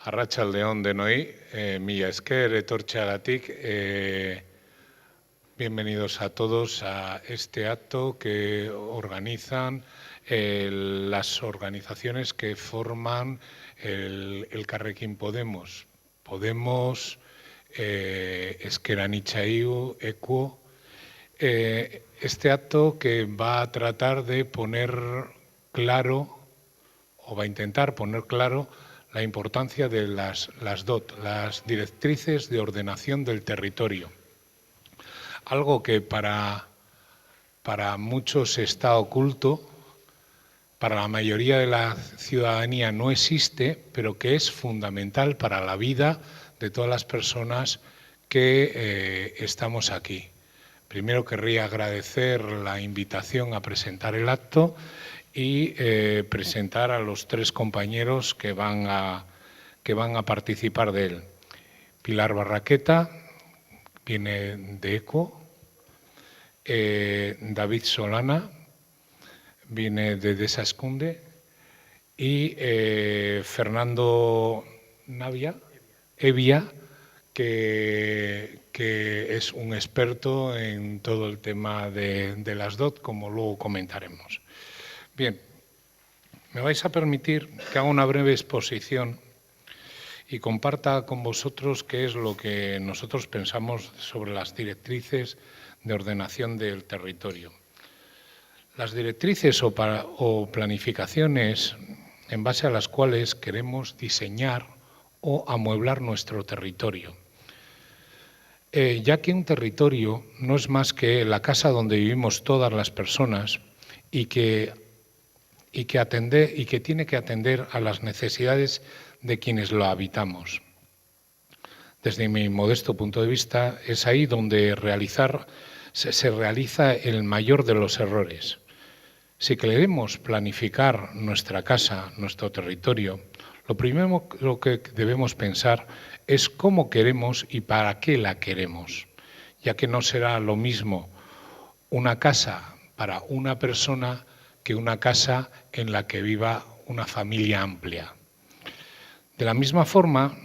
Arratsaldeon denoi, mila esker, etortzeagatik. Bienvenidos a todos a este acto que organizan las organizaciones que forman el Elkarrekin Podemos. Podemos, Ezker Anitzaiu, EQUO. Este acto que va a tratar de poner claro, o va a intentar poner claro, la importancia de las DOT, las Directrices de Ordenación del Territorio. Algo que para muchos está oculto, para la mayoría de la ciudadanía no existe, pero que es fundamental para la vida de todas las personas que estamos aquí. Primero querría agradecer la invitación a presentar el acto y presentar a los tres compañeros que van a participar de él. Pilar Barraqueta viene de EQUO, David Solana viene de Desaskunde y Fernando Evia, que es un experto en todo el tema de las DOT, como luego comentaremos. Bien, me vais a permitir que haga una breve exposición y comparta con vosotros qué es lo que nosotros pensamos sobre las directrices de ordenación del territorio. Las directrices o planificaciones en base a las cuales queremos diseñar o amueblar nuestro territorio. Ya que un territorio no es más que la casa donde vivimos todas las personas y que tiene que atender a las necesidades de quienes lo habitamos. Desde mi modesto punto de vista, es ahí donde se realiza el mayor de los errores. Si queremos planificar nuestra casa, nuestro territorio, lo primero que debemos pensar es cómo queremos y para qué la queremos, ya que no será lo mismo una casa para una persona que una casa en la que viva una familia amplia. De la misma forma,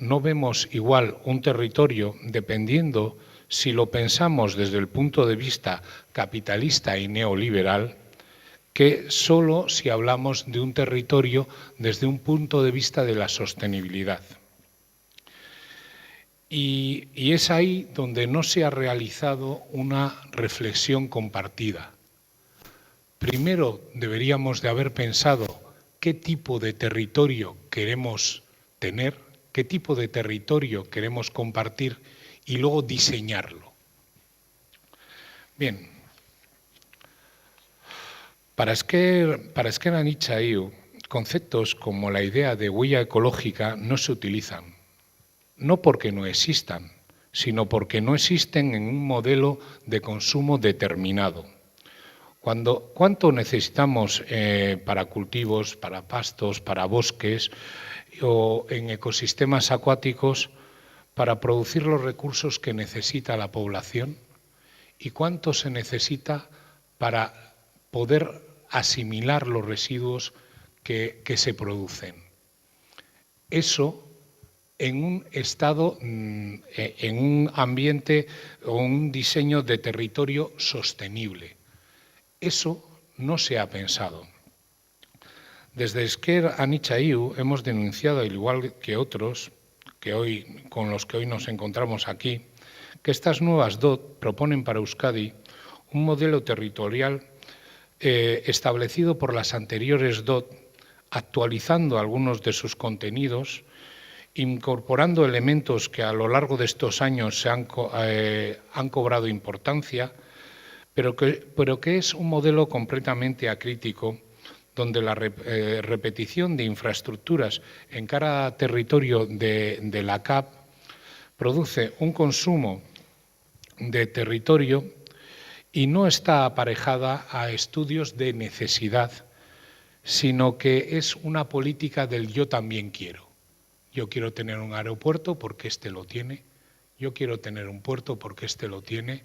no vemos igual un territorio dependiendo si lo pensamos desde el punto de vista capitalista y neoliberal, que solo si hablamos de un territorio desde un punto de vista de la sostenibilidad. Y es ahí donde no se ha realizado una reflexión compartida. Primero deberíamos de haber pensado qué tipo de territorio queremos tener, qué tipo de territorio queremos compartir y luego diseñarlo. Bien, para Ezker Anitzaiu, conceptos como la idea de huella ecológica no se utilizan, no porque no existan, sino porque no existen en un modelo de consumo determinado. ¿Cuánto necesitamos para cultivos, para pastos, para bosques o en ecosistemas acuáticos para producir los recursos que necesita la población? ¿Y cuánto se necesita para poder asimilar los residuos que se producen? Eso en un estado, en un ambiente o un diseño de territorio sostenible. Eso no se ha pensado. Desde Ezker Anitzaiu hemos denunciado, al igual que otros con los que hoy nos encontramos aquí, que estas nuevas DOT proponen para Euskadi un modelo territorial establecido por las anteriores DOT, actualizando algunos de sus contenidos, incorporando elementos que a lo largo de estos años han cobrado importancia, pero que es un modelo completamente acrítico, donde la repetición de infraestructuras en cada territorio de la CAP produce un consumo de territorio y no está aparejada a estudios de necesidad, sino que es una política del yo también quiero. Yo quiero tener un aeropuerto porque este lo tiene, yo quiero tener un puerto porque este lo tiene,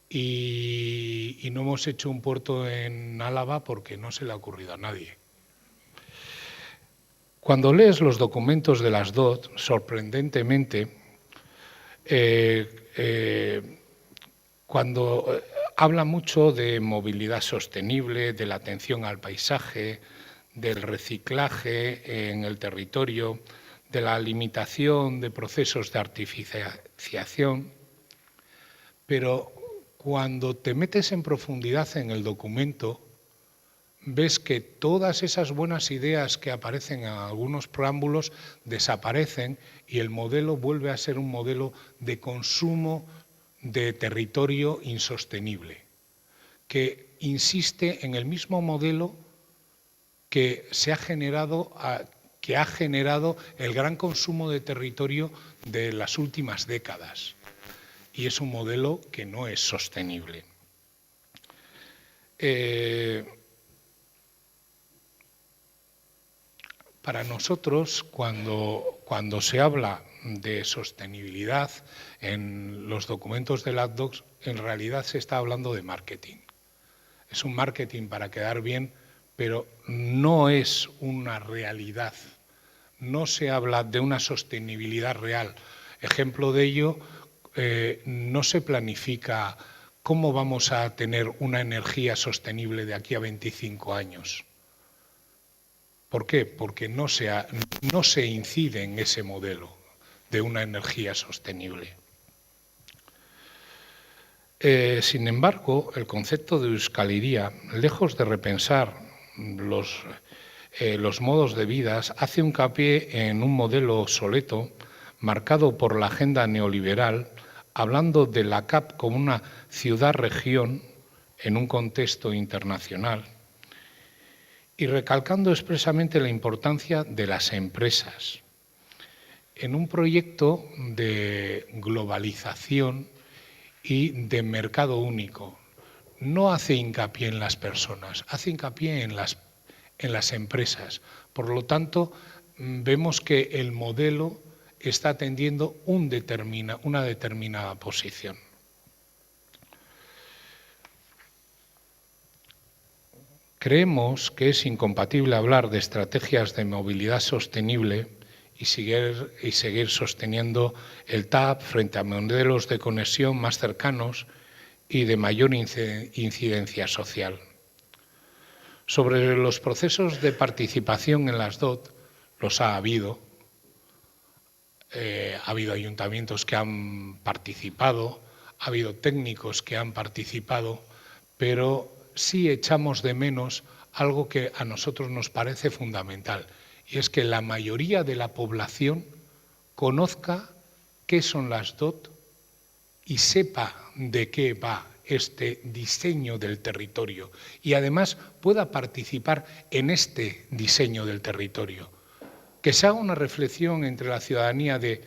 y no hemos hecho un puerto en Álava porque no se le ha ocurrido a nadie. Cuando lees los documentos de las DOT, sorprendentemente, cuando habla mucho de movilidad sostenible, de la atención al paisaje, del reciclaje en el territorio, de la limitación de procesos de artificiación, pero cuando te metes en profundidad en el documento, ves que todas esas buenas ideas que aparecen en algunos preámbulos desaparecen y el modelo vuelve a ser un modelo de consumo de territorio insostenible, que insiste en el mismo modelo que ha generado el gran consumo de territorio de las últimas décadas. Y es un modelo que no es sostenible. Para nosotros, cuando se habla de sostenibilidad en los documentos de la DOT, en realidad se está hablando de marketing. Es un marketing para quedar bien, pero no es una realidad. No se habla de una sostenibilidad real. Ejemplo de ello, no se planifica cómo vamos a tener una energía sostenible de aquí a 25 años. ¿Por qué? Porque no se incide en ese modelo de una energía sostenible. Sin embargo, el concepto de Euskal Hiria, lejos de repensar los modos de vida, hace hincapié en un modelo obsoleto marcado por la agenda neoliberal, hablando de la CAP como una ciudad-región en un contexto internacional y recalcando expresamente la importancia de las empresas en un proyecto de globalización y de mercado único. No hace hincapié en las personas, hace hincapié en las empresas. Por lo tanto, vemos que el modelo está atendiendo una determinada posición. Creemos que es incompatible hablar de estrategias de movilidad sostenible y seguir sosteniendo el TAP frente a modelos de conexión más cercanos y de mayor incidencia social. Sobre los procesos de participación en las DOT, los ha habido. Ha habido ayuntamientos que han participado, ha habido técnicos que han participado, pero sí echamos de menos algo que a nosotros nos parece fundamental, y es que la mayoría de la población conozca qué son las DOT y sepa de qué va este diseño del territorio y además pueda participar en este diseño del territorio. Que se haga una reflexión entre la ciudadanía de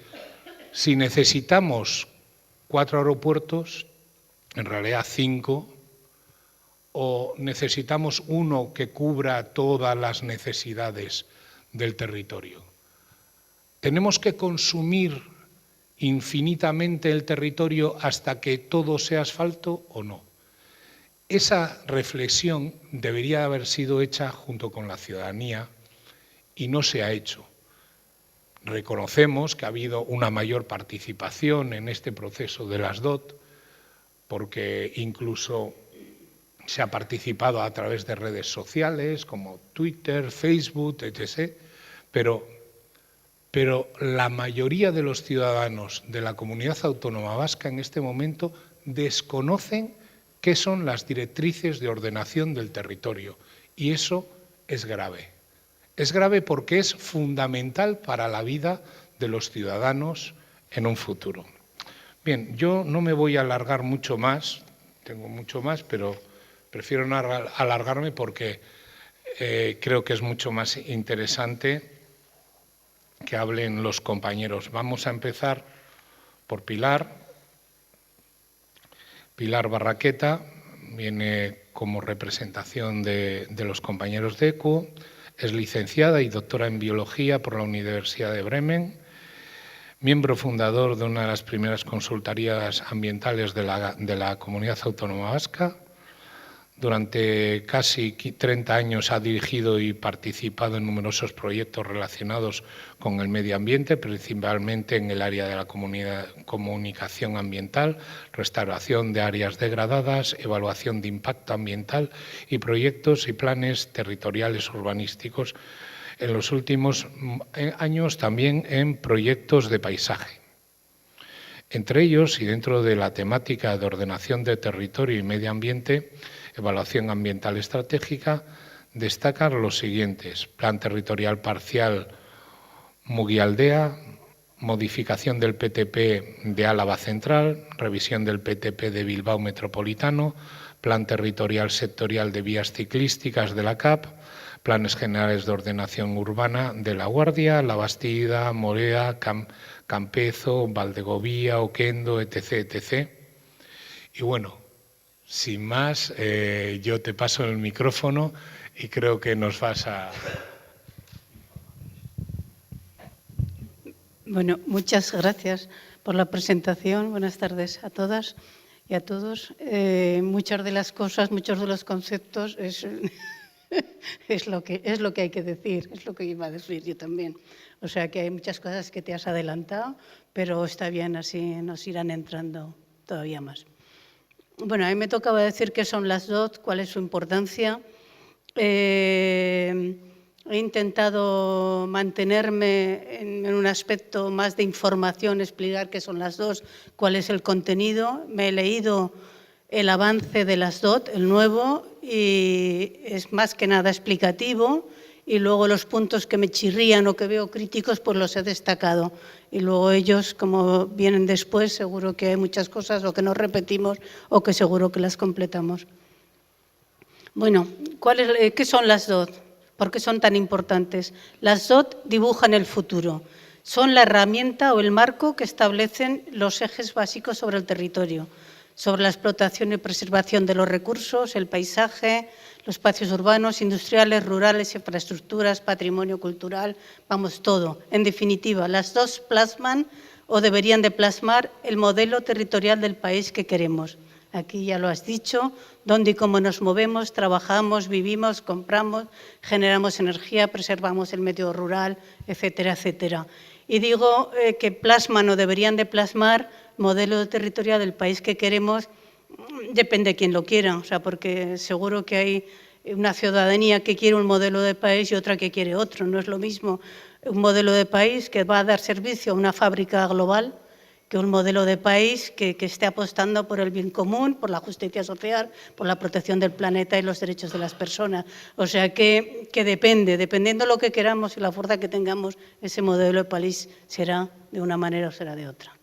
si necesitamos 4 aeropuertos, en realidad 5, o necesitamos uno que cubra todas las necesidades del territorio. ¿Tenemos que consumir infinitamente el territorio hasta que todo sea asfalto o no? Esa reflexión debería haber sido hecha junto con la ciudadanía y no se ha hecho. Reconocemos que ha habido una mayor participación en este proceso de las DOT, porque incluso se ha participado a través de redes sociales como Twitter, Facebook, etc. Pero la mayoría de los ciudadanos de la Comunidad Autónoma Vasca en este momento desconocen qué son las directrices de ordenación del territorio y eso es grave. Es grave porque es fundamental para la vida de los ciudadanos en un futuro. Bien, yo no me voy a alargar mucho más, tengo mucho más, pero prefiero no alargarme porque creo que es mucho más interesante que hablen los compañeros. Vamos a empezar por Pilar. Pilar Barraqueta viene como representación de los compañeros de ECU. Es licenciada y doctora en Biología por la Universidad de Bremen, miembro fundador de una de las primeras consultorías ambientales de la Comunidad Autónoma Vasca, Durante casi 30 años ha dirigido y participado en numerosos proyectos relacionados con el medio ambiente, principalmente en el área de la comunicación ambiental, restauración de áreas degradadas, evaluación de impacto ambiental y proyectos y planes territoriales urbanísticos. En los últimos años también en proyectos de paisaje. Entre ellos, y dentro de la temática de ordenación de territorio y medio ambiente, evaluación ambiental estratégica, destacan los siguientes: Plan Territorial Parcial Mugialdea, modificación del PTP de Álava Central, revisión del PTP de Bilbao Metropolitano, Plan Territorial Sectorial de Vías Ciclísticas de la CAP, Planes Generales de Ordenación Urbana de La Guardia, La Bastida, Morea, Campezo, Valdegovía, Oquendo, etc., etc. Y bueno, sin más, yo te paso el micrófono y creo que nos vas a... Bueno, muchas gracias por la presentación. Buenas tardes a todas y a todos. Muchas de las cosas, muchos de los conceptos es lo que hay que decir, es lo que iba a decir yo también. O sea que hay muchas cosas que te has adelantado, pero está bien, así nos irán entrando todavía más. Bueno, a mí me tocaba decir qué son las DOT, cuál es su importancia. He intentado mantenerme en un aspecto más de información, explicar qué son las DOT, cuál es el contenido. Me he leído el avance de las DOT, el nuevo, y es más que nada explicativo, y luego los puntos que me chirrían o que veo críticos, pues los he destacado. Y luego ellos, como vienen después, seguro que hay muchas cosas o que no repetimos o que seguro que las completamos. Bueno, ¿qué son las DOT? ¿Por qué son tan importantes? Las DOT dibujan el futuro. Son la herramienta o el marco que establecen los ejes básicos sobre el territorio, sobre la explotación y preservación de los recursos, el paisaje, los espacios urbanos, industriales, rurales, infraestructuras, patrimonio cultural, vamos, todo. En definitiva, las DOT plasman o deberían de plasmar el modelo territorial del país que queremos. Aquí ya lo has dicho, dónde y cómo nos movemos, trabajamos, vivimos, compramos, generamos energía, preservamos el medio rural, etcétera, etcétera. Y digo que plasman o deberían de plasmar modelo territorial del país que queremos, depende de quién lo quiera, o sea, porque seguro que hay una ciudadanía que quiere un modelo de país y otra que quiere otro. No es lo mismo un modelo de país que va a dar servicio a una fábrica global que un modelo de país que esté apostando por el bien común, por la justicia social, por la protección del planeta y los derechos de las personas. O sea, que dependiendo de lo que queramos y la fuerza que tengamos, ese modelo de país será de una manera o será de otra.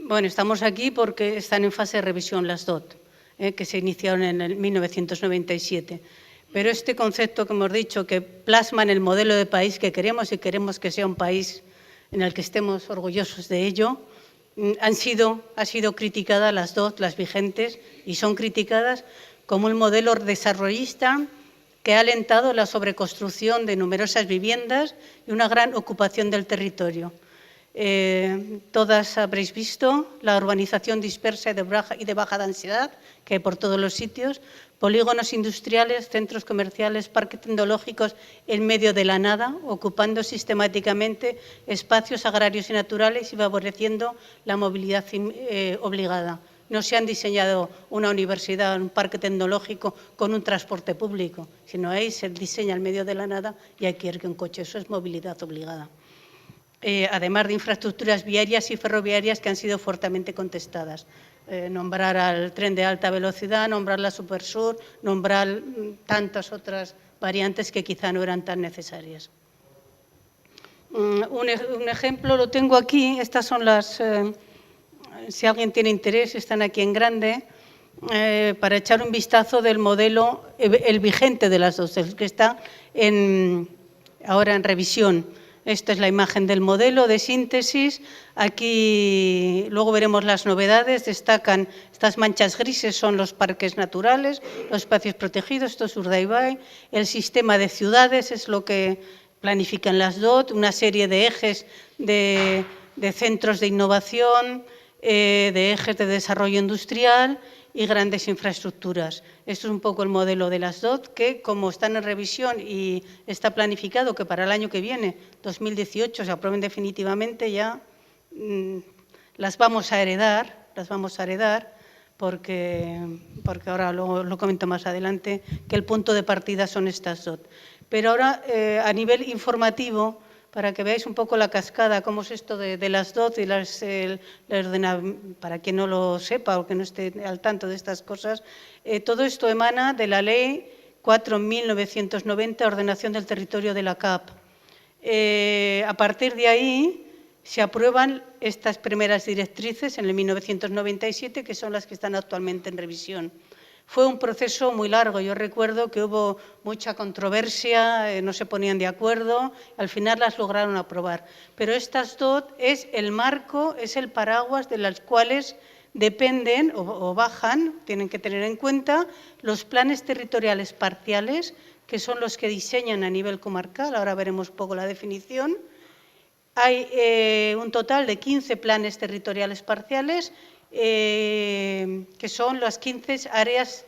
Bueno, estamos aquí porque están en fase de revisión las DOT, que se iniciaron en el 1997. Pero este concepto que hemos dicho, que plasman el modelo de país que queremos y queremos que sea un país en el que estemos orgullosos de ello, ha sido criticada las DOT, las vigentes, y son criticadas como un modelo desarrollista que ha alentado la sobreconstrucción de numerosas viviendas y una gran ocupación del territorio. Todas habréis visto la urbanización dispersa y de baja densidad que hay por todos los sitios, polígonos industriales, centros comerciales, parques tecnológicos en medio de la nada, ocupando sistemáticamente espacios agrarios y naturales y favoreciendo la movilidad obligada. No se han diseñado una universidad, un parque tecnológico con un transporte público, sino ahí se diseña en medio de la nada y hay que ir con coche. Eso es movilidad obligada. Además de infraestructuras viarias y ferroviarias que han sido fuertemente contestadas. Nombrar al tren de alta velocidad, nombrar la Supersur, nombrar tantas otras variantes que quizá no eran tan necesarias. Un ejemplo lo tengo aquí, estas son las, si alguien tiene interés, están aquí en grande, para echar un vistazo del modelo, el vigente de las dos, el que está ahora en revisión. Esta es la imagen del modelo de síntesis. Aquí luego veremos las novedades. Destacan estas manchas grises, son los parques naturales, los espacios protegidos, esto es Urdaibai. El sistema de ciudades es lo que planifican las DOT, una serie de ejes de centros de innovación, de ejes de desarrollo industrial y grandes infraestructuras. Esto es un poco el modelo de las DOT, que como están en revisión y está planificado que para el año que viene, 2018, se aprueben definitivamente, ya las vamos a heredar, porque ahora lo comento más adelante, que el punto de partida son estas DOT. Pero ahora, a nivel informativo, para que veáis un poco la cascada, cómo es esto de las DOT y para quien no lo sepa o que no esté al tanto de estas cosas, todo esto emana de la Ley 4.990, Ordenación del Territorio de la CAP. A partir de ahí se aprueban estas primeras directrices en el 1997, que son las que están actualmente en revisión. Fue un proceso muy largo. Yo recuerdo que hubo mucha controversia, no se ponían de acuerdo, al final las lograron aprobar. Pero estas DOT es el marco, es el paraguas de las cuales dependen o bajan, tienen que tener en cuenta los planes territoriales parciales, que son los que diseñan a nivel comarcal. Ahora veremos un poco la definición. Hay un total de 15 planes territoriales parciales, que son las 15 áreas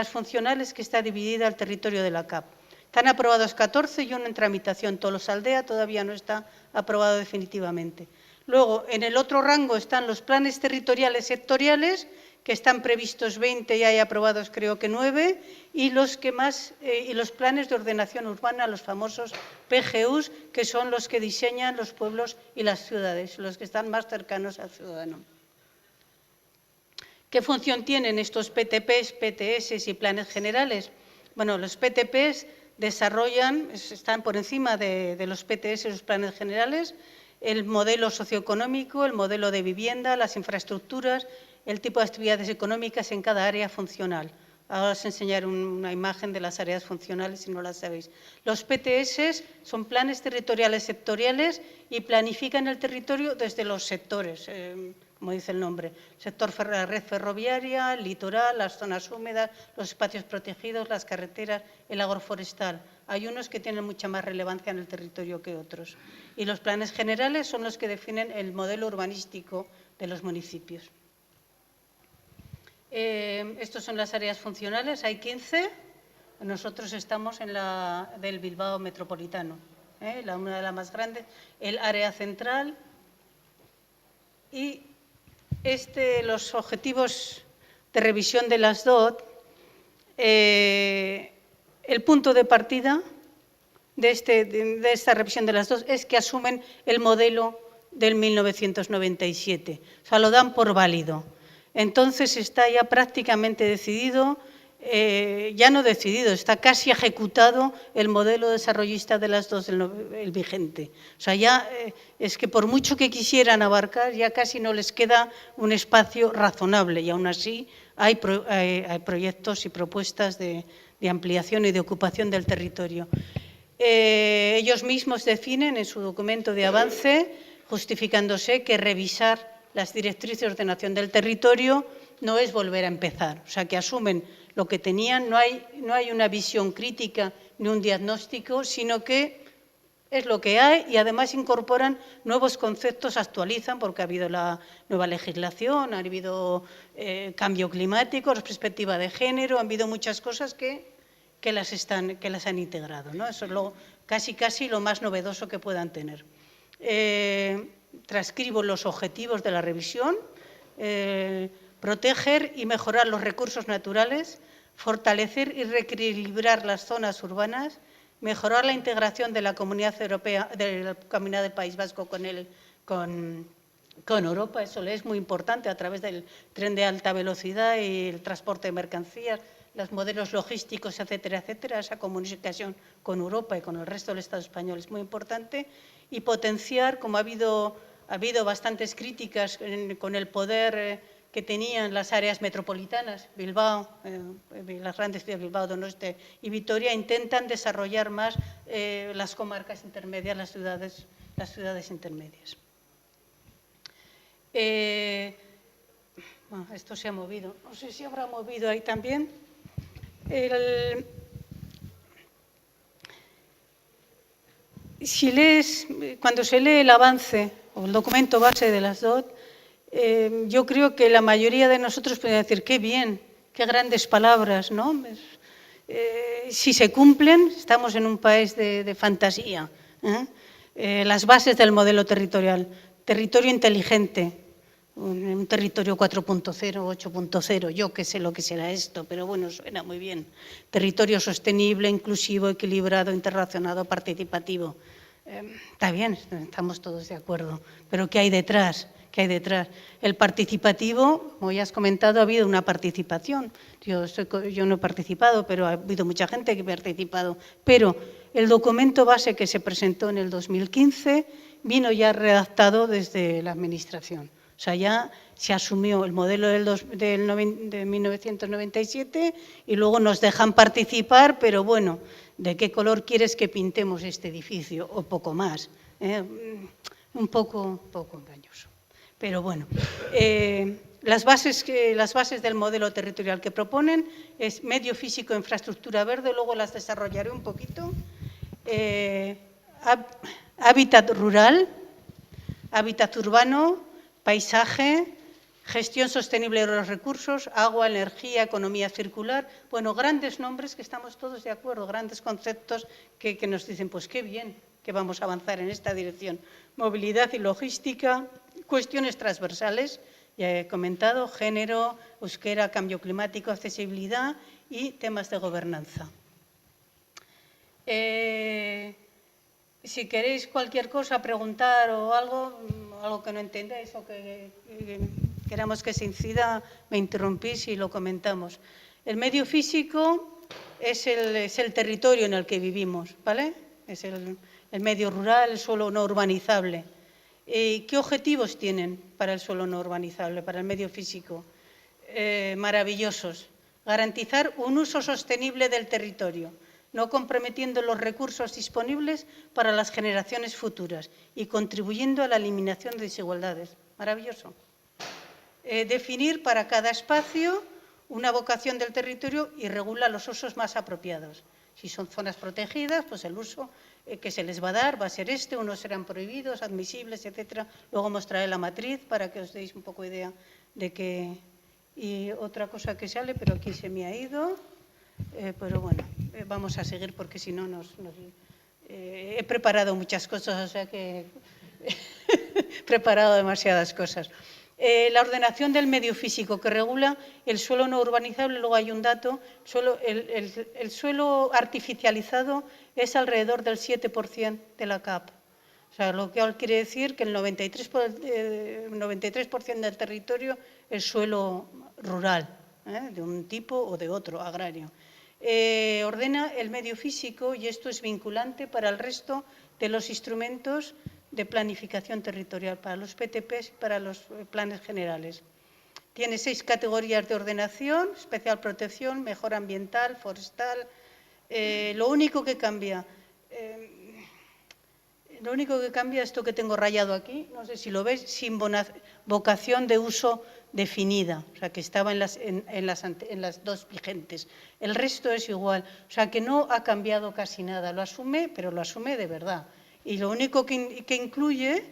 funcionales que está dividida el territorio de la CAP. Están aprobados 14 y uno en tramitación, Tolosaldea todavía no está aprobado definitivamente. Luego, en el otro rango están los planes territoriales sectoriales, que están previstos 20 y hay aprobados creo que 9, y los planes de ordenación urbana, los famosos PGUs, que son los que diseñan los pueblos y las ciudades, los que están más cercanos al ciudadano. ¿Qué función tienen estos PTPs, PTS y planes generales? Bueno, los PTPs están por encima de los PTS, los planes generales, el modelo socioeconómico, el modelo de vivienda, las infraestructuras, el tipo de actividades económicas en cada área funcional. Ahora os enseñaré una imagen de las áreas funcionales si no las sabéis. Los PTS son planes territoriales sectoriales y planifican el territorio desde los sectores, como dice el nombre, sector la red ferroviaria, el litoral, las zonas húmedas, los espacios protegidos, las carreteras, el agroforestal. Hay unos que tienen mucha más relevancia en el territorio que otros. Y los planes generales son los que definen el modelo urbanístico de los municipios. Estas son las áreas funcionales, hay 15. Nosotros estamos en la del Bilbao metropolitano, una de las más grandes, el área central. Y los objetivos de revisión de las DOT, el punto de partida de esta revisión de las DOT es que asumen el modelo del 1997, o sea, lo dan por válido. Entonces está ya prácticamente decidido, ya no decidido, está casi ejecutado el modelo desarrollista de las DOT, el vigente. O sea, ya es que por mucho que quisieran abarcar, ya casi no les queda un espacio razonable y aún así hay proyectos y propuestas de ampliación y de ocupación del territorio. Ellos mismos definen en su documento de avance, justificándose que revisar las directrices de ordenación del territorio no es volver a empezar, o sea, que asumen lo que tenían, no hay una visión crítica ni un diagnóstico, sino que es lo que hay y además incorporan nuevos conceptos, actualizan, porque ha habido la nueva legislación, ha habido cambio climático, perspectiva de género, han habido muchas cosas que las han integrado, ¿no? Eso es casi lo más novedoso que puedan tener. Transcribo los objetivos de la revisión, proteger y mejorar los recursos naturales, fortalecer y reequilibrar las zonas urbanas, mejorar la integración de la Comunidad Europea, de la Comunidad del País Vasco con Europa, eso es muy importante a través del tren de alta velocidad y el transporte de mercancías, los modelos logísticos, etcétera, etcétera, esa comunicación con Europa y con el resto del Estado español es muy importante, y potenciar, como ha habido bastantes críticas con el poder que tenían las áreas metropolitanas, Bilbao, las grandes ciudades, Bilbao, Donostia y Vitoria, intentan desarrollar más las comarcas intermedias, las ciudades intermedias. Bueno, esto se ha movido, no sé si habrá movido ahí también. Cuando se lee el avance o el documento base de las DOT, Yo creo que la mayoría de nosotros puede decir, qué bien, qué grandes palabras, ¿no? Si se cumplen, estamos en un país de fantasía. Las bases del modelo territorial, territorio inteligente, un territorio 4.0, 8.0, yo qué sé lo que será esto, pero bueno, suena muy bien. Territorio sostenible, inclusivo, equilibrado, interrelacionado, participativo. Está bien, estamos todos de acuerdo, pero ¿qué hay detrás? ¿Qué hay detrás? El participativo, como ya has comentado, ha habido una participación. Yo no he participado, pero ha habido mucha gente que ha participado. Pero el documento base que se presentó en el 2015 vino ya redactado desde la Administración. O sea, ya se asumió el modelo de 1997 y luego nos dejan participar, pero bueno, ¿de qué color quieres que pintemos este edificio? O poco más. Un poco engañoso. Pero bueno, las bases del modelo territorial que proponen es medio físico, infraestructura verde, luego las desarrollaré un poquito. Hábitat rural, hábitat urbano, paisaje, gestión sostenible de los recursos, agua, energía, economía circular. Bueno, grandes nombres que estamos todos de acuerdo, grandes conceptos que nos dicen, pues qué bien que vamos a avanzar en esta dirección. Movilidad y logística, cuestiones transversales, ya he comentado, género, euskera, cambio climático, accesibilidad y temas de gobernanza. Si queréis cualquier cosa, preguntar o algo que no entendáis o que queramos que se incida, me interrumpís y lo comentamos. El medio físico es el territorio en el que vivimos, ¿vale? Es el medio rural, el suelo no urbanizable. ¿Qué objetivos tienen para el suelo no urbanizable, para el medio físico? Maravillosos. Garantizar un uso sostenible del territorio, no comprometiendo los recursos disponibles para las generaciones futuras y contribuyendo a la eliminación de desigualdades. Maravilloso. Definir para cada espacio una vocación del territorio y regula los usos más apropiados. Si son zonas protegidas, pues el uso que se les va a dar va a ser unos serán prohibidos, admisibles, etcétera. Luego mostraré la matriz para que os deis un poco idea de qué. Y otra cosa que sale, pero aquí se me ha ido. Pero bueno, vamos a seguir porque si no he preparado muchas cosas, o sea que he preparado demasiadas cosas. La ordenación del medio físico que regula el suelo no urbanizable, luego hay un dato, el suelo artificializado es alrededor del 7% de la CAP. O sea, lo que quiere decir que el 93% del territorio es suelo rural, de un tipo o de otro, agrario. Ordena el medio físico y esto es vinculante para el resto de los instrumentos de planificación territorial, para los PTPs y para los planes generales. Tiene 6 categorías de ordenación: especial protección, mejora ambiental, forestal. Lo único que cambia esto que tengo rayado aquí, no sé si lo veis, sin vocación de uso definida, o sea, que estaba en las dos vigentes. El resto es igual, o sea, que no ha cambiado casi nada. Lo asume, pero lo asume de verdad. Y lo único que incluye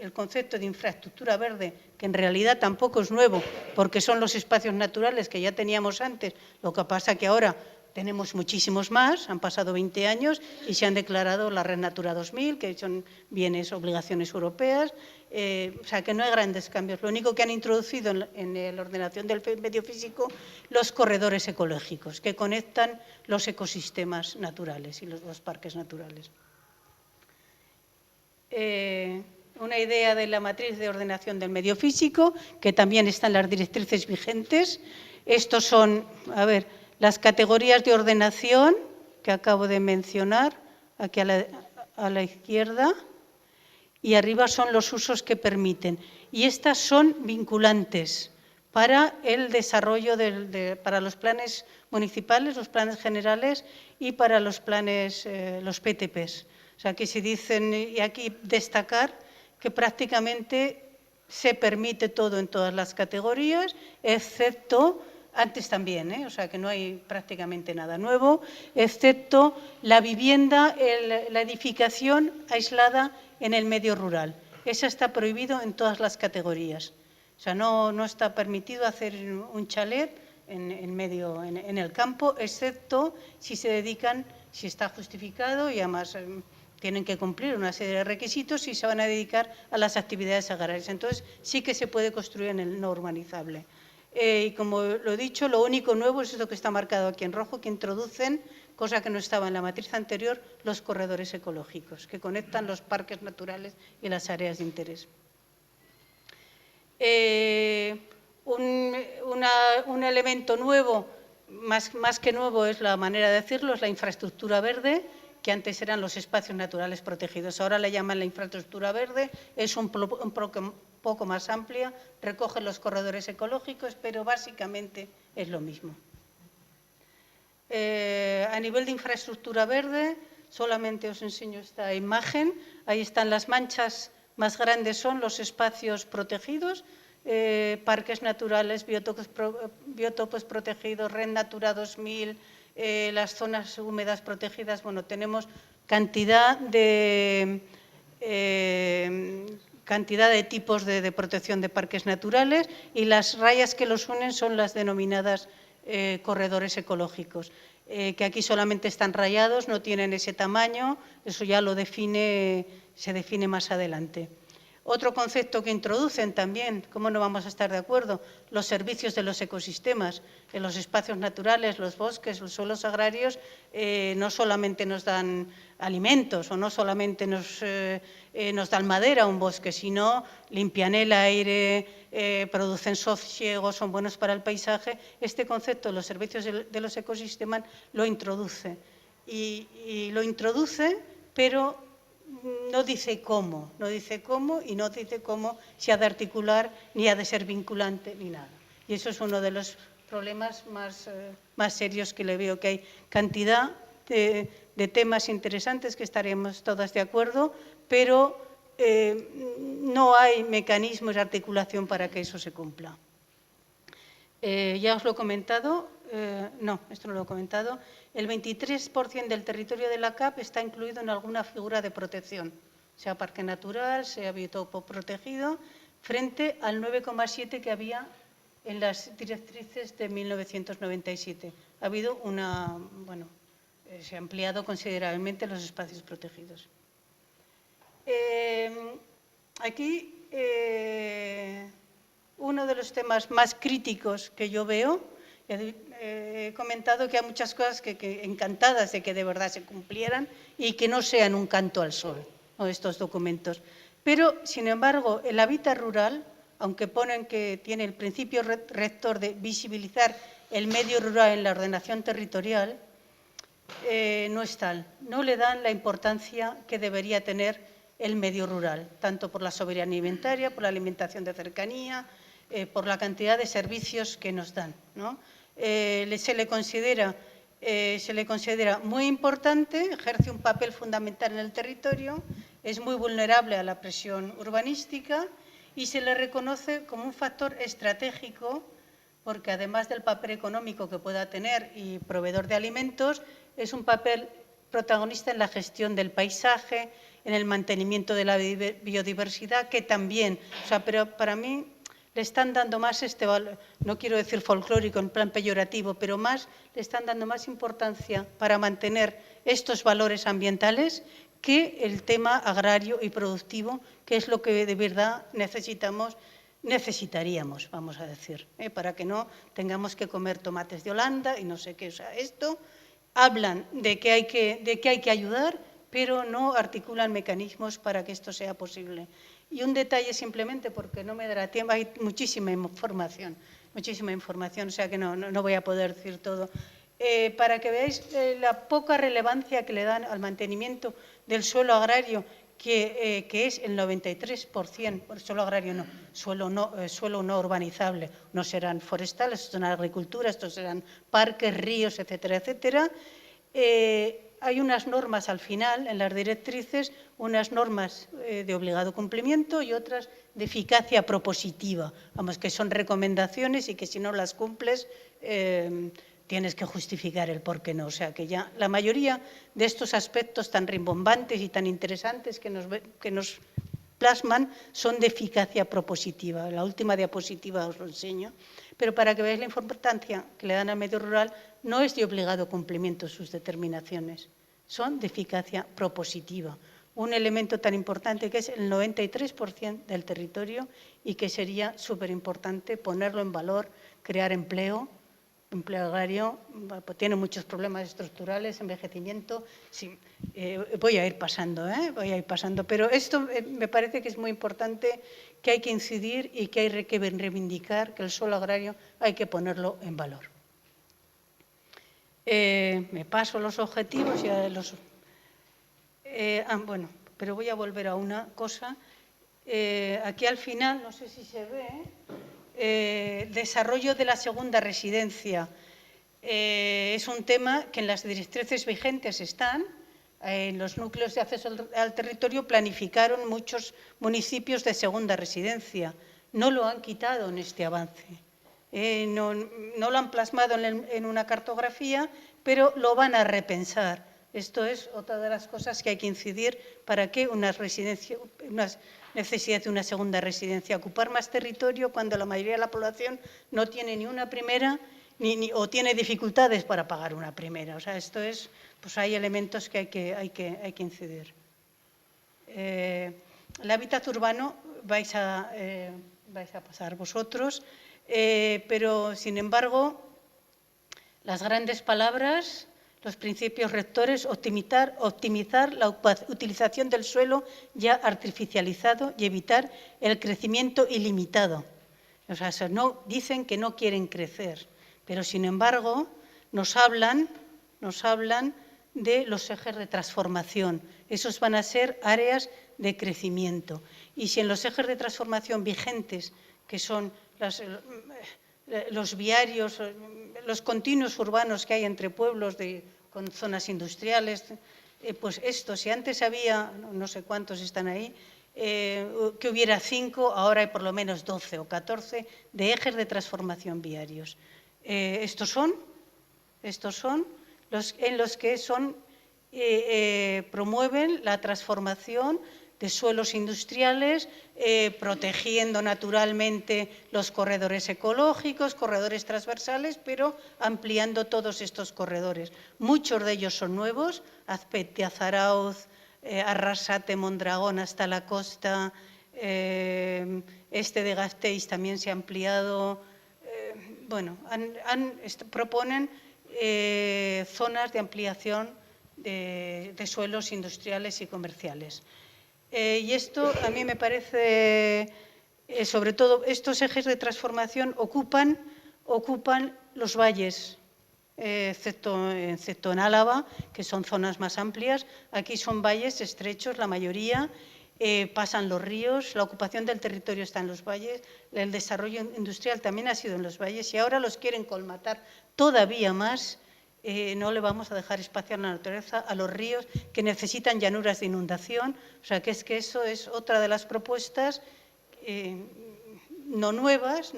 el concepto de infraestructura verde, que en realidad tampoco es nuevo, porque son los espacios naturales que ya teníamos antes. Lo que pasa que ahora tenemos muchísimos más, han pasado 20 años y se han declarado la Red Natura 2000, que son bienes, obligaciones europeas. O sea, que no hay grandes cambios. Lo único que han introducido en la ordenación del medio físico, los corredores ecológicos, que conectan los ecosistemas naturales y los parques naturales. Una idea de la matriz de ordenación del medio físico, que también están las directrices vigentes. Estos son, las categorías de ordenación que acabo de mencionar, aquí a la izquierda, y arriba son los usos que permiten. Y estas son vinculantes para el desarrollo, para los planes municipales, los planes generales y para los planes, los PTPs. O sea, que se dicen, y aquí destacar que prácticamente se permite todo en todas las categorías, excepto, antes también, o sea, que no hay prácticamente nada nuevo, excepto la vivienda, la edificación aislada en el medio rural. Esa está prohibido en todas las categorías. O sea, no está permitido hacer un chalet en el campo, excepto si se dedican, si está justificado y además tienen que cumplir una serie de requisitos y se van a dedicar a las actividades agrarias. Entonces, sí que se puede construir en el no urbanizable. Y como lo he dicho, lo único nuevo es lo que está marcado aquí en rojo, que introducen, cosa que no estaba en la matriz anterior, los corredores ecológicos, que conectan los parques naturales y las áreas de interés. Un elemento nuevo, más que nuevo es la manera de decirlo, es la infraestructura verde, que antes eran los espacios naturales protegidos. Ahora le llaman la infraestructura verde, es un poco más amplia, recoge los corredores ecológicos, pero básicamente es lo mismo. A nivel de infraestructura verde, solamente os enseño esta imagen. Ahí están las manchas más grandes, son los espacios protegidos, parques naturales, biotopos protegidos, Red Natura 2000, las zonas húmedas protegidas. Bueno, tenemos cantidad de tipos de protección de parques naturales y las rayas que los unen son las denominadas corredores ecológicos, que aquí solamente están rayados, no tienen ese tamaño, eso ya se define más adelante. Otro concepto que introducen también, ¿cómo no vamos a estar de acuerdo? Los servicios de los ecosistemas, en los espacios naturales, los bosques, los suelos agrarios, no solamente nos dan alimentos o no solamente nos dan madera un bosque, sino limpian el aire, producen sosiego, son buenos para el paisaje. Este concepto de los servicios de los ecosistemas lo introduce. Y lo introduce, pero no dice cómo y no dice cómo se ha de articular, ni ha de ser vinculante, ni nada. Y eso es uno de los problemas más serios que le veo, que hay cantidad de temas interesantes que estaremos todas de acuerdo, pero no hay mecanismos de articulación para que eso se cumpla. Ya os lo he comentado, no, esto no lo he comentado, el 23% del territorio de la CAP está incluido en alguna figura de protección, sea parque natural, sea biotopo protegido, frente al 9,7% que había en las directrices de 1997. Ha habido se ha ampliado considerablemente los espacios protegidos. Aquí, uno de los temas más críticos que yo veo, he comentado que hay muchas cosas que encantadas de que de verdad se cumplieran y que no sean un canto al sol, ¿no?, estos documentos. Pero, sin embargo, el hábitat rural, aunque ponen que tiene el principio rector de visibilizar el medio rural en la ordenación territorial, no es tal. No le dan la importancia que debería tener el medio rural, tanto por la soberanía alimentaria, por la alimentación de cercanía, por la cantidad de servicios que nos dan, ¿no? Se le considera muy importante, ejerce un papel fundamental en el territorio, es muy vulnerable a la presión urbanística y se le reconoce como un factor estratégico porque además del papel económico que pueda tener y proveedor de alimentos, es un papel protagonista en la gestión del paisaje, en el mantenimiento de la biodiversidad, que también, pero para mí le están dando más no quiero decir folclórico en plan peyorativo, pero le están dando más importancia para mantener estos valores ambientales que el tema agrario y productivo, que es lo que de verdad necesitaríamos, vamos a decir, para que no tengamos que comer tomates de Holanda y no sé qué. O sea, esto hablan de que hay que ayudar, pero no articulan mecanismos para que esto sea posible. Y un detalle simplemente, porque no me dará tiempo, hay muchísima información, o sea que no voy a poder decir todo. Para que veáis la poca relevancia que le dan al mantenimiento del suelo agrario, que es el 93%, suelo agrario no, suelo no urbanizable, no serán forestales, estos serán agricultura, estos serán parques, ríos, etcétera, etcétera. Hay unas normas al final, en las directrices, unas normas de obligado cumplimiento y otras de eficacia propositiva, vamos, que son recomendaciones y que si no las cumples tienes que justificar el por qué no. O sea, que ya la mayoría de estos aspectos tan rimbombantes y tan interesantes que nos plasman son de eficacia propositiva. La última diapositiva os lo enseño, pero para que veáis la importancia que le dan al medio rural, no es de obligado cumplimiento sus determinaciones, son de eficacia propositiva. Un elemento tan importante que es el 93% del territorio y que sería súper importante ponerlo en valor, crear empleo agrario, tiene muchos problemas estructurales, envejecimiento. Sí, voy a ir pasando, pero esto me parece que es muy importante, que hay que incidir y que hay que reivindicar que el suelo agrario hay que ponerlo en valor. Me paso los objetivos y a los... bueno, pero voy a volver a una cosa. Aquí al final, no sé si se ve, desarrollo de la segunda residencia. Es un tema que en las directrices vigentes están. En los núcleos de acceso al territorio planificaron muchos municipios de segunda residencia. No lo han quitado en este avance. No lo han plasmado en una cartografía, pero lo van a repensar. Esto es otra de las cosas que hay que incidir para que una necesidad de una segunda residencia, ocupar más territorio cuando la mayoría de la población no tiene ni una primera o tiene dificultades para pagar una primera. O sea, esto es, pues hay elementos que hay que incidir. El hábitat urbano vais a pasar vosotros, pero sin embargo, las grandes palabras, los principios rectores, optimizar la utilización del suelo ya artificializado y evitar el crecimiento ilimitado. O sea, no, dicen que no quieren crecer, pero sin embargo nos hablan de los ejes de transformación. Esos van a ser áreas de crecimiento. Y si en los ejes de transformación vigentes, que son los viarios, los continuos urbanos que hay entre pueblos con zonas industriales, pues esto, si antes había, no sé cuántos están ahí, que hubiera 5, ahora hay por lo menos 12 o 14 de ejes de transformación viarios. Estos son los en los que promueven la transformación de suelos industriales, protegiendo naturalmente los corredores ecológicos, corredores transversales, pero ampliando todos estos corredores. Muchos de ellos son nuevos, Azpeitia, Zarauz, Arrasate, Mondragón hasta la costa, este de Gasteiz también se ha ampliado. Bueno, proponen zonas de ampliación de suelos industriales y comerciales. Y esto a mí me parece, sobre todo, estos ejes de transformación ocupan los valles, excepto en Álava, que son zonas más amplias. Aquí son valles estrechos, la mayoría, pasan los ríos, la ocupación del territorio está en los valles, el desarrollo industrial también ha sido en los valles y ahora los quieren colmatar todavía más. No le vamos a dejar espacio a la naturaleza, a los ríos que necesitan llanuras de inundación. O sea, que eso es otra de las propuestas no nuevas,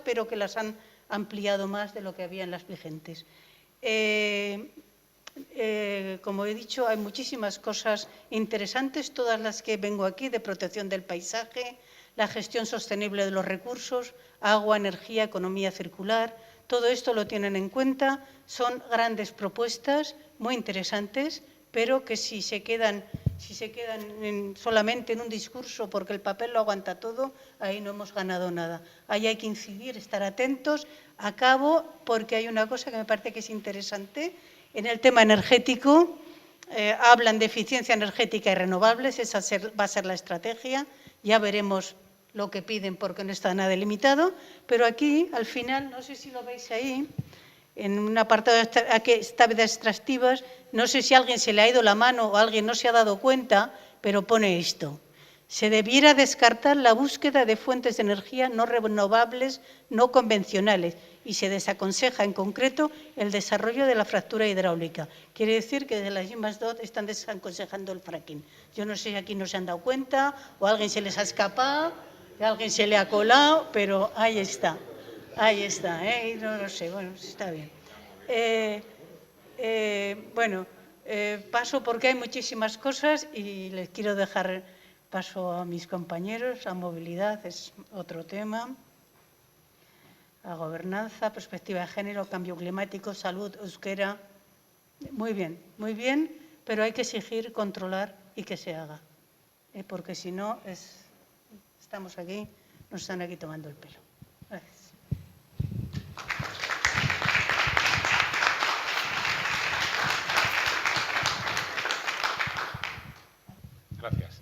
pero que las han ampliado más de lo que había en las vigentes. Como he dicho, hay muchísimas cosas interesantes, todas las que vengo aquí, de protección del paisaje, la gestión sostenible de los recursos, agua, energía, economía circular. Todo esto lo tienen en cuenta, son grandes propuestas muy interesantes, pero que si se quedan solamente en un discurso porque el papel lo aguanta todo, ahí no hemos ganado nada. Ahí hay que incidir, estar atentos. Acabo porque hay una cosa que me parece que es interesante. En el tema energético hablan de eficiencia energética y renovables, esa va a ser la estrategia, ya veremos lo que piden porque no está nada delimitado, pero aquí, al final, no sé si lo veis ahí, en un apartado de extractivas, no sé si a alguien se le ha ido la mano o alguien no se ha dado cuenta, pero pone esto. Se debiera descartar la búsqueda de fuentes de energía no renovables, no convencionales, y se desaconseja en concreto el desarrollo de la fractura hidráulica. Quiere decir que desde las I+D están desaconsejando el fracking. Yo no sé si aquí no se han dado cuenta o a alguien se les ha escapado, a alguien se le ha colado, pero ahí está, no lo sé, bueno, está bien. Paso porque hay muchísimas cosas y les quiero dejar Paso a mis compañeros. La movilidad es otro tema. La gobernanza, perspectiva de género, cambio climático, salud, euskera. Muy bien, pero hay que exigir, controlar y que se haga. Porque si no, estamos aquí, nos están aquí tomando el pelo. Gracias. Gracias.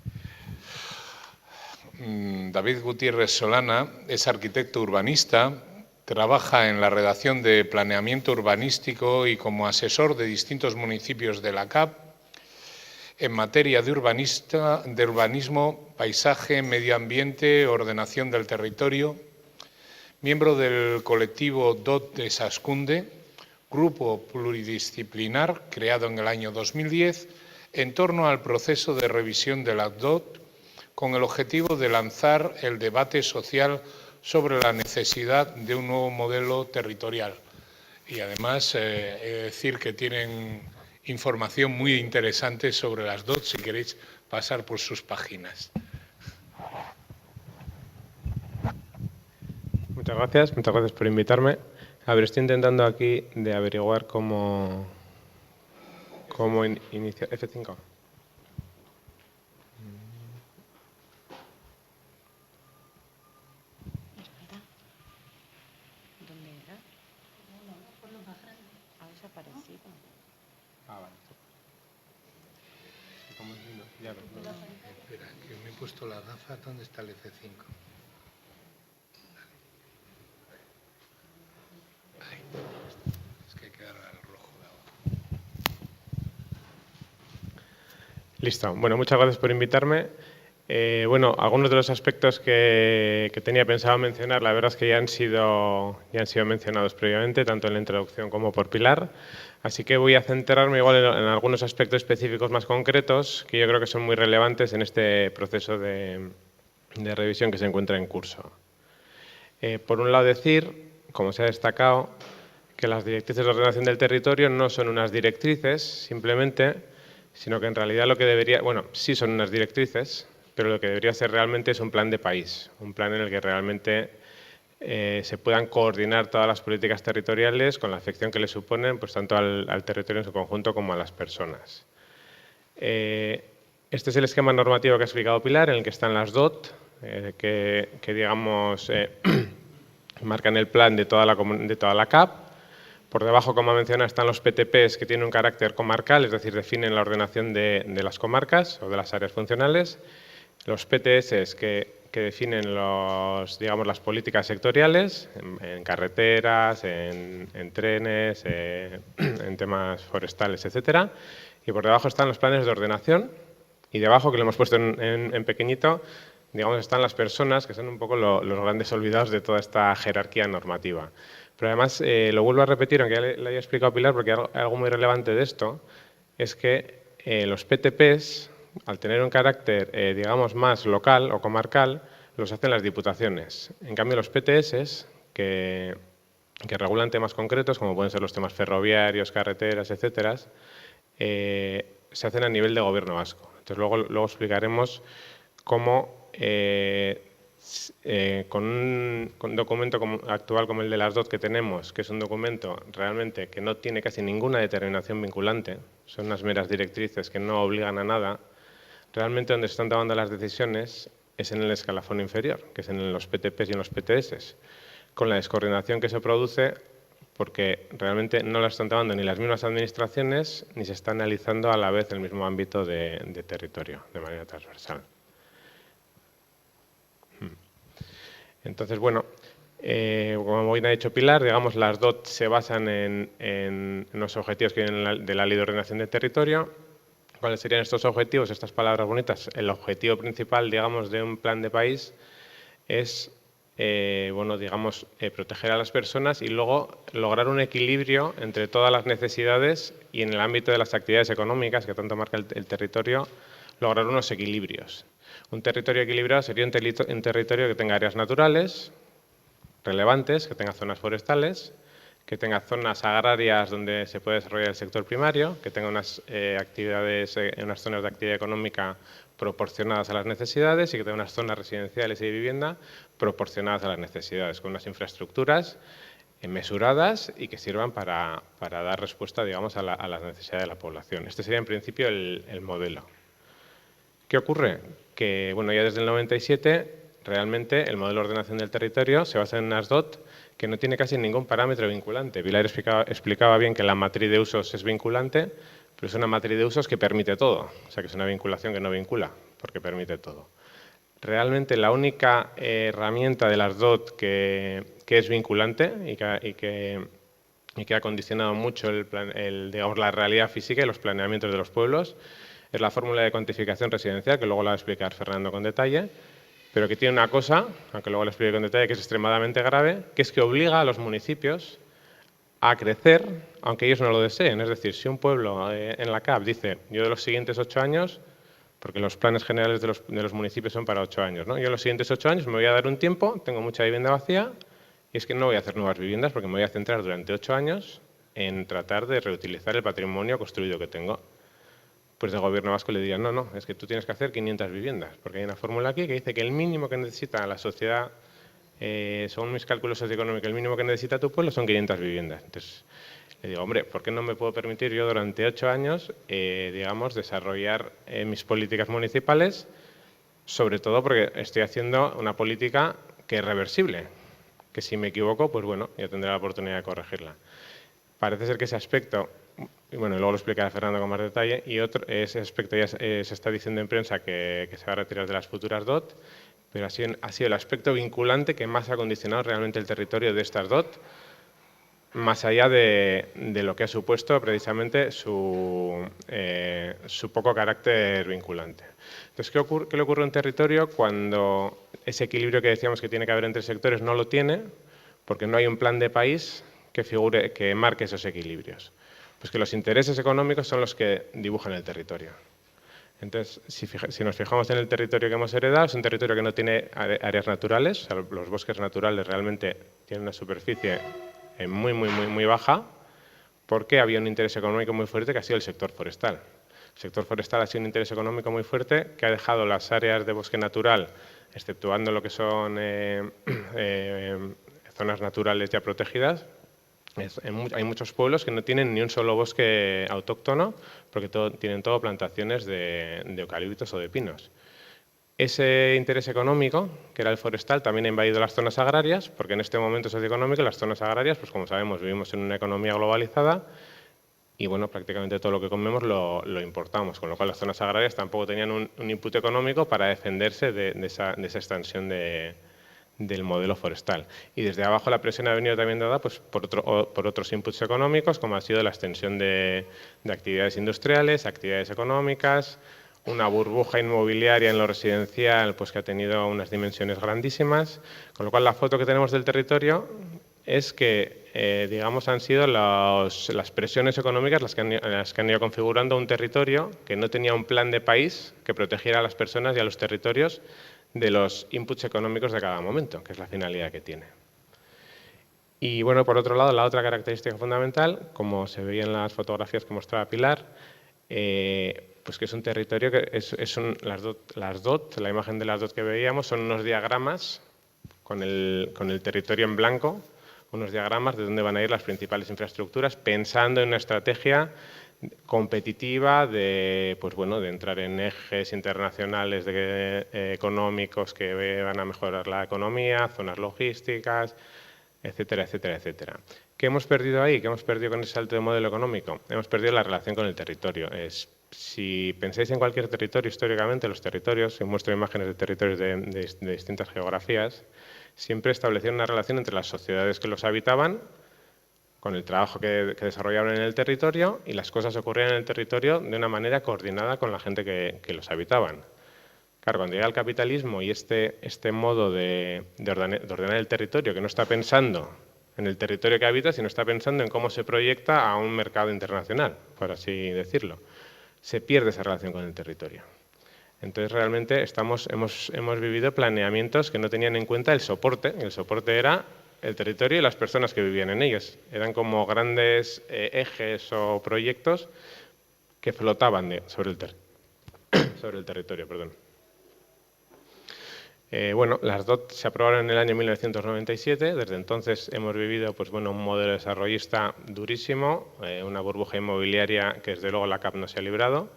David Gutiérrez Solana es arquitecto urbanista, trabaja en la redacción de planeamiento urbanístico y como asesor de distintos municipios de la CAP en materia de urbanismo, paisaje, medio ambiente, ordenación del territorio, miembro del colectivo DOT de Saskunde, grupo pluridisciplinar creado en el año 2010 en torno al proceso de revisión de la DOT con el objetivo de lanzar el debate social sobre la necesidad de un nuevo modelo territorial. Y además, he de decir que tienen información muy interesante sobre las DOT, si queréis pasar por sus páginas. Muchas gracias por invitarme. A ver, estoy intentando aquí de averiguar cómo iniciar. F5. ¿Dónde era? Ha desaparecido. Ah, vale. ¿Cómo es? Ya lo Espera, que me he puesto la gafa. ¿Dónde está el F5? Ahí. Es que hay que darle al rojo de abajo. Listo. Bueno, muchas gracias por invitarme. Bueno, algunos de los aspectos que tenía pensado mencionar, la verdad es que ya han sido mencionados previamente, tanto en la introducción como por Pilar. Así que voy a centrarme igual en algunos aspectos específicos más concretos que yo creo que son muy relevantes en este proceso de revisión que se encuentra en curso. Por un lado decir, como se ha destacado, que las directrices de ordenación del territorio no son unas directrices simplemente, sino que en realidad lo que debería, bueno, sí son unas directrices, pero lo que debería ser realmente es un plan de país, un plan en el que realmente se puedan coordinar todas las políticas territoriales con la afección que le suponen pues, tanto al territorio en su conjunto como a las personas. Este es el esquema normativo que ha explicado Pilar, en el que están las DOT, que digamos, marcan el plan de toda la CAP. Por debajo, como ha mencionado, están los PTPs, que tienen un carácter comarcal, es decir, definen la ordenación de las comarcas o de las áreas funcionales. Los PTS, que definen las políticas sectoriales, en carreteras, en trenes, en temas forestales, etcétera. Y por debajo están los planes de ordenación. Y debajo, que lo hemos puesto en pequeñito, digamos, están las personas, que son un poco los grandes olvidados de toda esta jerarquía normativa. Pero además, lo vuelvo a repetir, aunque ya le haya explicado Pilar, porque algo muy relevante de esto es que los PTPs, al tener un carácter, digamos, más local o comarcal, los hacen las diputaciones. En cambio, los PTS, que regulan temas concretos, como pueden ser los temas ferroviarios, carreteras, etcétera, se hacen a nivel de gobierno vasco. Entonces, luego explicaremos cómo con un documento actual como el de las DOT que tenemos, que es un documento realmente que no tiene casi ninguna determinación vinculante, son unas meras directrices que no obligan a nada, realmente donde se están tomando las decisiones es en el escalafón inferior, que es en los PTPs y en los PTS, con la descoordinación que se produce porque realmente no las están tomando ni las mismas administraciones ni se está analizando a la vez el mismo ámbito de territorio de manera transversal. Entonces, bueno, como bien ha dicho Pilar, digamos, las DOT se basan en los objetivos que vienen de la Ley de Ordenación del Territorio. ¿Cuáles serían estos objetivos? Estas palabras bonitas. El objetivo principal, digamos, de un plan de país es, proteger a las personas y luego lograr un equilibrio entre todas las necesidades y en el ámbito de las actividades económicas que tanto marca el territorio, lograr unos equilibrios. Un territorio equilibrado sería un territorio que tenga áreas naturales relevantes, que tenga zonas forestales, que tenga zonas agrarias donde se puede desarrollar el sector primario, que tenga unas unas zonas de actividad económica proporcionadas a las necesidades y que tenga unas zonas residenciales y de vivienda proporcionadas a las necesidades, con unas infraestructuras mesuradas y que sirvan para dar respuesta, digamos, a las necesidades de la población. Este sería, en principio, el modelo. ¿Qué ocurre? Que, bueno, ya desde el 97, realmente el modelo de ordenación del territorio se basa en unas DOT que no tiene casi ningún parámetro vinculante. Pilar explicaba bien que la matriz de usos es vinculante, pero es una matriz de usos que permite todo. O sea, que es una vinculación que no vincula, porque permite todo. Realmente la única herramienta de las DOT que es vinculante y que ha condicionado mucho digamos, la realidad física y los planeamientos de los pueblos es la fórmula de cuantificación residencial, que luego la va a explicar Fernando con detalle, pero que tiene una cosa, aunque luego la explique con detalle, que es extremadamente grave, que es que obliga a los municipios a crecer, aunque ellos no lo deseen. Es decir, si un pueblo en la CAP dice, yo de los siguientes 8 años, porque los planes generales de los municipios son para 8 años, ¿no? Yo en los siguientes 8 años me voy a dar un tiempo, tengo mucha vivienda vacía, y es que no voy a hacer nuevas viviendas porque me voy a centrar durante 8 años en tratar de reutilizar el patrimonio construido que tengo. Pues de gobierno vasco le dirían, no, es que tú tienes que hacer 500 viviendas, porque hay una fórmula aquí que dice que el mínimo que necesita la sociedad, según mis cálculos socioeconómicos, el mínimo que necesita tu pueblo son 500 viviendas. Entonces, le digo, hombre, ¿por qué no me puedo permitir yo durante 8 años, digamos, desarrollar mis políticas municipales? Sobre todo porque estoy haciendo una política que es reversible, que si me equivoco, pues bueno, ya tendré la oportunidad de corregirla. Parece ser que ese aspecto, y bueno, luego lo explicará Fernando con más detalle, y ese aspecto ya se está diciendo en prensa que se va a retirar de las futuras DOT, pero ha sido el aspecto vinculante que más ha condicionado realmente el territorio de estas DOT, más allá de lo que ha supuesto precisamente su poco carácter vinculante. Entonces, ¿qué le ocurre a un territorio cuando ese equilibrio que decíamos que tiene que haber entre sectores no lo tiene? Porque no hay un plan de país que marque esos equilibrios. Pues que los intereses económicos son los que dibujan el territorio. Entonces, si nos fijamos en el territorio que hemos heredado, es un territorio que no tiene áreas naturales, o sea, los bosques naturales realmente tienen una superficie muy baja, porque había un interés económico muy fuerte que ha sido el sector forestal. El sector forestal ha sido un interés económico muy fuerte que ha dejado las áreas de bosque natural, exceptuando lo que son zonas naturales ya protegidas. Hay muchos pueblos que no tienen ni un solo bosque autóctono porque tienen todo plantaciones de eucaliptos o de pinos. Ese interés económico, que era el forestal, también ha invadido las zonas agrarias, porque en este momento socioeconómico las zonas agrarias, pues como sabemos, vivimos en una economía globalizada y bueno, prácticamente todo lo que comemos lo importamos, con lo cual las zonas agrarias tampoco tenían un input económico para defenderse de esa extensión del modelo forestal. Y desde abajo la presión ha venido también dada pues, por otros inputs económicos, como ha sido la extensión de actividades industriales, actividades económicas, una burbuja inmobiliaria en lo residencial pues, que ha tenido unas dimensiones grandísimas, con lo cual la foto que tenemos del territorio es que, digamos, han sido las presiones económicas las que han ido configurando un territorio que no tenía un plan de país que protegiera a las personas y a los territorios de los inputs económicos de cada momento, que es la finalidad que tiene. Y bueno, por otro lado, la otra característica fundamental, como se veía en las fotografías que mostraba Pilar, pues que es un territorio que las DOT, la imagen de las DOT que veíamos, son unos diagramas con el territorio en blanco, unos diagramas de dónde van a ir las principales infraestructuras, pensando en una estrategia competitiva de entrar en ejes internacionales económicos que van a mejorar la economía, zonas logísticas, etcétera, etcétera, etcétera. ¿Qué hemos perdido ahí? ¿Qué hemos perdido con ese salto de modelo económico? Hemos perdido la relación con el territorio. Si pensáis en cualquier territorio, históricamente los territorios, os muestro imágenes de territorios de distintas geografías, siempre establecieron una relación entre las sociedades que los habitaban, con el trabajo que desarrollaban en el territorio, y las cosas ocurrían en el territorio de una manera coordinada con la gente que los habitaban. Claro, cuando llega el capitalismo y este modo de ordenar el territorio, que no está pensando en el territorio que habita, sino está pensando en cómo se proyecta a un mercado internacional, por así decirlo, se pierde esa relación con el territorio. Entonces, realmente hemos vivido planeamientos que no tenían en cuenta el soporte. El soporte era el territorio y las personas que vivían en ellos. Eran como grandes ejes o proyectos que flotaban sobre el territorio. Perdón. Bueno, las DOT se aprobaron en el año 1997. Desde entonces hemos vivido pues, bueno, un modelo desarrollista durísimo, una burbuja inmobiliaria que desde luego la CAP no se ha librado.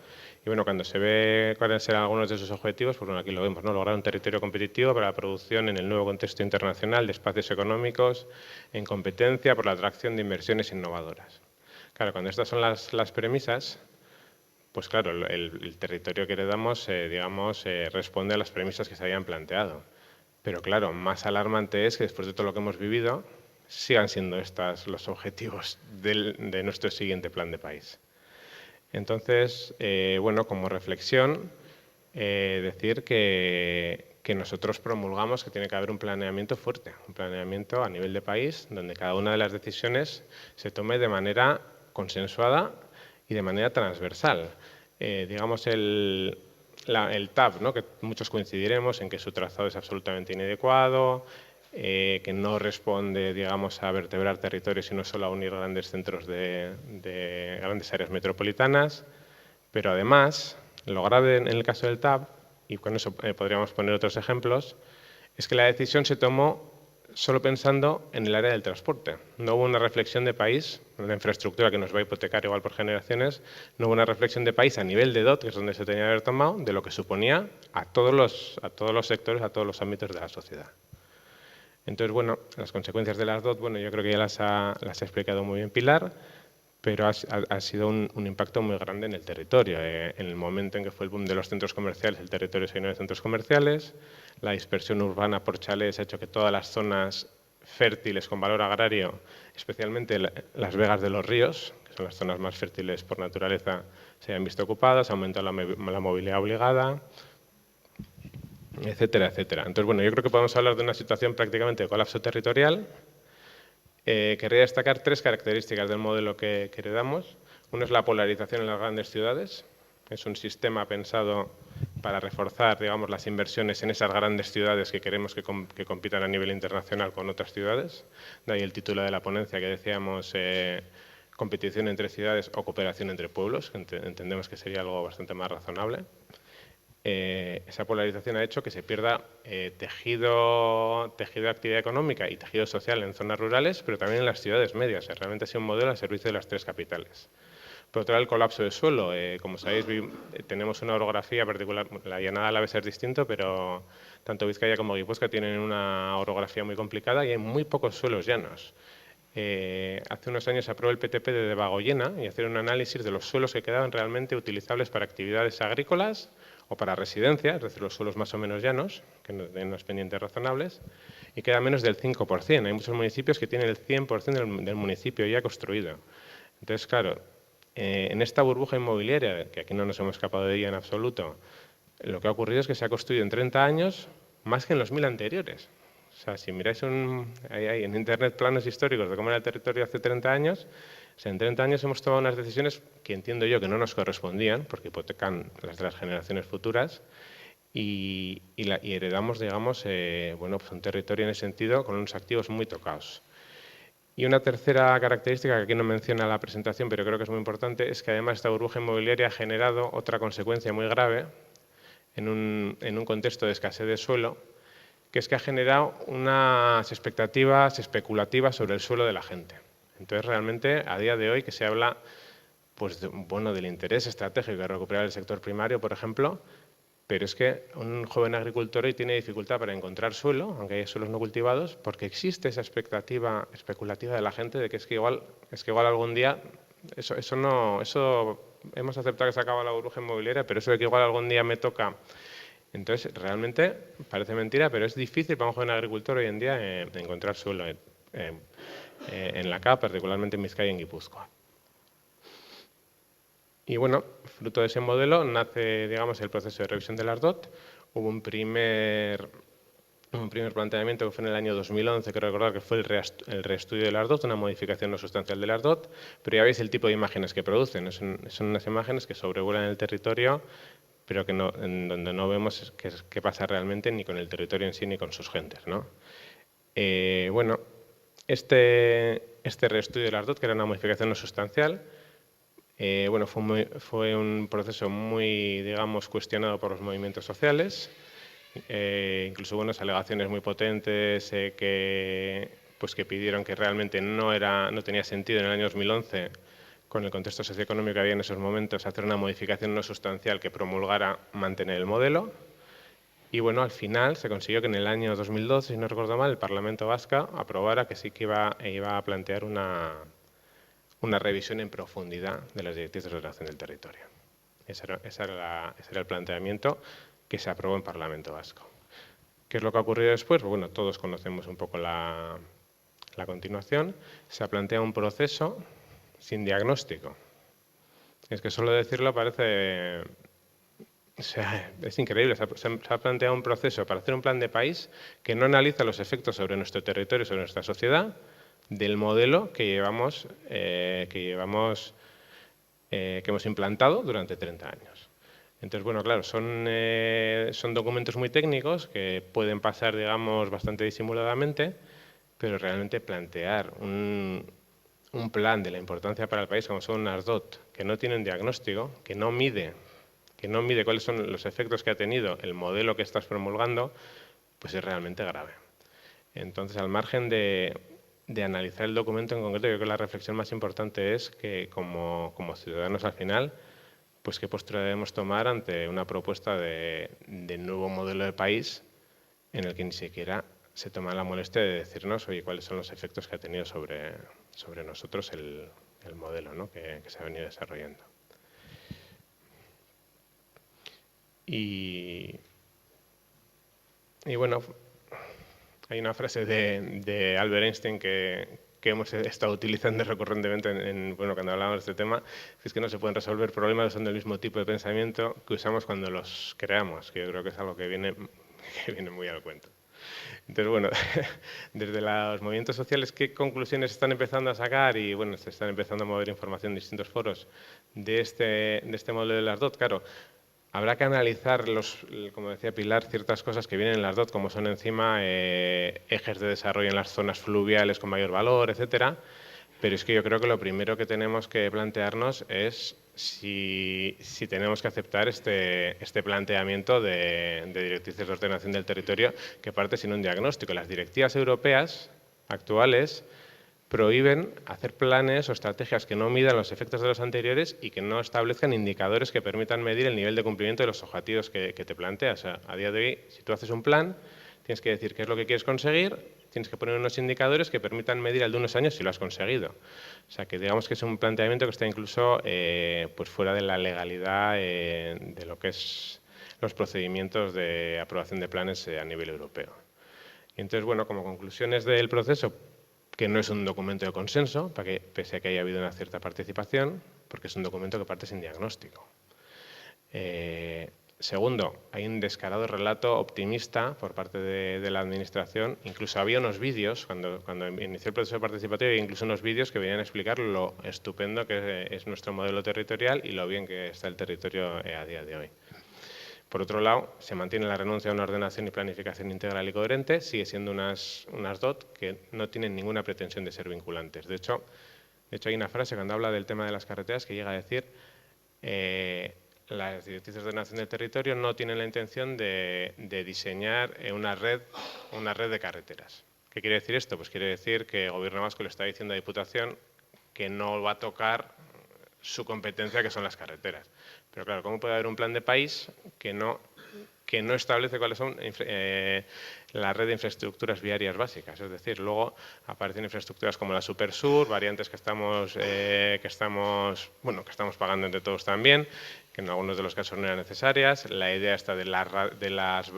Y bueno, cuando se ve cuáles serán algunos de sus objetivos, pues bueno, aquí lo vemos, ¿no? Lograr un territorio competitivo para la producción en el nuevo contexto internacional de espacios económicos en competencia por la atracción de inversiones innovadoras. Claro, cuando estas son las premisas, pues claro, el territorio que heredamos, responde a las premisas que se habían planteado. Pero claro, más alarmante es que después de todo lo que hemos vivido, sigan siendo estos los objetivos de nuestro siguiente plan de país. Entonces, bueno, como reflexión, decir que nosotros promulgamos que tiene que haber un planeamiento fuerte, un planeamiento a nivel de país, donde cada una de las decisiones se tome de manera consensuada y de manera transversal. Digamos, el TAP, ¿no? Que muchos coincidiremos en que su trazado es absolutamente inadecuado, que no responde, digamos, a vertebrar territorios, sino solo a unir grandes centros de grandes áreas metropolitanas. Pero además, lo grave en el caso del TAP, y con eso podríamos poner otros ejemplos, es que la decisión se tomó solo pensando en el área del transporte. No hubo una reflexión de país, una infraestructura que nos va a hipotecar igual por generaciones, no hubo una reflexión de país a nivel de DOT, que es donde se tenía que haber tomado, de lo que suponía a todos los sectores, a todos los ámbitos de la sociedad. Entonces, bueno, las consecuencias de las DOT, bueno, yo creo que ya las ha explicado muy bien Pilar, pero ha sido un impacto muy grande en el territorio. En el momento en que fue el boom de los centros comerciales, el territorio se llenó de centros comerciales, la dispersión urbana por chalés ha hecho que todas las zonas fértiles con valor agrario, especialmente las vegas de los ríos, que son las zonas más fértiles por naturaleza, se hayan visto ocupadas, ha aumentado la movilidad obligada, etcétera, etcétera. Entonces, bueno, yo creo que podemos hablar de una situación prácticamente de colapso territorial. Querría destacar tres características del modelo que heredamos. Uno es la polarización en las grandes ciudades. Es un sistema pensado para reforzar, digamos, las inversiones en esas grandes ciudades que queremos que compitan a nivel internacional con otras ciudades. De ahí el título de la ponencia que decíamos, competición entre ciudades o cooperación entre pueblos, que entendemos que sería algo bastante más razonable. Esa polarización ha hecho que se pierda tejido de actividad económica y tejido social en zonas rurales, pero también en las ciudades medias. Realmente ha sido un modelo al servicio de las tres capitales. Por otro lado, el colapso de suelo. Como sabéis, tenemos una orografía particular. La llanada alavesa es distinto, pero tanto Vizcaya como Guipúzcoa tienen una orografía muy complicada y hay muy pocos suelos llanos. Hace unos años se aprobó el PTP de Debagoyena y hacer un análisis de los suelos que quedaban realmente utilizables para actividades agrícolas o para residencia, es decir, los suelos más o menos llanos, que den unos pendientes razonables, y queda menos del 5%. Hay muchos municipios que tienen el 100% del municipio ya construido. Entonces, claro, en esta burbuja inmobiliaria, que aquí no nos hemos escapado de ella en absoluto, lo que ha ocurrido es que se ha construido en 30 años más que en los 1000 anteriores. O sea, si miráis hay en Internet planos históricos de cómo era el territorio hace 30 años, o sea, en 30 años hemos tomado unas decisiones que entiendo yo que no nos correspondían, porque hipotecan las de las generaciones futuras, y heredamos, digamos, bueno, pues un territorio en ese sentido con unos activos muy tocados. Y una tercera característica que aquí no menciona la presentación, pero creo que es muy importante, es que además esta burbuja inmobiliaria ha generado otra consecuencia muy grave en un contexto de escasez de suelo, que es que ha generado unas expectativas especulativas sobre el suelo de la gente. Entonces, realmente, a día de hoy que se habla pues, del interés estratégico de recuperar el sector primario, por ejemplo, pero es que un joven agricultor hoy tiene dificultad para encontrar suelo, aunque haya suelos no cultivados, porque existe esa expectativa especulativa de la gente de que es que igual algún día, eso hemos aceptado que se acaba la burbuja inmobiliaria, pero eso de que igual algún día me toca. Entonces, realmente, parece mentira, pero es difícil para un joven agricultor hoy en día encontrar suelo en la CAP, particularmente en Vizcaya y en Guipúzcoa. Y bueno, fruto de ese modelo nace, digamos, el proceso de revisión de las DOT. Hubo un primer planteamiento que fue en el año 2011, creo recordar que fue el reestudio de las DOT, una modificación no sustancial de las DOT, pero ya veis el tipo de imágenes que producen. Son unas imágenes que sobrevuelan el territorio, pero en donde no vemos qué pasa realmente ni con el territorio en sí ni con sus gentes, ¿no? Bueno, Este reestudio de las DOT, que era una modificación no sustancial, bueno, fue un proceso muy, digamos, cuestionado por los movimientos sociales. Incluso buenas alegaciones muy potentes que pidieron que realmente no tenía sentido en el año 2011, con el contexto socioeconómico que había en esos momentos, hacer una modificación no sustancial que promulgara mantener el modelo. Y bueno, al final se consiguió que en el año 2012, si no recuerdo mal, el Parlamento vasco aprobara que sí que iba a plantear una revisión en profundidad de las directrices de ordenación del territorio. Ese era el planteamiento que se aprobó en Parlamento vasco. ¿Qué es lo que ha ocurrido después? Pues bueno, todos conocemos un poco la continuación. Se plantea un proceso sin diagnóstico. Es que solo decirlo parece... O sea, es increíble. Se ha planteado un proceso para hacer un plan de país que no analiza los efectos sobre nuestro territorio, sobre nuestra sociedad, del modelo que hemos implantado durante 30 años. Entonces, bueno, claro, son documentos muy técnicos que pueden pasar, digamos, bastante disimuladamente, pero realmente plantear un plan de la importancia para el país, como son unas DOT, que no tienen diagnóstico, que no mide cuáles son los efectos que ha tenido el modelo que estás promulgando, pues es realmente grave. Entonces, al margen de analizar el documento en concreto, yo creo que la reflexión más importante es que como ciudadanos al final, pues qué postura debemos tomar ante una propuesta de nuevo modelo de país en el que ni siquiera se toma la molestia de decirnos, oye, cuáles son los efectos que ha tenido sobre nosotros el modelo, ¿no?, que se ha venido desarrollando. Y bueno, hay una frase de Albert Einstein que hemos estado utilizando recurrentemente cuando hablamos de este tema, que es que no se pueden resolver problemas usando el mismo tipo de pensamiento que usamos cuando los creamos, que yo creo que es algo que viene muy al cuento. Entonces, bueno, desde los movimientos sociales, ¿qué conclusiones están empezando a sacar? Y bueno, se están empezando a mover información en distintos foros de este modelo de las DOT. Claro, habrá que analizar, como decía Pilar, ciertas cosas que vienen en las DOT, como son encima ejes de desarrollo en las zonas fluviales con mayor valor, etcétera. Pero es que yo creo que lo primero que tenemos que plantearnos es si tenemos que aceptar este planteamiento de directrices de ordenación del territorio que parte sin un diagnóstico. Las directivas europeas actuales prohíben hacer planes o estrategias que no midan los efectos de los anteriores y que no establezcan indicadores que permitan medir el nivel de cumplimiento de los objetivos que te planteas. O sea, a día de hoy, si tú haces un plan, tienes que decir qué es lo que quieres conseguir, tienes que poner unos indicadores que permitan medir al de unos años si lo has conseguido. O sea, que digamos que es un planteamiento que está incluso pues fuera de la legalidad de lo que es los procedimientos de aprobación de planes a nivel europeo. Y entonces, bueno, como conclusiones del proceso, que no es un documento de consenso, pese a que haya habido una cierta participación, porque es un documento que parte sin diagnóstico. Segundo, hay un descarado relato optimista por parte de la Administración. Incluso había unos vídeos, cuando inició el proceso participativo, había incluso unos vídeos que venían a explicar lo estupendo que es nuestro modelo territorial y lo bien que está el territorio a día de hoy. Por otro lado, se mantiene la renuncia a una ordenación y planificación integral y coherente, sigue siendo unas DOT que no tienen ninguna pretensión de ser vinculantes. De hecho, hay una frase cuando habla del tema de las carreteras que llega a decir las directrices de ordenación del territorio no tienen la intención de diseñar una red de carreteras. ¿Qué quiere decir esto? Pues quiere decir que el Gobierno vasco le está diciendo a la Diputación que no va a tocar su competencia, que son las carreteras. Pero claro, ¿cómo puede haber un plan de país que no establece cuáles son la red de infraestructuras viarias básicas? Es decir, luego aparecen infraestructuras como la Supersur, variantes que estamos pagando entre todos también, que en algunos de los casos no eran necesarias. La idea esta de las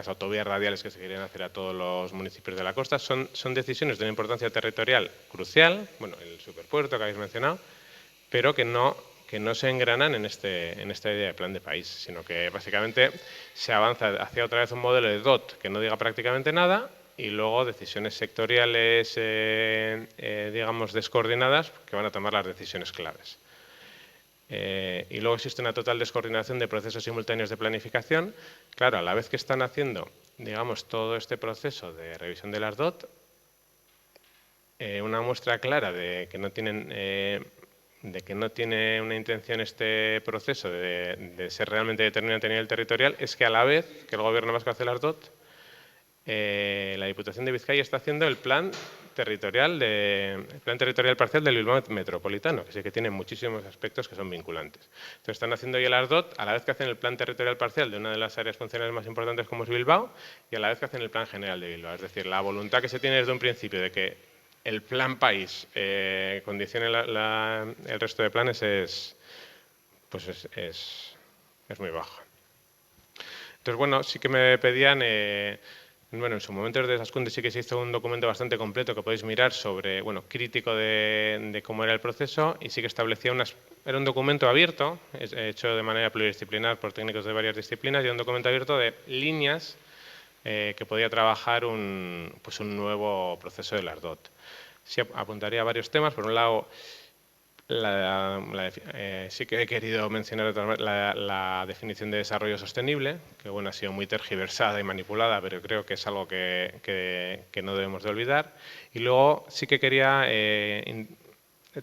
autovías radiales que se querían hacer a todos los municipios de la costa, son decisiones de una importancia territorial crucial, bueno, el superpuerto que habéis mencionado, pero que no se engranan en esta idea de plan de país, sino que básicamente se avanza hacia otra vez un modelo de DOT que no diga prácticamente nada y luego decisiones sectoriales, digamos, descoordinadas que van a tomar las decisiones claves. Y luego existe una total descoordinación de procesos simultáneos de planificación. Claro, a la vez que están haciendo digamos, todo este proceso de revisión de las DOT, una muestra clara de que no tiene una intención este proceso de ser realmente determinante a nivel territorial es que a la vez que el Gobierno vasco hace las DOT, la Diputación de Vizcaya está haciendo el plan territorial parcial del Bilbao metropolitano, que sí que tiene muchísimos aspectos que son vinculantes. Entonces están haciendo ya las DOT a la vez que hacen el plan territorial parcial de una de las áreas funcionales más importantes como es Bilbao y a la vez que hacen el plan general de Bilbao. Es decir, la voluntad que se tiene desde un principio de que el plan país condicione el resto de planes es muy baja. Entonces, bueno, sí que me pedían... Bueno, en su momento desde Zaskunde sí que se hizo un documento bastante completo que podéis mirar sobre, bueno, crítico de cómo era el proceso y sí que establecía era un documento abierto, hecho de manera pluridisciplinar por técnicos de varias disciplinas y un documento abierto de líneas que podía trabajar un nuevo proceso de las DOT. Sí apuntaría a varios temas, por un lado, sí que he querido mencionar la definición de desarrollo sostenible, que bueno, ha sido muy tergiversada y manipulada, pero creo que es algo que no debemos de olvidar. Y luego sí que quería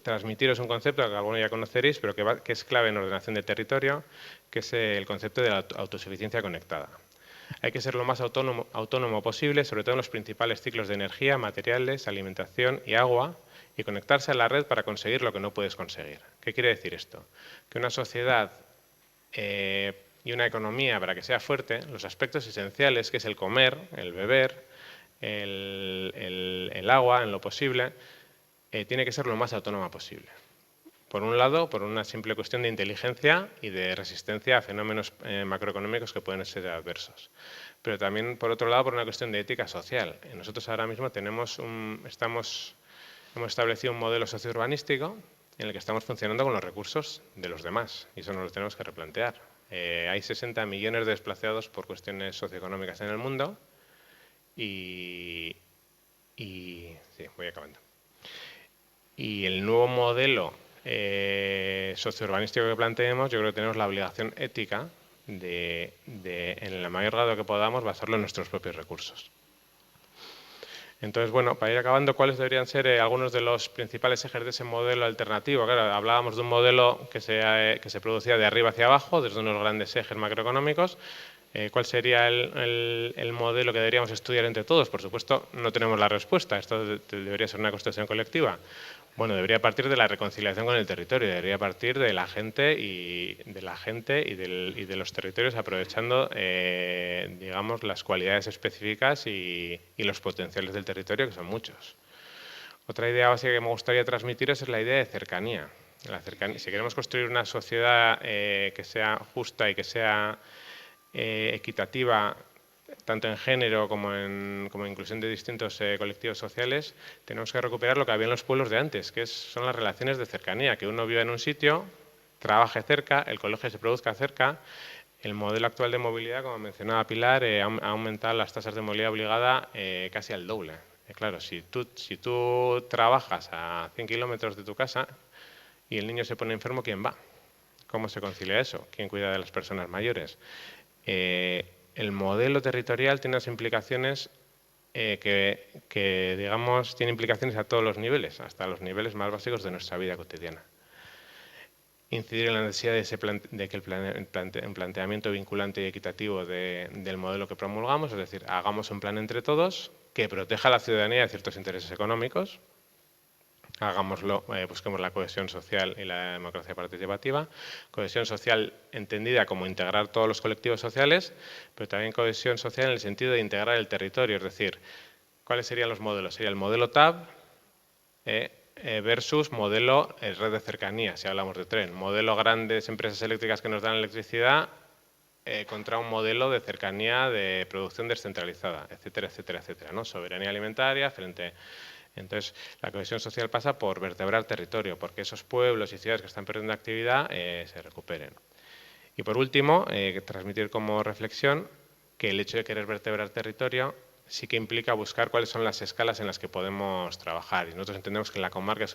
transmitiros un concepto que algunos ya conoceréis, pero que es clave en ordenación de territorio, que es el concepto de la autosuficiencia conectada. Hay que ser lo más autónomo posible, sobre todo en los principales ciclos de energía, materiales, alimentación y agua, y conectarse a la red para conseguir lo que no puedes conseguir. ¿Qué quiere decir esto? Que una sociedad y una economía, para que sea fuerte, los aspectos esenciales, que es el comer, el beber, el agua, en lo posible, tiene que ser lo más autónoma posible. Por un lado, por una simple cuestión de inteligencia y de resistencia a fenómenos macroeconómicos que pueden ser adversos. Pero también, por otro lado, por una cuestión de ética social. Nosotros ahora mismo hemos establecido un modelo sociourbanístico en el que estamos funcionando con los recursos de los demás, y eso nos lo tenemos que replantear. Hay 60 millones de desplazados por cuestiones socioeconómicas en el mundo sí, voy acabando. Y el nuevo modelo sociourbanístico que planteemos, yo creo que tenemos la obligación ética de, en el mayor grado que podamos, basarlo en nuestros propios recursos. Entonces, bueno, para ir acabando, ¿cuáles deberían ser algunos de los principales ejes de ese modelo alternativo? Claro, hablábamos de un modelo que se producía de arriba hacia abajo, desde unos grandes ejes macroeconómicos. ¿Cuál sería el modelo que deberíamos estudiar entre todos? Por supuesto, no tenemos la respuesta. Esto debería ser una construcción colectiva. Bueno, debería partir de la reconciliación con el territorio, debería partir de la gente y de los territorios, aprovechando, digamos, las cualidades específicas y los potenciales del territorio, que son muchos. Otra idea básica que me gustaría transmitiros es la idea de cercanía. Si queremos construir una sociedad que sea justa y que sea equitativa, tanto en género como en inclusión de distintos colectivos sociales, tenemos que recuperar lo que había en los pueblos de antes, que son las relaciones de cercanía, que uno viva en un sitio, trabaje cerca, el colegio se produzca cerca. El modelo actual de movilidad, como mencionaba Pilar, ha aumentado las tasas de movilidad obligada casi al doble. Claro, si tú trabajas a 100 kilómetros de tu casa y el niño se pone enfermo, ¿quién va? ¿Cómo se concilia eso? ¿Quién cuida de las personas mayores? El modelo territorial tiene unas implicaciones que, digamos, tiene implicaciones a todos los niveles, hasta los niveles más básicos de nuestra vida cotidiana. Incidir en la necesidad de que el planteamiento vinculante y equitativo del modelo que promulgamos, es decir, hagamos un plan entre todos que proteja a la ciudadanía de ciertos intereses económicos. Hagámoslo, busquemos la cohesión social y la democracia participativa. Cohesión social entendida como integrar todos los colectivos sociales, pero también cohesión social en el sentido de integrar el territorio. Es decir, ¿cuáles serían los modelos? Sería el modelo TAB versus modelo red de cercanía, si hablamos de tren. Modelo grandes empresas eléctricas que nos dan electricidad contra un modelo de cercanía de producción descentralizada, etcétera, etcétera, etcétera, ¿no? Soberanía alimentaria frente... Entonces, la cohesión social pasa por vertebrar territorio, porque esos pueblos y ciudades que están perdiendo actividad se recuperen. Y por último, transmitir como reflexión que el hecho de querer vertebrar territorio sí que implica buscar cuáles son las escalas en las que podemos trabajar. Y nosotros entendemos que la comarca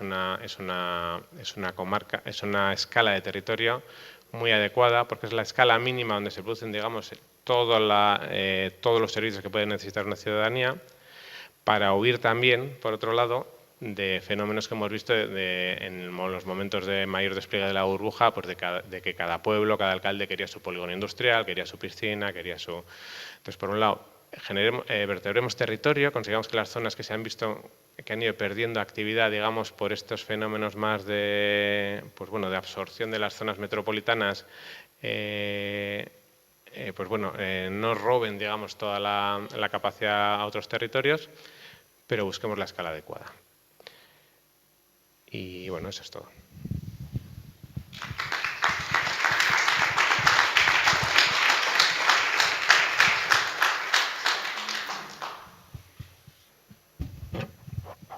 es una escala de territorio muy adecuada, porque es la escala mínima donde se producen, digamos, todos los servicios que puede necesitar una ciudadanía, para huir también, por otro lado, de fenómenos que hemos visto en los momentos de mayor despliegue de la burbuja, pues de que cada pueblo, cada alcalde quería su polígono industrial, quería su piscina, quería su... Entonces, por un lado, vertebremos territorio, consigamos que las zonas que se han visto que han ido perdiendo actividad, digamos, por estos fenómenos más de, pues bueno, de absorción de las zonas metropolitanas, pues bueno, no roben, digamos, toda la capacidad a otros territorios, pero busquemos la escala adecuada. Y bueno, eso es todo.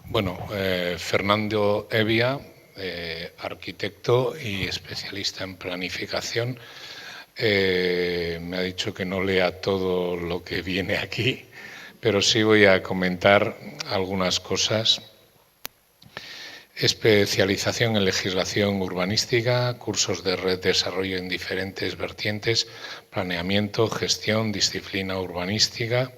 Bueno, Fernando Evia, arquitecto y especialista en planificación, me ha dicho que no lea todo lo que viene aquí, pero sí voy a comentar algunas cosas. Especialización en legislación urbanística, cursos de desarrollo en diferentes vertientes, planeamiento, gestión, disciplina urbanística.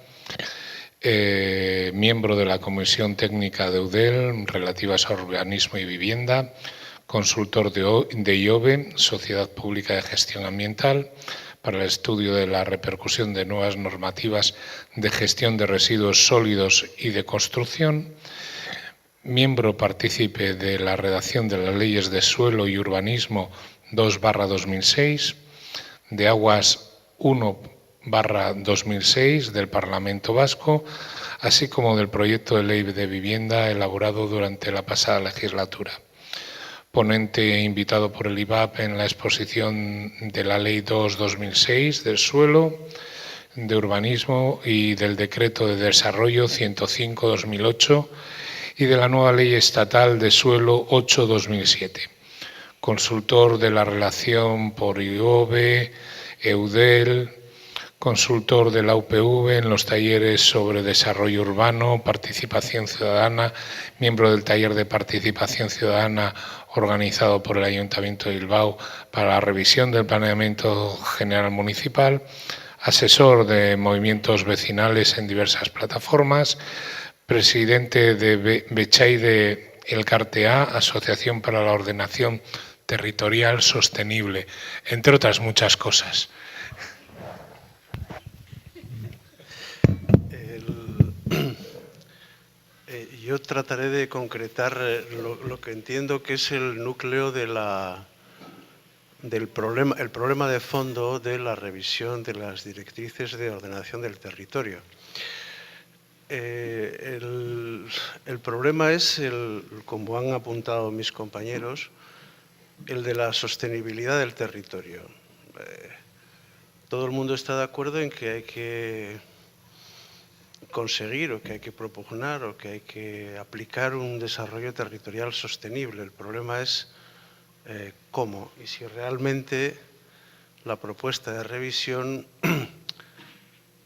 Miembro de la Comisión Técnica de EUDEL relativas a urbanismo y vivienda, consultor de IOBE, Sociedad Pública de Gestión Ambiental, para el estudio de la repercusión de nuevas normativas de gestión de residuos sólidos y de construcción. Miembro partícipe de la redacción de las leyes de suelo y urbanismo 2/2006, de aguas 1/2006 del Parlamento Vasco, así como del proyecto de ley de vivienda elaborado durante la pasada legislatura. Ponente invitado por el IVAP en la exposición de la Ley 2/2006 del suelo, de urbanismo y del Decreto de Desarrollo 105/2008 y de la nueva Ley Estatal de Suelo 8/2007. Consultor de la relación por IOBE, EUDEL, consultor de la UPV en los talleres sobre desarrollo urbano, participación ciudadana, miembro del taller de participación ciudadana organizado por el Ayuntamiento de Bilbao para la revisión del planeamiento general municipal, asesor de movimientos vecinales en diversas plataformas, presidente de Bechaide Elkartea, Asociación para la Ordenación Territorial Sostenible, entre otras muchas cosas. Yo trataré de concretar lo que entiendo que es el núcleo del problema, el problema de fondo de la revisión de las directrices de ordenación del territorio. El problema es, como han apuntado mis compañeros, el de la sostenibilidad del territorio. Todo el mundo está de acuerdo en que hay que conseguir o que hay que propugnar o que hay que aplicar un desarrollo territorial sostenible. El problema es cómo y si realmente la propuesta de revisión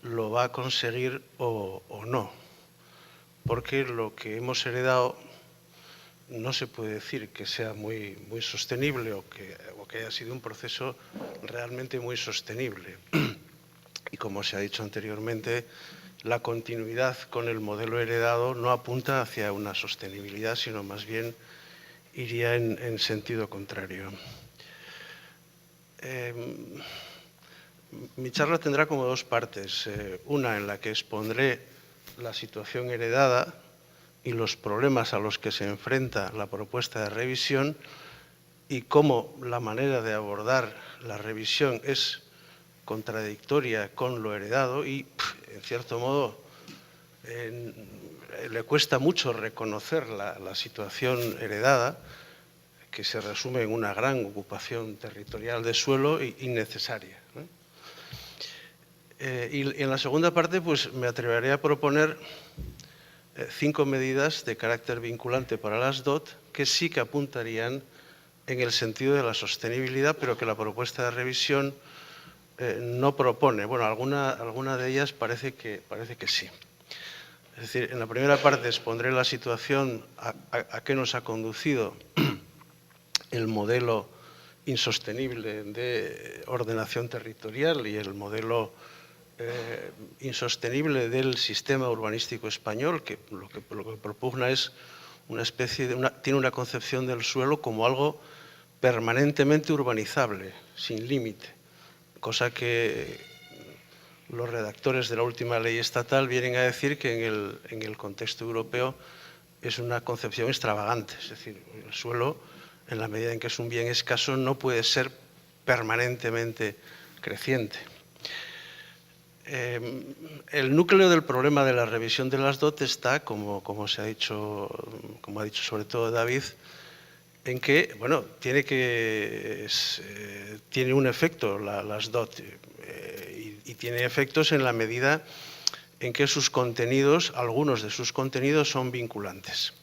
lo va a conseguir o no. Porque lo que hemos heredado no se puede decir que sea muy sostenible o que haya sido un proceso realmente muy sostenible. Y como se ha dicho anteriormente, la continuidad con el modelo heredado no apunta hacia una sostenibilidad, sino más bien iría en sentido contrario. Mi charla tendrá como dos partes. Una en la que expondré la situación heredada y los problemas a los que se enfrenta la propuesta de revisión y cómo la manera de abordar la revisión es contradictoria con lo heredado y, en cierto modo, le cuesta mucho reconocer la situación heredada, que se resume en una gran ocupación territorial de suelo innecesaria. Y en la segunda parte, pues me atreveré a proponer 5 medidas de carácter vinculante para las DOT que sí que apuntarían en el sentido de la sostenibilidad, pero que la propuesta de revisión no propone. Bueno, alguna de ellas parece que sí. Es decir, en la primera parte expondré la situación a qué nos ha conducido el modelo insostenible de ordenación territorial y el modelo insostenible del sistema urbanístico español, que lo que propugna es una especie de tiene una concepción del suelo como algo permanentemente urbanizable, sin límite, cosa que los redactores de la última ley estatal vienen a decir que en el contexto europeo es una concepción extravagante, es decir, el suelo, en la medida en que es un bien escaso, no puede ser permanentemente creciente. El núcleo del problema de la revisión de las DOT está, como ha dicho sobre todo David, en que, bueno, tiene un efecto las DOT y tiene efectos en la medida en que sus contenidos, algunos de sus contenidos son vinculantes.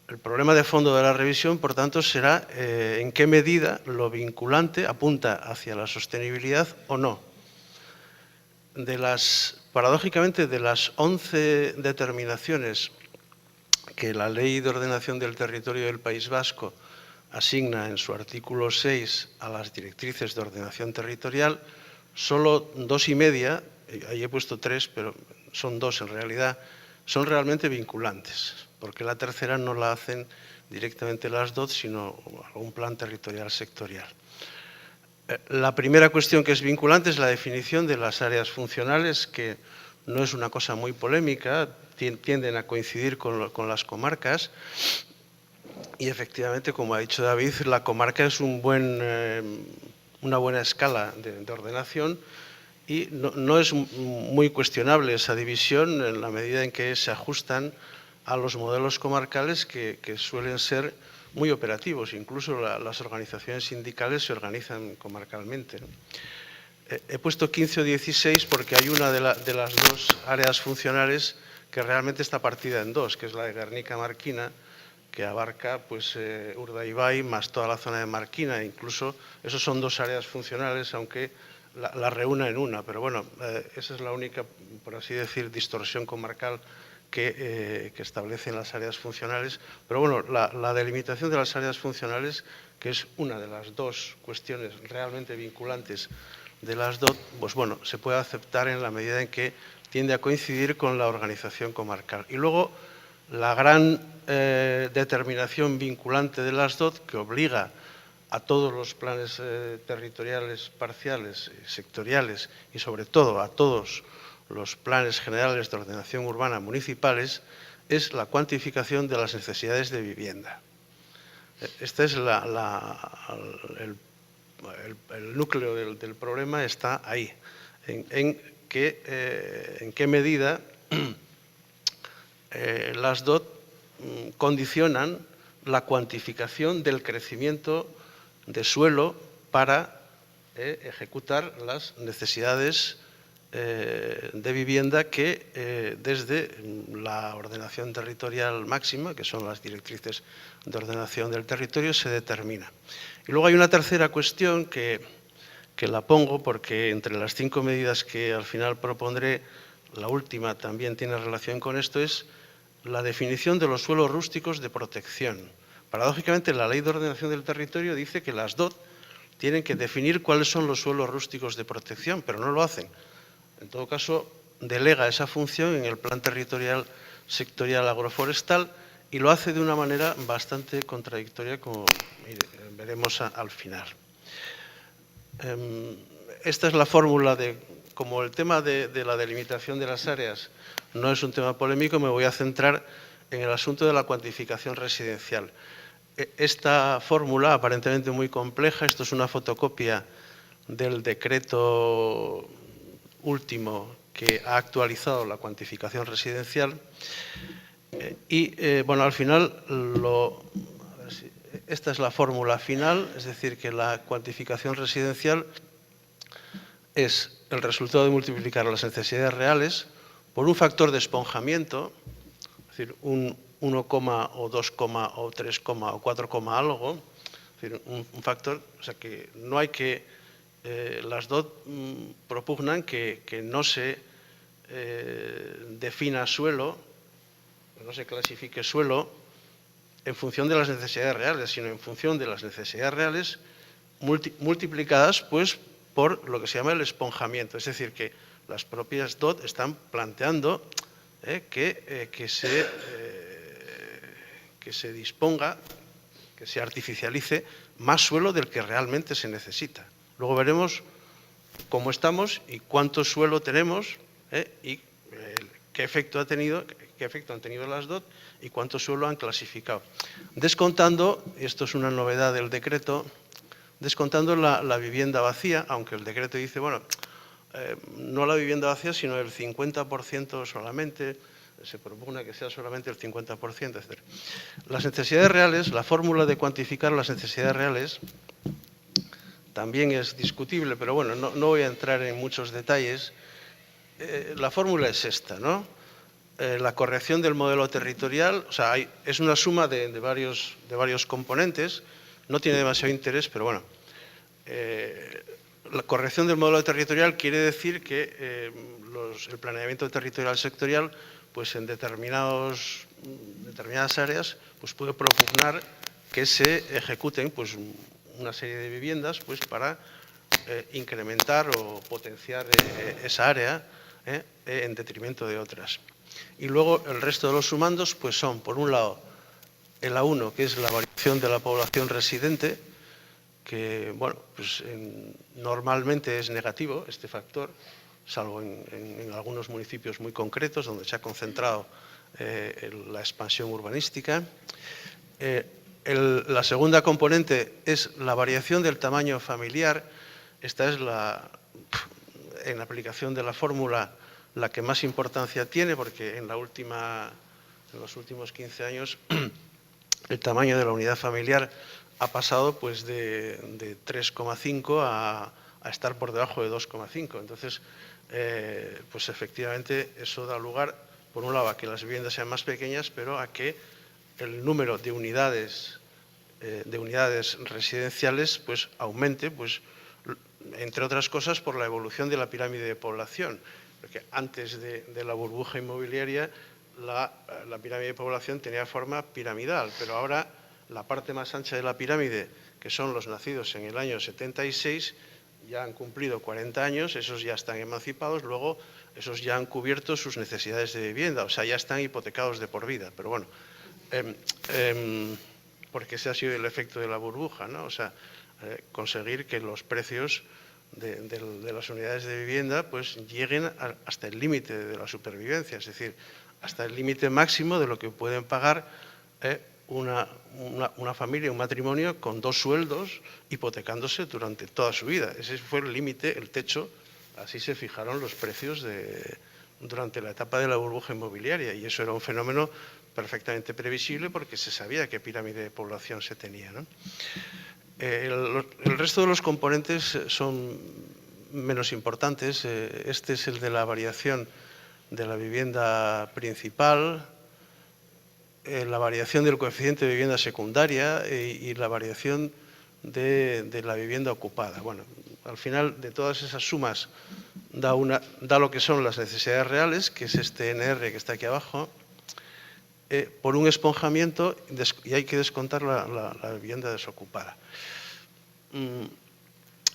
El problema de fondo de la revisión, por tanto, será en qué medida lo vinculante apunta hacia la sostenibilidad o no. Paradójicamente, de las 11 determinaciones que la Ley de Ordenación del Territorio del País Vasco asigna en su artículo 6 a las directrices de ordenación territorial, solo 2,5, ahí he puesto 3, pero son 2 en realidad, son realmente vinculantes, porque la tercera no la hacen directamente las DOT, sino algún plan territorial sectorial. La primera cuestión que es vinculante es la definición de las áreas funcionales, que no es una cosa muy polémica, tienden a coincidir con las comarcas y efectivamente, como ha dicho David, la comarca es una buena escala de ordenación y no es muy cuestionable esa división en la medida en que se ajustan a los modelos comarcales que suelen ser muy operativos. Incluso las organizaciones sindicales se organizan comarcalmente, ¿no? He puesto 15 o 16 porque hay una de las 2 áreas funcionales que realmente está partida en 2, que es la de Guernica-Marquina, que abarca pues, Urdaibai más toda la zona de Marquina. Incluso esos son 2 áreas funcionales, aunque la reúna en una. Pero bueno, esa es la única, por así decir, distorsión comarcal que establecen las áreas funcionales. Pero bueno, la delimitación de las áreas funcionales, que es una de las 2 cuestiones realmente vinculantes de las DOT, pues bueno, se puede aceptar en la medida en que tiende a coincidir con la organización comarcal. Y luego, la gran determinación vinculante de las DOT, que obliga a todos los planes territoriales parciales, sectoriales y sobre todo a todos los planes generales de ordenación urbana municipales, es la cuantificación de las necesidades de vivienda. Este es el núcleo del problema, está ahí, en qué medida las DOT condicionan la cuantificación del crecimiento de suelo para ejecutar las necesidades de vivienda que desde la ordenación territorial máxima, que son las directrices de ordenación del territorio, se determina. Y luego hay una tercera cuestión que la pongo porque entre las 5 medidas que al final propondré, la última también tiene relación con esto, es la definición de los suelos rústicos de protección. Paradójicamente, la Ley de Ordenación del Territorio dice que las DOT tienen que definir cuáles son los suelos rústicos de protección, pero no lo hacen. En todo caso, delega esa función en el Plan Territorial Sectorial Agroforestal y lo hace de una manera bastante contradictoria, como veremos al final. Esta es la fórmula como el tema de la delimitación de las áreas no es un tema polémico, me voy a centrar en el asunto de la cuantificación residencial. Esta fórmula, aparentemente muy compleja, esto es una fotocopia del decreto último que ha actualizado la cuantificación residencial y, bueno, al final, esta es la fórmula final, es decir, que la cuantificación residencial es el resultado de multiplicar las necesidades reales por un factor de esponjamiento, es decir, un 1, o 2, o 3, o 4, algo, es decir, un factor, o sea que no hay que, las DOT propugnan que no se defina suelo, no se clasifique suelo en función de las necesidades reales, sino en función de las necesidades reales multiplicadas pues por lo que se llama el esponjamiento, es decir, que las propias DOT están planteando que se disponga, que se artificialice más suelo del que realmente se necesita. Luego veremos cómo estamos y cuánto suelo tenemos y qué efecto han tenido las DOT y cuánto suelo han clasificado. Descontando, y esto es una novedad del decreto, descontando la vivienda vacía, aunque el decreto dice, bueno, no la vivienda vacía, sino el 50% solamente, se propone que sea solamente el 50%, etc. Las necesidades reales, la fórmula de cuantificar las necesidades reales también es discutible, pero bueno, no voy a entrar en muchos detalles. La fórmula es esta, ¿no? La corrección del modelo territorial, o sea, es una suma de varios componentes, no tiene demasiado interés, pero bueno. La corrección del modelo territorial quiere decir que el planeamiento territorial sectorial, pues en determinadas áreas, pues puede propugnar que se ejecuten pues una serie de viviendas pues para incrementar o potenciar esa área en detrimento de otras. Y luego el resto de los sumandos pues son, por un lado, el A1, que es la variación de la población residente, que bueno, pues normalmente es negativo este factor, salvo en algunos municipios muy concretos donde se ha concentrado la expansión urbanística. La segunda componente es la variación del tamaño familiar. Esta es en la aplicación de la fórmula la que más importancia tiene, porque en los últimos 15 años el tamaño de la unidad familiar ha pasado pues de 3,5 a estar por debajo de 2,5. Entonces, pues efectivamente eso da lugar, por un lado, a que las viviendas sean más pequeñas, pero a que el número de unidades residenciales pues aumente, pues entre otras cosas por la evolución de la pirámide de población, porque antes de la burbuja inmobiliaria la pirámide de población tenía forma piramidal, pero ahora la parte más ancha de la pirámide, que son los nacidos en el año 76, ya han cumplido 40 años, esos ya están emancipados, luego esos ya han cubierto sus necesidades de vivienda, o sea, ya están hipotecados de por vida. Pero bueno, porque ese ha sido el efecto de la burbuja, ¿no? O sea, conseguir que los precios de las unidades de vivienda pues lleguen hasta el límite de la supervivencia, es decir, hasta el límite máximo de lo que pueden pagar una familia, un matrimonio con 2 sueldos hipotecándose durante toda su vida. Ese fue el límite, el techo, así se fijaron los precios durante la etapa de la burbuja inmobiliaria, y eso era un fenómeno perfectamente previsible porque se sabía qué pirámide de población se tenía, ¿no? El resto de los componentes son menos importantes. Este es el de la variación de la vivienda principal, la variación del coeficiente de vivienda secundaria y la variación de la vivienda ocupada. Bueno, al final de todas esas sumas da lo que son las necesidades reales, que es este NR que está aquí abajo, por un esponjamiento, y hay que descontar la vivienda desocupada.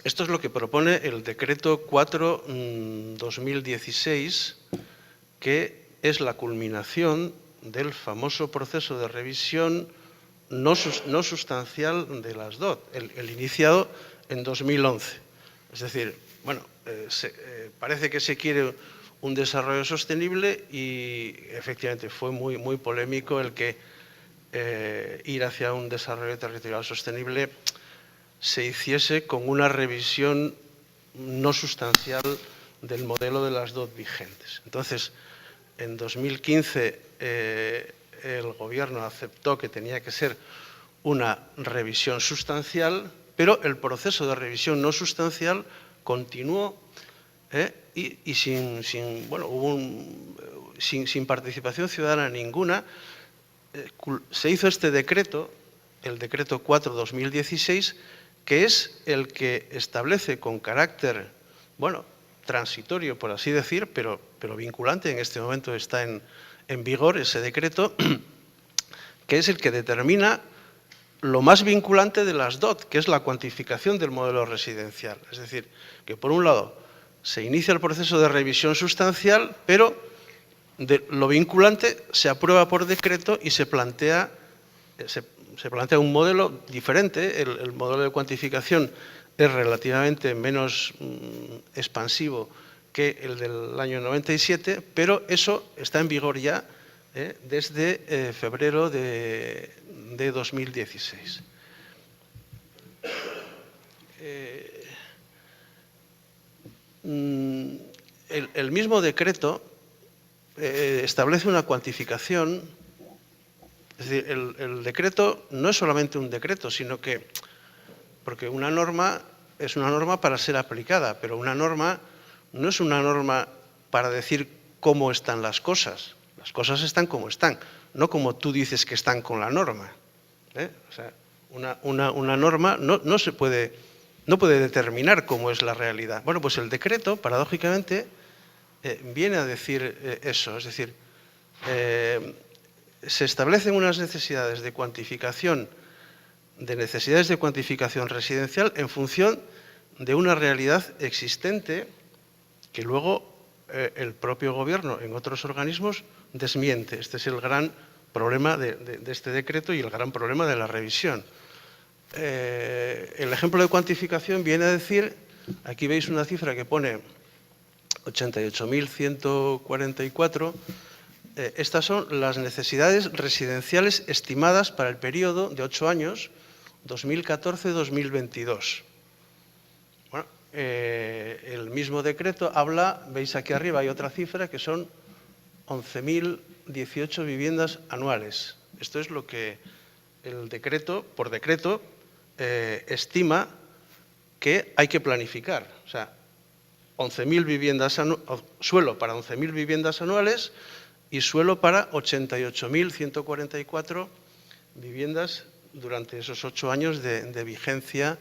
Esto es lo que propone el decreto 4/2016, que es la culminación del famoso proceso de revisión no sustancial de las DOT, el iniciado en 2011. Es decir, bueno, parece que se quiere un desarrollo sostenible y efectivamente fue muy polémico el que ir hacia un desarrollo territorial sostenible se hiciese con una revisión no sustancial del modelo de las DOT vigentes. Entonces, en 2015 el Gobierno aceptó que tenía que ser una revisión sustancial, pero el proceso de revisión no sustancial continuó y sin participación ciudadana ninguna. Se hizo este decreto, el decreto 4/2016, que es el que establece con carácter, transitorio, por así decir, pero vinculante. En este momento está en vigor ese decreto, que es el que determina lo más vinculante de las DOT, que es la cuantificación del modelo residencial. Es decir, que por un lado se inicia el proceso de revisión sustancial, pero lo vinculante se aprueba por decreto y se plantea un modelo diferente. El modelo de cuantificación es relativamente menos expansivo que el del año 97, pero eso está en vigor ya desde febrero de 2016. El mismo decreto establece una cuantificación. Es decir, el decreto no es solamente un decreto, sino que, porque una norma es una norma para ser aplicada, pero una norma no es una norma para decir cómo están las cosas. Las cosas están como están, no como tú dices que están con la norma. O sea, una norma no puede determinar cómo es la realidad. Bueno, pues el decreto, paradójicamente, viene a decir eso, es decir, se establecen unas necesidades de cuantificación residencial en función de una realidad existente que luego el propio Gobierno en otros organismos desmiente. Este es el gran problema de este decreto y el gran problema de la revisión. El ejemplo de cuantificación viene a decir, aquí veis una cifra que pone 88.144, estas son las necesidades residenciales estimadas para el periodo de 8 años, 2014-2022. Bueno, el mismo decreto habla, veis aquí arriba hay otra cifra, que son 11.018 viviendas anuales. Esto es lo que el decreto, por decreto, estima que hay que planificar. O sea, 11.000 viviendas suelo para 11.000 viviendas anuales y suelo para 88.144 viviendas durante esos 8 años de vigencia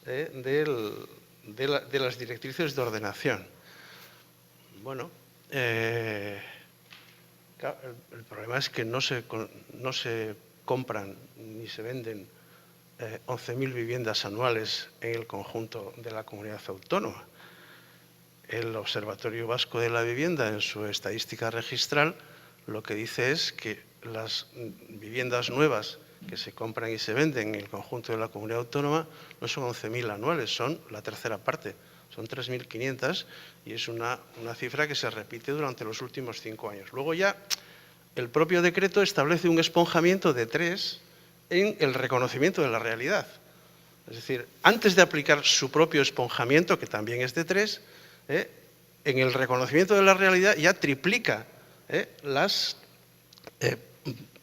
de las directrices de ordenación. Bueno, claro, el problema es que no se compran ni se venden 11.000 viviendas anuales en el conjunto de la comunidad autónoma. El Observatorio Vasco de la Vivienda, en su estadística registral, lo que dice es que las viviendas nuevas que se compran y se venden en el conjunto de la comunidad autónoma no son 11.000 anuales, son la tercera parte, son 3.500 y es una cifra que se repite durante los últimos 5 años. Luego ya el propio decreto establece un esponjamiento de 3 en el reconocimiento de la realidad. Es decir, antes de aplicar su propio esponjamiento, que también es de 3, en el reconocimiento de la realidad ya triplica las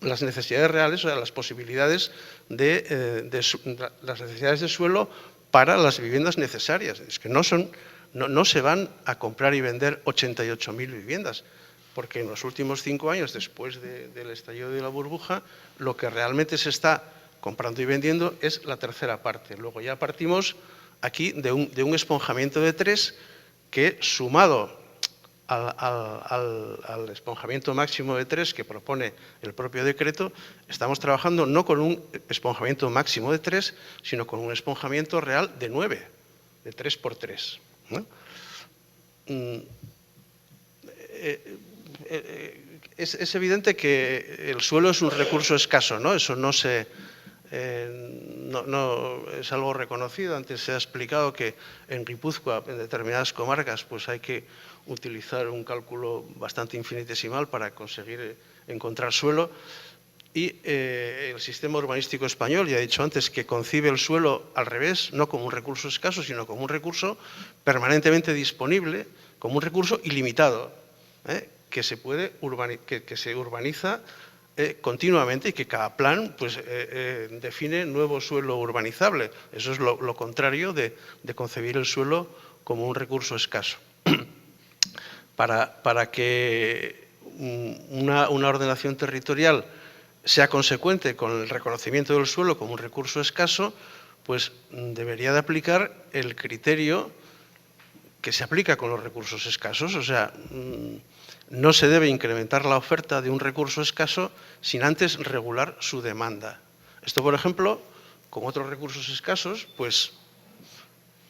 necesidades reales, o sea, las posibilidades las necesidades de suelo para las viviendas necesarias. Es que no se van a comprar y vender 88.000 viviendas, porque en los últimos 5 años, después del estallido de la burbuja, lo que realmente se está comprando y vendiendo es la tercera parte. Luego ya partimos aquí de un esponjamiento de 3 que, sumado al esponjamiento máximo de 3 que propone el propio decreto, estamos trabajando no con un esponjamiento máximo de 3, sino con un esponjamiento real de 9, de 3 por 3. ¿No? Es evidente que el suelo es un recurso escaso, ¿no? Eso no es algo reconocido. Antes se ha explicado que en Guipúzcoa, en determinadas comarcas, pues hay que utilizar un cálculo bastante infinitesimal para conseguir encontrar suelo. Y el sistema urbanístico español, ya he dicho antes, que concibe el suelo al revés, no como un recurso escaso, sino como un recurso permanentemente disponible, como un recurso ilimitado, que se urbaniza continuamente y que cada plan pues, define nuevo suelo urbanizable. Eso es lo contrario de concebir el suelo como un recurso escaso. Para que una ordenación territorial sea consecuente con el reconocimiento del suelo como un recurso escaso, pues debería de aplicar el criterio que se aplica con los recursos escasos. O sea, no se debe incrementar la oferta de un recurso escaso sin antes regular su demanda. Esto, por ejemplo, con otros recursos escasos, pues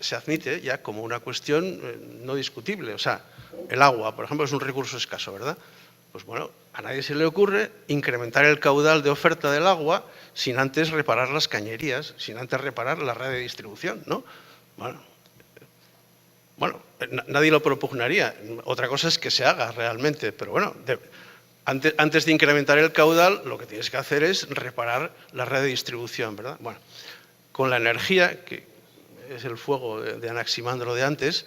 se admite ya como una cuestión no discutible. O sea, el agua, por ejemplo, es un recurso escaso, ¿verdad? Pues bueno, a nadie se le ocurre incrementar el caudal de oferta del agua sin antes reparar las cañerías, sin antes reparar la red de distribución, ¿no? Bueno, nadie lo propugnaría. Otra cosa es que se haga realmente, pero bueno, antes de incrementar el caudal, lo que tienes que hacer es reparar la red de distribución, ¿verdad? Bueno, con la energía, que es el fuego de Anaximandro de antes,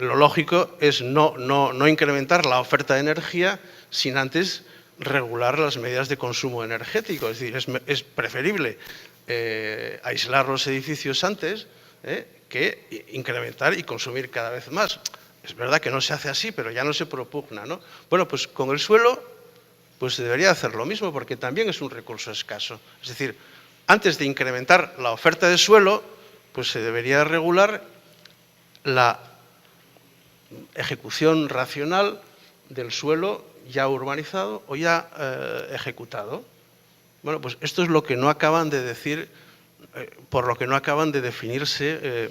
lo lógico es no incrementar la oferta de energía sin antes regular las medidas de consumo energético. Es decir, es preferible aislar los edificios antes que incrementar y consumir cada vez más. Es verdad que no se hace así, pero ya no se propugna, ¿no? Bueno, pues con el suelo pues se debería hacer lo mismo, porque también es un recurso escaso. Es decir, antes de incrementar la oferta de suelo, pues se debería regular la ejecución racional del suelo ya urbanizado o ya ejecutado. Bueno, pues esto es lo que no acaban de decir, por lo que no acaban de definirse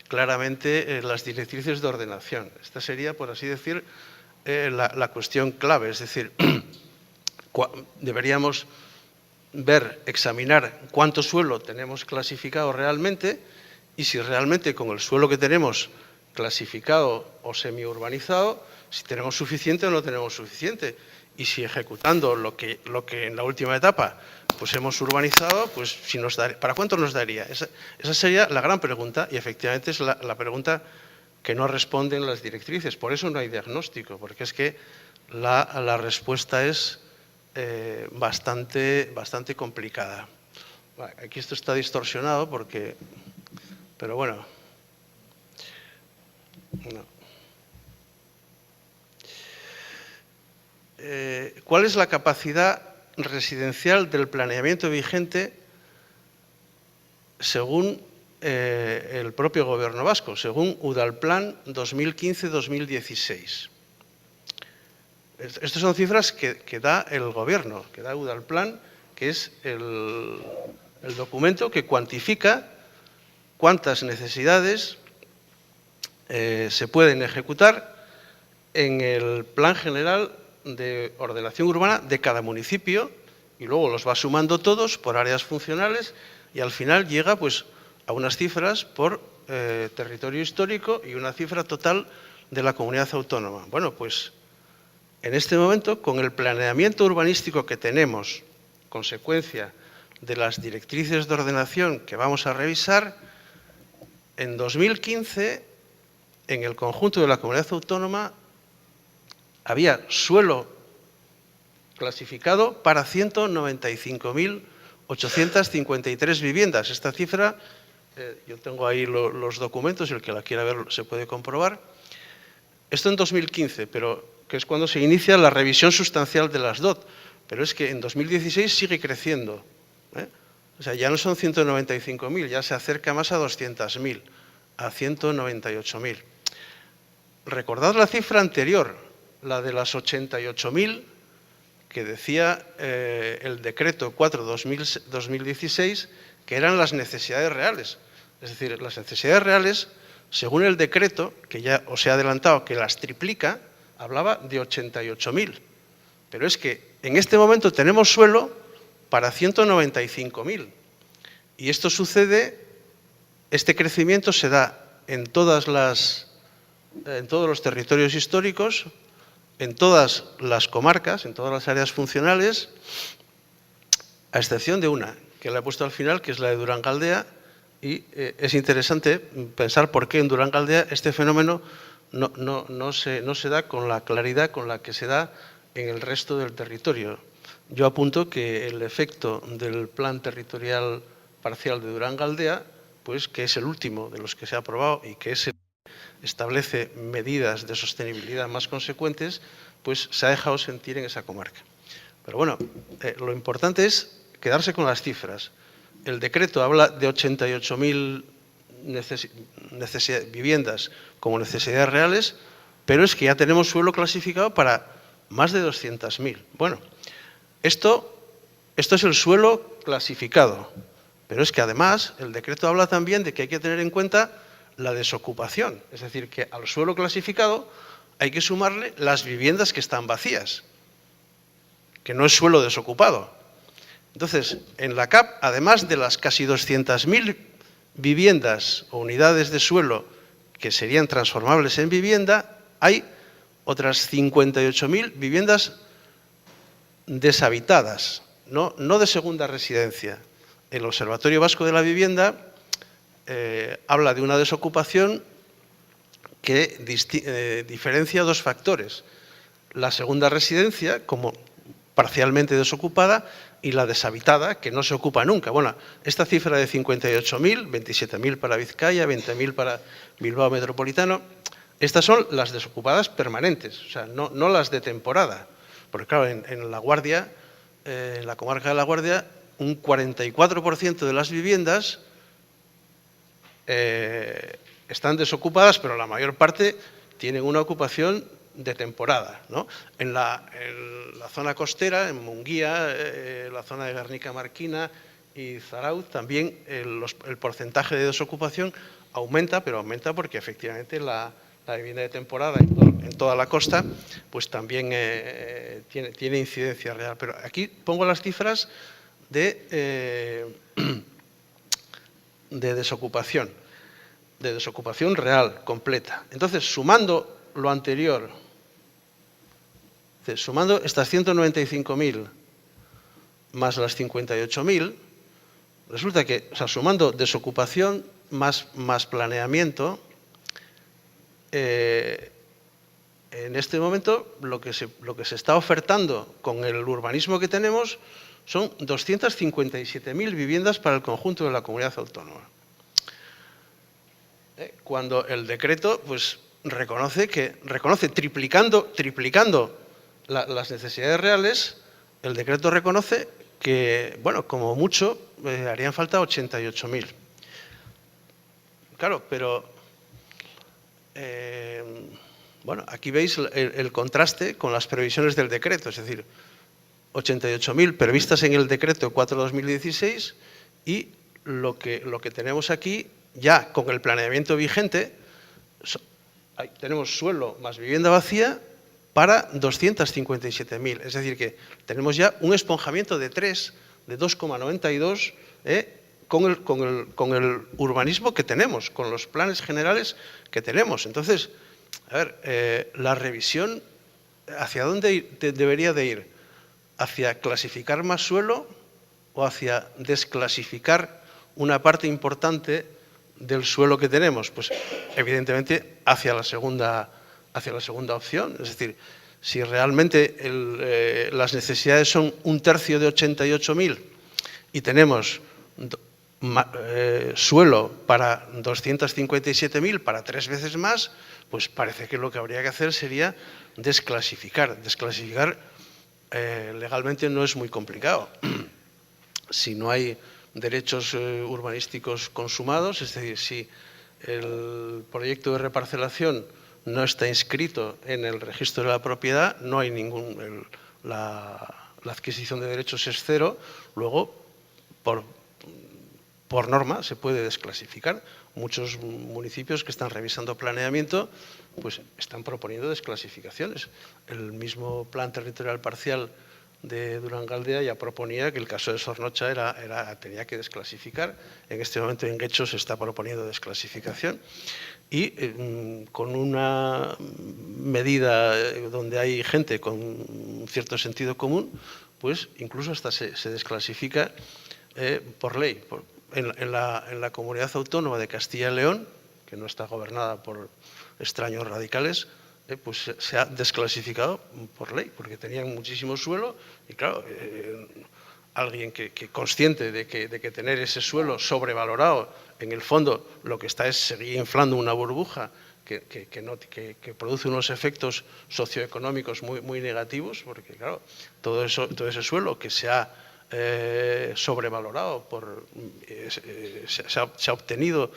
claramente las directrices de ordenación. Esta sería, por así decir, la cuestión clave. Es decir, deberíamos examinar cuánto suelo tenemos clasificado realmente y si realmente con el suelo que tenemos clasificado o semiurbanizado, si tenemos suficiente o no tenemos suficiente. Y si ejecutando lo que en la última etapa pues hemos urbanizado, pues si ¿para cuánto nos daría? Esa sería la gran pregunta y efectivamente es la pregunta que no responden las directrices. Por eso no hay diagnóstico, porque es que la respuesta es bastante complicada. Aquí esto está distorsionado pero bueno. No. ¿Cuál es la capacidad residencial del planeamiento vigente según el propio Gobierno vasco, según Udalplan 2015-2016? Estas son cifras que da el Gobierno, que da Udalplan, que es el documento que cuantifica cuántas necesidades se pueden ejecutar en el Plan General de Ordenación Urbana de cada municipio y luego los va sumando todos por áreas funcionales y al final llega pues a unas cifras por territorio histórico y una cifra total de la comunidad autónoma. Bueno, pues en este momento, con el planeamiento urbanístico que tenemos, consecuencia de las directrices de ordenación que vamos a revisar, en 2015, en el conjunto de la comunidad autónoma, había suelo clasificado para 195.853 viviendas. Esta cifra, yo tengo ahí los documentos, el que la quiera ver se puede comprobar. Esto en 2015, que es cuando se inicia la revisión sustancial de las DOT. Pero es que en 2016 sigue creciendo. O sea, ya no son 195.000, ya se acerca más a 200.000, a 198.000. Recordad la cifra anterior, la de las 88.000 que decía el decreto 4/2016, que eran las necesidades reales. Es decir, las necesidades reales, según el decreto, que ya os he adelantado que las triplica, hablaba de 88.000. Pero es que en este momento tenemos suelo para 195.000. Y esto sucede, este crecimiento se da en todos los territorios históricos, en todas las comarcas, en todas las áreas funcionales, a excepción de una, que la he puesto al final, que es la de Durangaldea, y es interesante pensar por qué en Durangaldea este fenómeno no se da con la claridad con la que se da en el resto del territorio. Yo apunto que el efecto del Plan Territorial Parcial de Durangaldea, pues que es el último de los que se ha aprobado y que es el establece medidas de sostenibilidad más consecuentes, pues se ha dejado sentir en esa comarca. Pero bueno, lo importante es quedarse con las cifras. El decreto habla de 88.000 viviendas como necesidades reales, pero es que ya tenemos suelo clasificado para más de 200.000. Bueno, esto es el suelo clasificado. Pero es que además el decreto habla también de que hay que tener en cuenta la desocupación, es decir, que al suelo clasificado hay que sumarle las viviendas que están vacías, que no es suelo desocupado. Entonces, en la CAP, además de las casi 200.000 viviendas o unidades de suelo que serían transformables en vivienda, hay otras 58.000 viviendas deshabitadas, no de segunda residencia. El Observatorio Vasco de la Vivienda habla de una desocupación que diferencia dos factores. La segunda residencia, como parcialmente desocupada, y la deshabitada, que no se ocupa nunca. Bueno, esta cifra de 58.000, 27.000 para Vizcaya, 20.000 para Bilbao Metropolitano, estas son las desocupadas permanentes, o sea, no las de temporada. Porque claro, en La Guardia, en la comarca de La Guardia, un 44% de las viviendas están desocupadas, pero la mayor parte tienen una ocupación de temporada, ¿no? En la zona costera, en Munguía, la zona de Guernica-Marquina y Zarauz, también el porcentaje de desocupación aumenta, pero aumenta porque efectivamente la vivienda de temporada en toda la costa pues también tiene incidencia real. Pero aquí pongo las cifras de desocupación real, completa. Entonces, sumando lo anterior, sumando estas 195.000 más las 58.000, resulta que, o sea, sumando desocupación más planeamiento, en este momento lo que se está ofertando con el urbanismo que tenemos son 257.000 viviendas para el conjunto de la comunidad autónoma. Cuando el decreto pues reconoce triplicando las necesidades reales, el decreto reconoce que, bueno, como mucho harían falta 88.000. Claro, pero bueno, aquí veis el contraste con las previsiones del decreto, es decir, 88.000 previstas en el decreto 4/2016 y lo que tenemos aquí ya con el planeamiento vigente, tenemos suelo más vivienda vacía para 257.000. Es decir, que tenemos ya un esponjamiento de 2,92 con el urbanismo que tenemos, con los planes generales que tenemos. Entonces, a ver, la revisión, ¿hacia dónde debería de ir? ¿Hacia clasificar más suelo o hacia desclasificar una parte importante del suelo que tenemos? Pues evidentemente hacia la segunda opción. Es decir, si realmente las necesidades son 1/3 de 88.000 y tenemos suelo para 257.000, para 3 veces más, pues parece que lo que habría que hacer sería desclasificar. Desclasificar legalmente no es muy complicado. Si no hay derechos urbanísticos consumados, es decir, si el proyecto de reparcelación no está inscrito en el registro de la propiedad, no hay la adquisición de derechos es cero, luego por norma se puede desclasificar. Muchos municipios que están revisando planeamiento pues están proponiendo desclasificaciones. El mismo plan territorial parcial de Durangaldea ya proponía que el caso de Zornocha tenía que desclasificar. En este momento en Guecho se está proponiendo desclasificación y con una medida donde hay gente con un cierto sentido común, pues incluso hasta se desclasifica por ley. En la comunidad autónoma de Castilla y León, que no está gobernada por extraños radicales, pues se ha desclasificado por ley, porque tenían muchísimo suelo y claro, alguien que consciente de que tener ese suelo sobrevalorado, en el fondo lo que está es seguir inflando una burbuja que produce unos efectos socioeconómicos muy negativos, porque claro, todo ese suelo que se ha sobrevalorado, se ha obtenido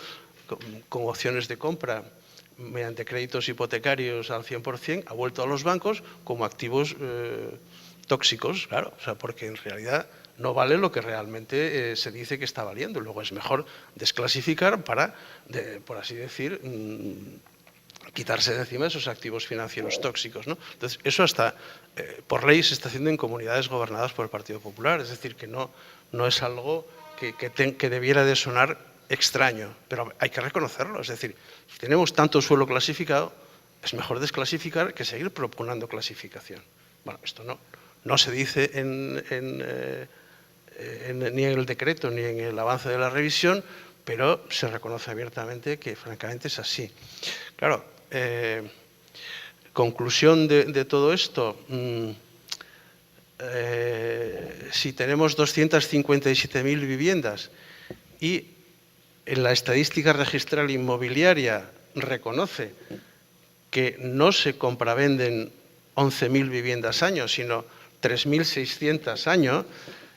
con opciones de compra mediante créditos hipotecarios al 100%, ha vuelto a los bancos como activos tóxicos, claro, o sea, porque en realidad no vale lo que realmente se dice que está valiendo. Luego es mejor desclasificar para, por así decir, quitarse de encima esos activos financieros tóxicos, ¿no? Entonces, eso hasta por ley se está haciendo en comunidades gobernadas por el Partido Popular, es decir, que no es algo que debiera de sonar extraño, pero hay que reconocerlo. Es decir, si tenemos tanto suelo clasificado, es mejor desclasificar que seguir proponiendo clasificación. Bueno, esto no se dice ni en el decreto ni en el avance de la revisión, pero se reconoce abiertamente que francamente es así. Claro, conclusión de todo esto, si tenemos 257.000 viviendas y en la estadística registral inmobiliaria reconoce que no se compravenden 11.000 viviendas año, sino 3.600 año,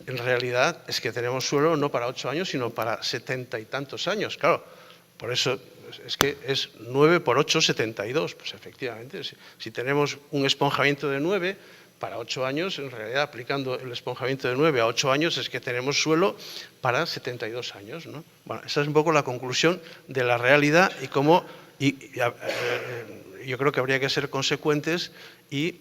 en realidad es que tenemos suelo no para 8 años, sino para 70 y tantos años. Claro, por eso es que es 9 por 8, 72. Pues efectivamente, si tenemos un esponjamiento de 9 para 8 años, en realidad aplicando el esponjamiento de 9 a 8 años es que tenemos suelo para 72 años, ¿no? Bueno, esa es un poco la conclusión de la realidad y cómo yo creo que habría que ser consecuentes y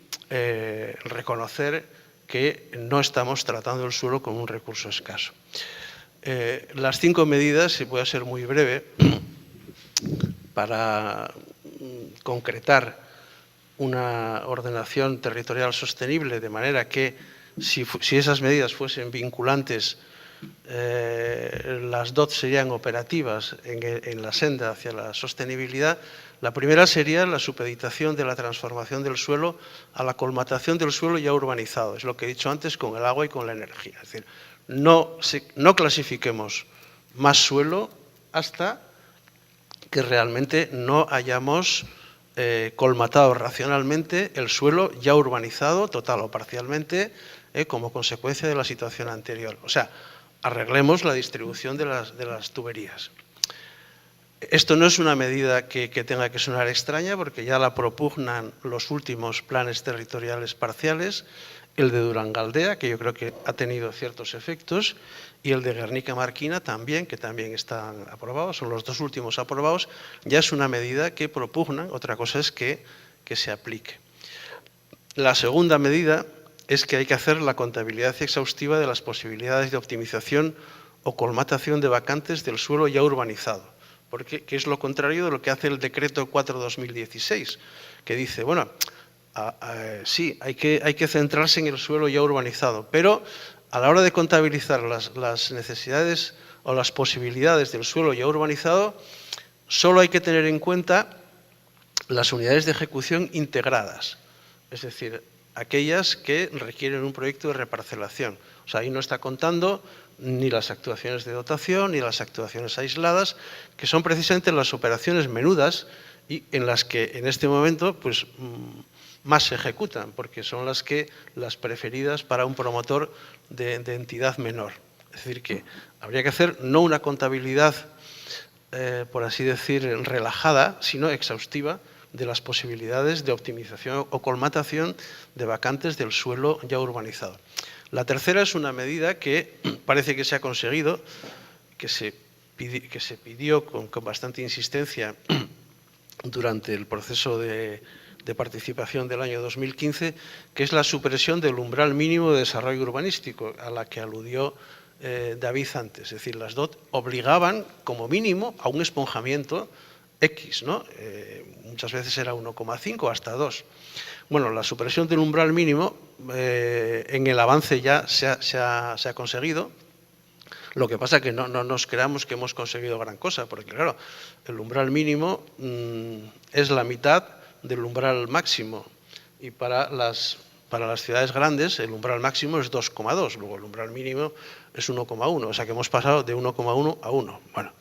reconocer que no estamos tratando el suelo como un recurso escaso. Las 5 medidas, si puedo ser muy breve, para concretar una ordenación territorial sostenible, de manera que si esas medidas fuesen vinculantes, las DOT serían operativas en la senda hacia la sostenibilidad. La primera sería la supeditación de la transformación del suelo a la colmatación del suelo ya urbanizado. Es lo que he dicho antes con el agua y con la energía. Es decir, no clasifiquemos más suelo hasta que realmente no hayamos colmatado racionalmente el suelo ya urbanizado, total o parcialmente, como consecuencia de la situación anterior. O sea, arreglemos la distribución de las tuberías. Esto no es una medida que tenga que sonar extraña, porque ya la propugnan los últimos planes territoriales parciales, el de Durangaldea, que yo creo que ha tenido ciertos efectos, y el de Guernica-Marquina también, que también están aprobados, son los 2 últimos aprobados. Ya es una medida que propugnan, otra cosa es que se aplique. La segunda medida es que hay que hacer la contabilidad exhaustiva de las posibilidades de optimización o colmatación de vacantes del suelo ya urbanizado, porque que es lo contrario de lo que hace el decreto 4/2016, que dice, bueno, sí, hay que centrarse en el suelo ya urbanizado, pero a la hora de contabilizar las necesidades o las posibilidades del suelo ya urbanizado, solo hay que tener en cuenta las unidades de ejecución integradas, es decir, aquellas que requieren un proyecto de reparcelación. O sea, ahí no está contando ni las actuaciones de dotación ni las actuaciones aisladas, que son precisamente las operaciones menudas y en las que en este momento pues, más se ejecutan, porque son las preferidas para un promotor de entidad menor. Es decir, que habría que hacer no una contabilidad, por así decir, relajada, sino exhaustiva de las posibilidades de optimización o colmatación de vacantes del suelo ya urbanizado. La tercera es una medida que parece que se ha conseguido, que se pidió con bastante insistencia durante el proceso de participación del año 2015, que es la supresión del umbral mínimo de desarrollo urbanístico, a la que aludió David antes. Es decir, las DOT obligaban como mínimo a un esponjamiento X, ¿no? Muchas veces era 1,5 hasta 2. Bueno, la supresión del umbral mínimo en el avance ya se ha conseguido. Lo que pasa es que no nos creamos que hemos conseguido gran cosa, porque claro, el umbral mínimo es la mitad del umbral máximo y para las ciudades grandes el umbral máximo es 2,2, luego el umbral mínimo es 1,1, o sea que hemos pasado de 1,1 a 1. Bueno,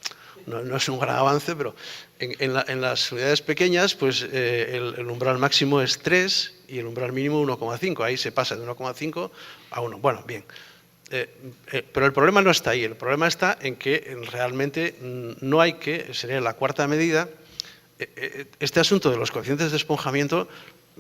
no es un gran avance, pero en las ciudades pequeñas pues el umbral máximo es 3 y el umbral mínimo 1,5, ahí se pasa de 1,5 a 1. Bueno, bien. Pero el problema no está ahí, el problema está en que realmente no hay que, sería la cuarta medida, este asunto de los coeficientes de esponjamiento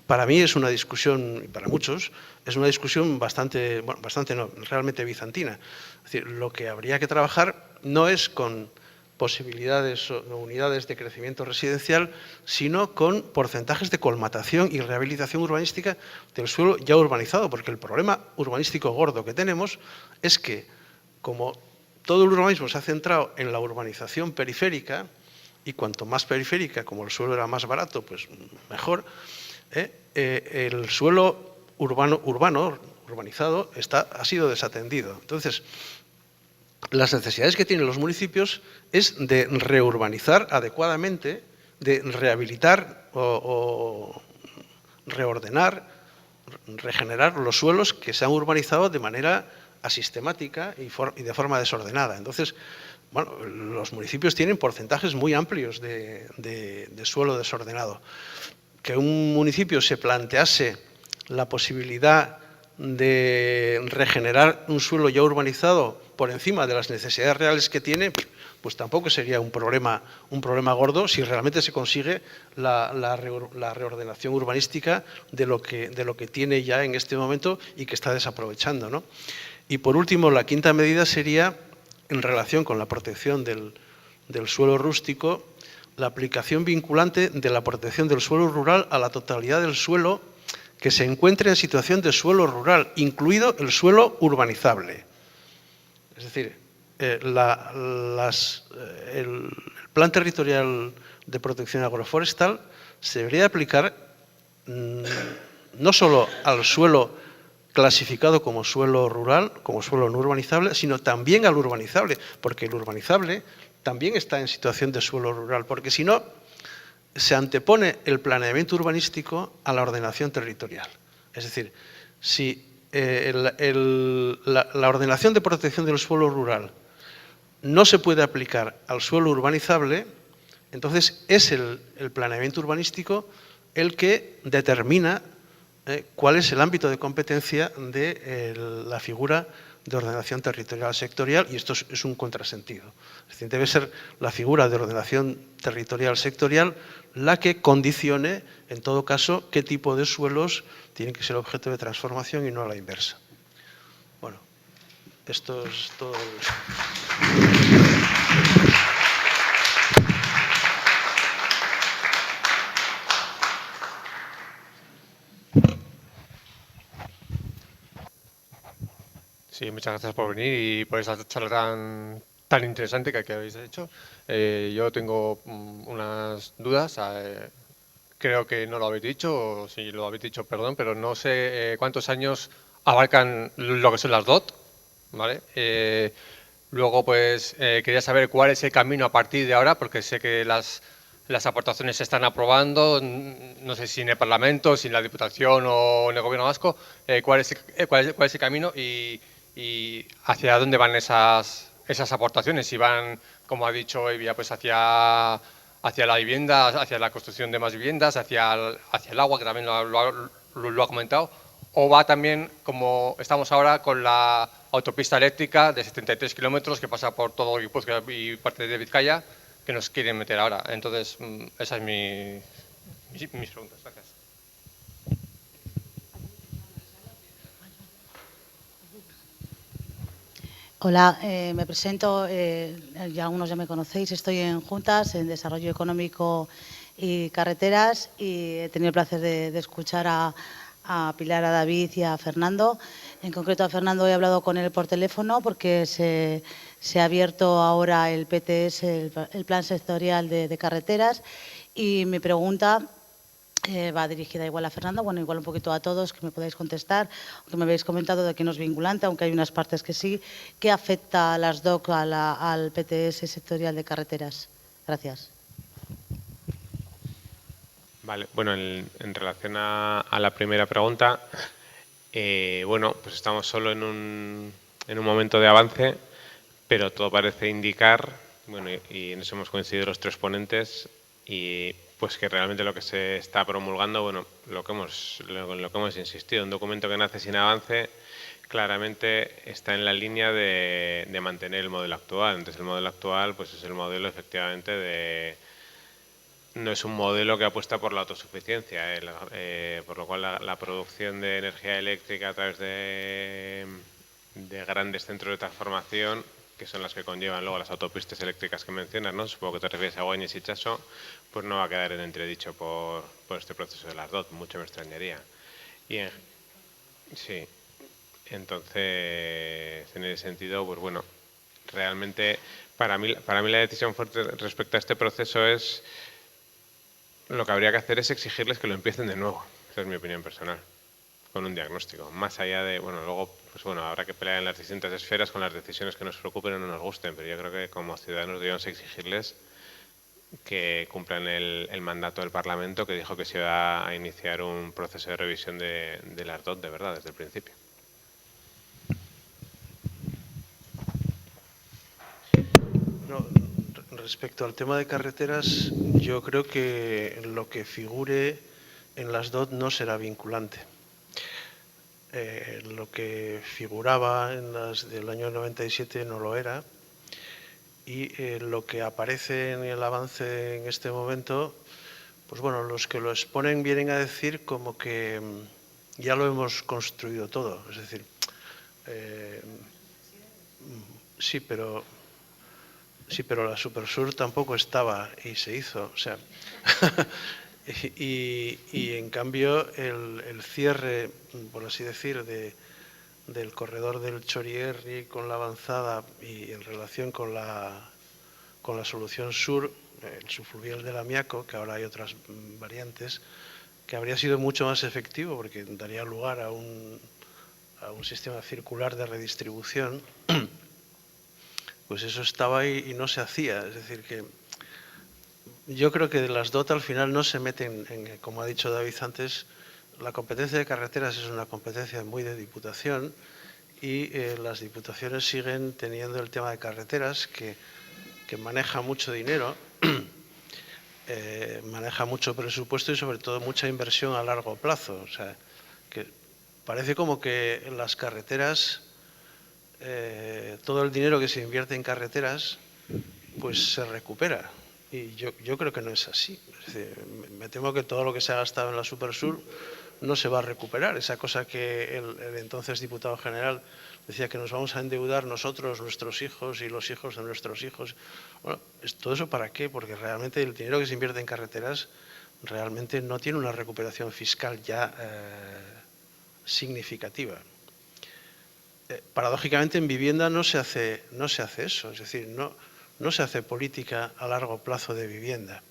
para mí es una discusión, y para muchos, es una discusión bastante, bueno, bastante no, realmente bizantina. Es decir, lo que habría que trabajar no es con posibilidades o unidades de crecimiento residencial, sino con porcentajes de colmatación y rehabilitación urbanística del suelo ya urbanizado, porque el problema urbanístico gordo que tenemos es que, como todo el urbanismo se ha centrado en la urbanización periférica, y cuanto más periférica, como el suelo era más barato, pues mejor, el suelo urbanizado ha sido desatendido. Entonces, las necesidades que tienen los municipios es de reurbanizar adecuadamente, de rehabilitar o reordenar, regenerar los suelos que se han urbanizado de manera asistemática y de forma desordenada. Entonces, bueno, los municipios tienen porcentajes muy amplios de suelo desordenado. Que un municipio se plantease la posibilidad de regenerar un suelo ya urbanizado por encima de las necesidades reales que tiene, pues tampoco sería un problema gordo si realmente se consigue la reordenación urbanística de lo que tiene ya en este momento y que está desaprovechando, ¿no? Y por último, la quinta medida sería, en relación con la protección del suelo rústico, la aplicación vinculante de la protección del suelo rural a la totalidad del suelo que se encuentre en situación de suelo rural, incluido el suelo urbanizable. Es decir, el Plan Territorial de Protección Agroforestal se debería aplicar no solo al suelo clasificado como suelo rural, como suelo no urbanizable, sino también al urbanizable, porque el urbanizable también está en situación de suelo rural, porque si no, se antepone el planeamiento urbanístico a la ordenación territorial. Es decir, si la ordenación de protección del suelo rural no se puede aplicar al suelo urbanizable, entonces es el planeamiento urbanístico el que determina cuál es el ámbito de competencia de la figura de ordenación territorial sectorial, y esto es un contrasentido. Es decir, debe ser la figura de ordenación territorial sectorial la que condicione, en todo caso, qué tipo de suelos tienen que ser objeto de transformación y no a la inversa. Bueno, esto es todo. Sí, muchas gracias por venir y por esa charla tan interesante que habéis hecho. Yo tengo unas dudas. Creo que no lo habéis dicho, o si lo habéis dicho, perdón, pero no sé cuántos años abarcan lo que son las DOT, ¿vale? Luego, pues, quería saber cuál es el camino a partir de ahora, porque sé que las aportaciones se están aprobando, no sé si en el Parlamento, si en la Diputación o en el Gobierno vasco, cuál es el camino y hacia dónde van esas aportaciones, si van, como ha dicho Evia, pues hacia la vivienda, hacia la construcción de más viviendas, hacia el agua, que también lo ha comentado, o va también, como estamos ahora, con la autopista eléctrica de 73 kilómetros que pasa por todo Guipúzcoa y parte de Vizcaya, que nos quieren meter ahora. Entonces, esas son mis preguntas. Gracias. Hola, me presento, ya algunos ya me conocéis, estoy en Juntas, en Desarrollo Económico y Carreteras, y he tenido el placer de escuchar a Pilar, a David y a Fernando. En concreto a Fernando he hablado con él por teléfono porque se ha abierto ahora el PTS, el Plan Sectorial de Carreteras, y mi pregunta va dirigida igual a Fernando, bueno, igual un poquito a todos, que me podáis contestar, que me habéis comentado de que no es vinculante, aunque hay unas partes que sí. ¿Qué afecta a las DOC al PTS sectorial de carreteras? Gracias. Vale, bueno, en relación a la primera pregunta, bueno, pues estamos solo en un momento de avance, pero todo parece indicar, bueno, y en eso hemos coincidido los tres ponentes, y pues que realmente lo que se está promulgando, bueno, lo que hemos insistido, un documento que nace sin avance, claramente está en la línea de mantener el modelo actual. Entonces, el modelo actual pues es el modelo efectivamente no es un modelo que apuesta por la autosuficiencia, por lo cual la producción de energía eléctrica a través de grandes centros de transformación, que son las que conllevan luego las autopistas eléctricas que mencionas, ¿no? Supongo que te refieres a Guañes y Chaso, pues no va a quedar en entredicho por este proceso de las DOT, mucho me extrañaría. Sí, entonces, en ese sentido, pues bueno, realmente para mí la decisión fuerte respecto a este proceso es, lo que habría que hacer es exigirles que lo empiecen de nuevo. Esa es mi opinión personal, con un diagnóstico. Más allá de, bueno, luego, pues bueno, habrá que pelear en las distintas esferas con las decisiones que nos preocupen o no nos gusten, pero yo creo que como ciudadanos debemos exigirles que cumplan el mandato del Parlamento, que dijo que se iba a iniciar un proceso de revisión de las DOT de verdad desde el principio. No, respecto al tema de carreteras, yo creo que lo que figure en las DOT no será vinculante. Lo que figuraba en las del año 97 no lo era, y lo que aparece en el avance en este momento, pues bueno, los que lo exponen vienen a decir como que ya lo hemos construido todo. Es decir, sí, pero la Supersur tampoco estaba y se hizo. O sea, y en cambio el cierre, por así decir, del corredor del Chorierri con la avanzada y en relación con la solución sur, el subfluvial del Amiaco, que ahora hay otras variantes, que habría sido mucho más efectivo porque daría lugar a un sistema circular de redistribución, pues eso estaba ahí y no se hacía. Es decir, que yo creo que las DOT al final no se meten en, como ha dicho David antes, la competencia de carreteras es una competencia muy de Diputación, y las Diputaciones siguen teniendo el tema de carreteras que maneja mucho dinero, maneja mucho presupuesto y sobre todo mucha inversión a largo plazo. O sea, que parece como que en las carreteras, todo el dinero que se invierte en carreteras, pues se recupera. Y yo creo que no es así. Es decir, me temo que todo lo que se ha gastado en la Supersur no se va a recuperar. Esa cosa que el entonces diputado general decía, que nos vamos a endeudar nosotros, nuestros hijos y los hijos de nuestros hijos. Bueno, ¿todo eso para qué? Porque realmente el dinero que se invierte en carreteras realmente no tiene una recuperación fiscal ya significativa. Paradójicamente en vivienda no se hace eso, es decir, no se hace política a largo plazo de vivienda.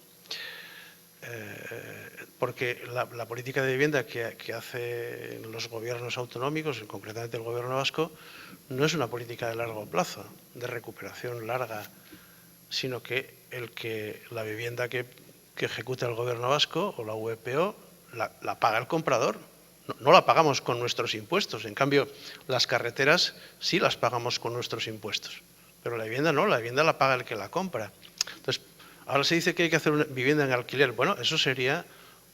Porque la política de vivienda que hacen los gobiernos autonómicos, concretamente el gobierno vasco, no es una política de largo plazo, de recuperación larga, sino que la vivienda que ejecuta el gobierno vasco o la VPO la paga el comprador. No la pagamos con nuestros impuestos. En cambio, las carreteras sí las pagamos con nuestros impuestos, pero la vivienda no, la vivienda la paga el que la compra. Entonces, ahora se dice que hay que hacer una vivienda en alquiler. Bueno, eso sería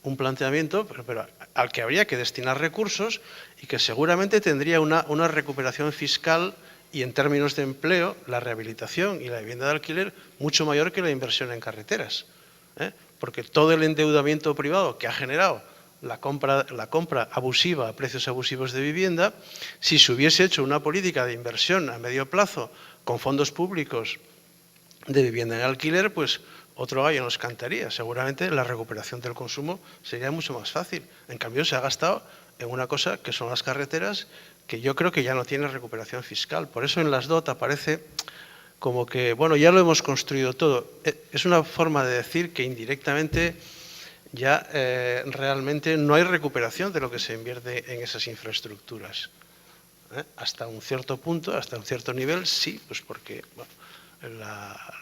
un planteamiento, pero al que habría que destinar recursos y que seguramente tendría una recuperación fiscal y en términos de empleo, la rehabilitación y la vivienda de alquiler mucho mayor que la inversión en carreteras. Porque todo el endeudamiento privado que ha generado la compra abusiva a precios abusivos de vivienda, si se hubiese hecho una política de inversión a medio plazo con fondos públicos de vivienda en alquiler, pues otro gallo nos cantaría. Seguramente la recuperación del consumo sería mucho más fácil. En cambio, se ha gastado en una cosa que son las carreteras, que yo creo que ya no tiene recuperación fiscal. Por eso en las DOT aparece como que, bueno, ya lo hemos construido todo. Es una forma de decir que indirectamente ya realmente no hay recuperación de lo que se invierte en esas infraestructuras. Hasta un cierto punto, hasta un cierto nivel, sí, pues porque bueno,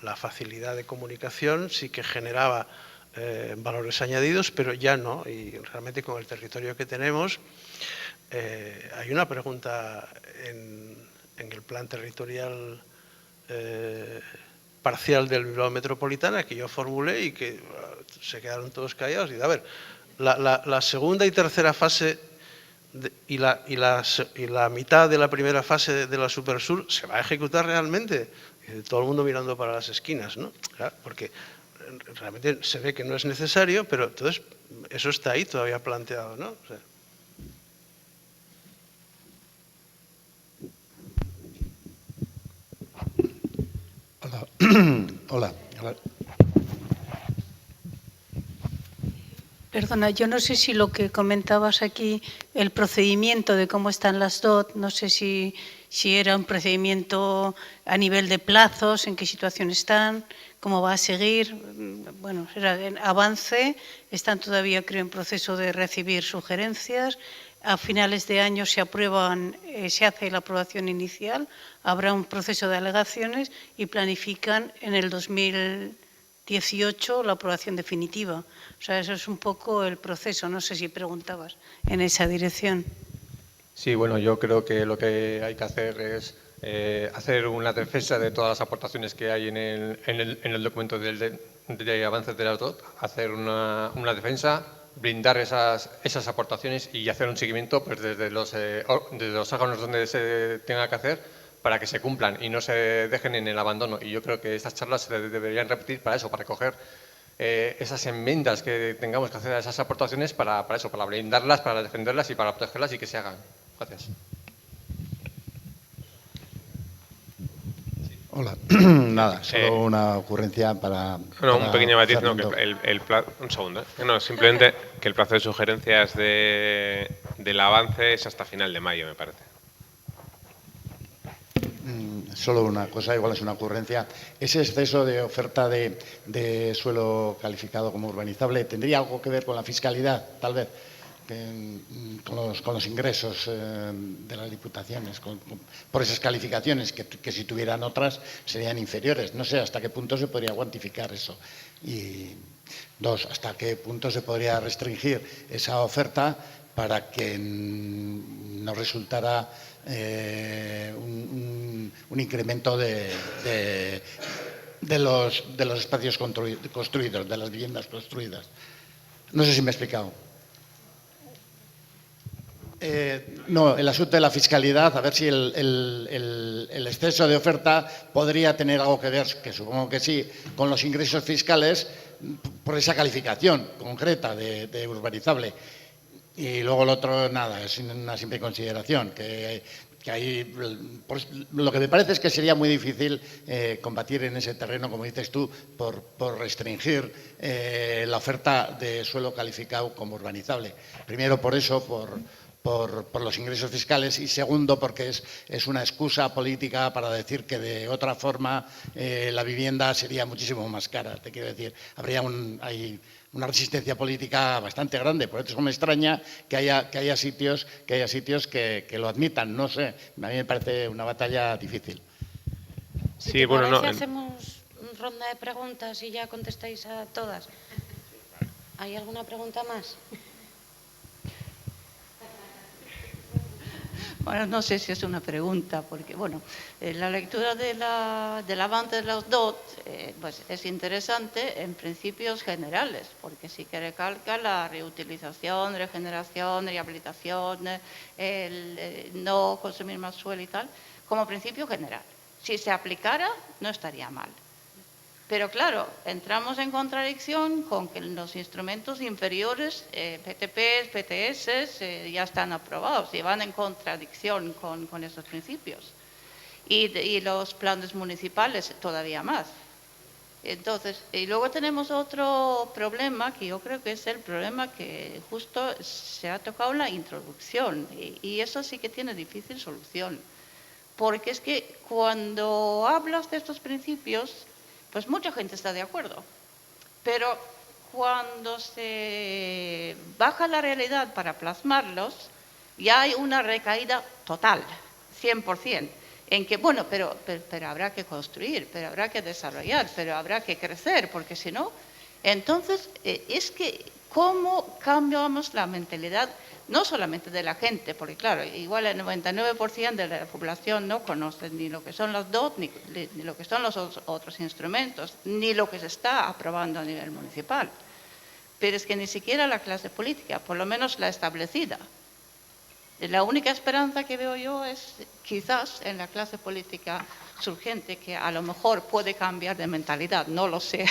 la facilidad de comunicación sí que generaba valores añadidos, pero ya no. Y realmente con el territorio que tenemos, hay una pregunta en el plan territorial parcial del Bilbao Metropolitana que yo formulé y que se quedaron todos callados. Y a ver, la segunda y tercera fase y la mitad de la primera fase de la Supersur se va a ejecutar realmente. Todo el mundo mirando para las esquinas, ¿no? Claro, porque realmente se ve que no es necesario, pero entonces eso está ahí todavía planteado, ¿no? O sea, Hola. Hola. Perdona, yo no sé si lo que comentabas aquí, el procedimiento de cómo están las DOT, no sé si era un procedimiento a nivel de plazos, en qué situación están, cómo va a seguir. Bueno, era en avance, están todavía, creo, en proceso de recibir sugerencias. A finales de año se aprueban, se hace la aprobación inicial, habrá un proceso de alegaciones y planifican en el 2018 la aprobación definitiva. O sea, eso es un poco el proceso. No sé si preguntabas en esa dirección. Sí, bueno, yo creo que lo que hay que hacer es hacer una defensa de todas las aportaciones que hay en el documento de avances de las DOT, hacer una defensa, blindar esas aportaciones y hacer un seguimiento pues, desde los órganos donde se tenga que hacer para que se cumplan y no se dejen en el abandono. Y yo creo que estas charlas se deberían repetir para eso, para coger esas enmiendas que tengamos que hacer a esas aportaciones para eso, para blindarlas, para defenderlas y para protegerlas y que se hagan. Gracias. Hola. Nada, solo una ocurrencia para... No, un pequeño matiz, no, Fernando. un segundo. No, simplemente que el plazo de sugerencias del avance es hasta final de mayo, me parece. Solo una cosa, igual es una ocurrencia. Ese exceso de oferta de suelo calificado como urbanizable, ¿tendría algo que ver con la fiscalidad, tal vez? Con los ingresos de las diputaciones, por esas calificaciones que si tuvieran otras serían inferiores. No sé hasta qué punto se podría cuantificar eso. Y dos, hasta qué punto se podría restringir esa oferta para que no resultara un incremento de los espacios construidos, de las viviendas construidas. No sé si me he explicado. No, el asunto de la fiscalidad, a ver si el exceso de oferta podría tener algo que ver, que supongo que sí, con los ingresos fiscales por esa calificación concreta de urbanizable. Y luego el otro, nada, es una simple consideración, que ahí, pues, lo que me parece es que sería muy difícil combatir en ese terreno, como dices tú, por restringir la oferta de suelo calificado como urbanizable. Primero por eso, por los ingresos fiscales y segundo porque es una excusa política para decir que de otra forma la vivienda sería muchísimo más cara. Te quiero decir, hay una resistencia política bastante grande, por eso me extraña que haya sitios que lo admitan. No sé, a mí me parece una batalla difícil. Si Sí, te bueno, parece, no, hacemos ronda de preguntas y ya contestáis a todas. ¿Hay alguna pregunta más? Bueno, no sé si es una pregunta, porque bueno, la lectura del avance de los DOT pues es interesante en principios generales, porque sí que recalca la reutilización, regeneración, rehabilitación, el no consumir más suelo y tal, como principio general. Si se aplicara, no estaría mal. Pero claro, entramos en contradicción con que los instrumentos inferiores, PTPs, PTS, ya están aprobados y van en contradicción con esos principios. Y los planes municipales todavía más. Entonces, y luego tenemos otro problema que yo creo que es el problema que justo se ha tocado en la introducción. Y eso sí que tiene difícil solución. Porque es que cuando hablas de estos principios, pues mucha gente está de acuerdo, pero cuando se baja la realidad para plasmarlos, ya hay una recaída total, 100%, en que, bueno, pero habrá que construir, pero habrá que desarrollar, pero habrá que crecer, porque si no, entonces es que cómo cambiamos la mentalidad, no solamente de la gente, porque claro, igual el 99% de la población no conoce ni lo que son los DOT, ni lo que son los otros instrumentos, ni lo que se está aprobando a nivel municipal. Pero es que ni siquiera la clase política, por lo menos la establecida. La única esperanza que veo yo es quizás en la clase política surgente, que a lo mejor puede cambiar de mentalidad, no lo sé.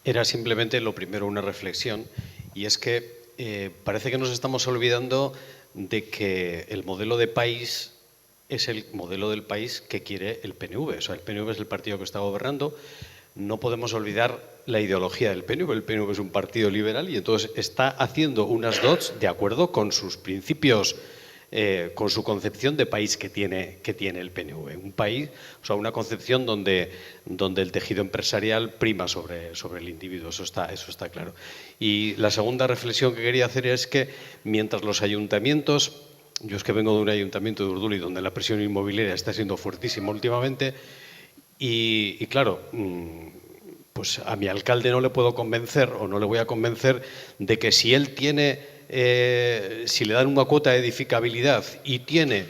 Era simplemente lo primero una reflexión, y es que parece que nos estamos olvidando de que el modelo de país es el modelo del país que quiere el PNV. O sea, el PNV es el partido que está gobernando. No podemos olvidar la ideología del PNV. El PNV es un partido liberal y entonces está haciendo unas dots de acuerdo con sus principios, con su concepción de país que tiene el PNV. Un país, o sea, una concepción donde el tejido empresarial prima sobre el individuo. Eso está claro. Y la segunda reflexión que quería hacer es que mientras los ayuntamientos, yo es que vengo de un ayuntamiento de Urduliz donde la presión inmobiliaria está siendo fuertísima últimamente y claro, pues a mi alcalde no le puedo convencer o no le voy a convencer de que si él tiene, si le dan una cuota de edificabilidad y tiene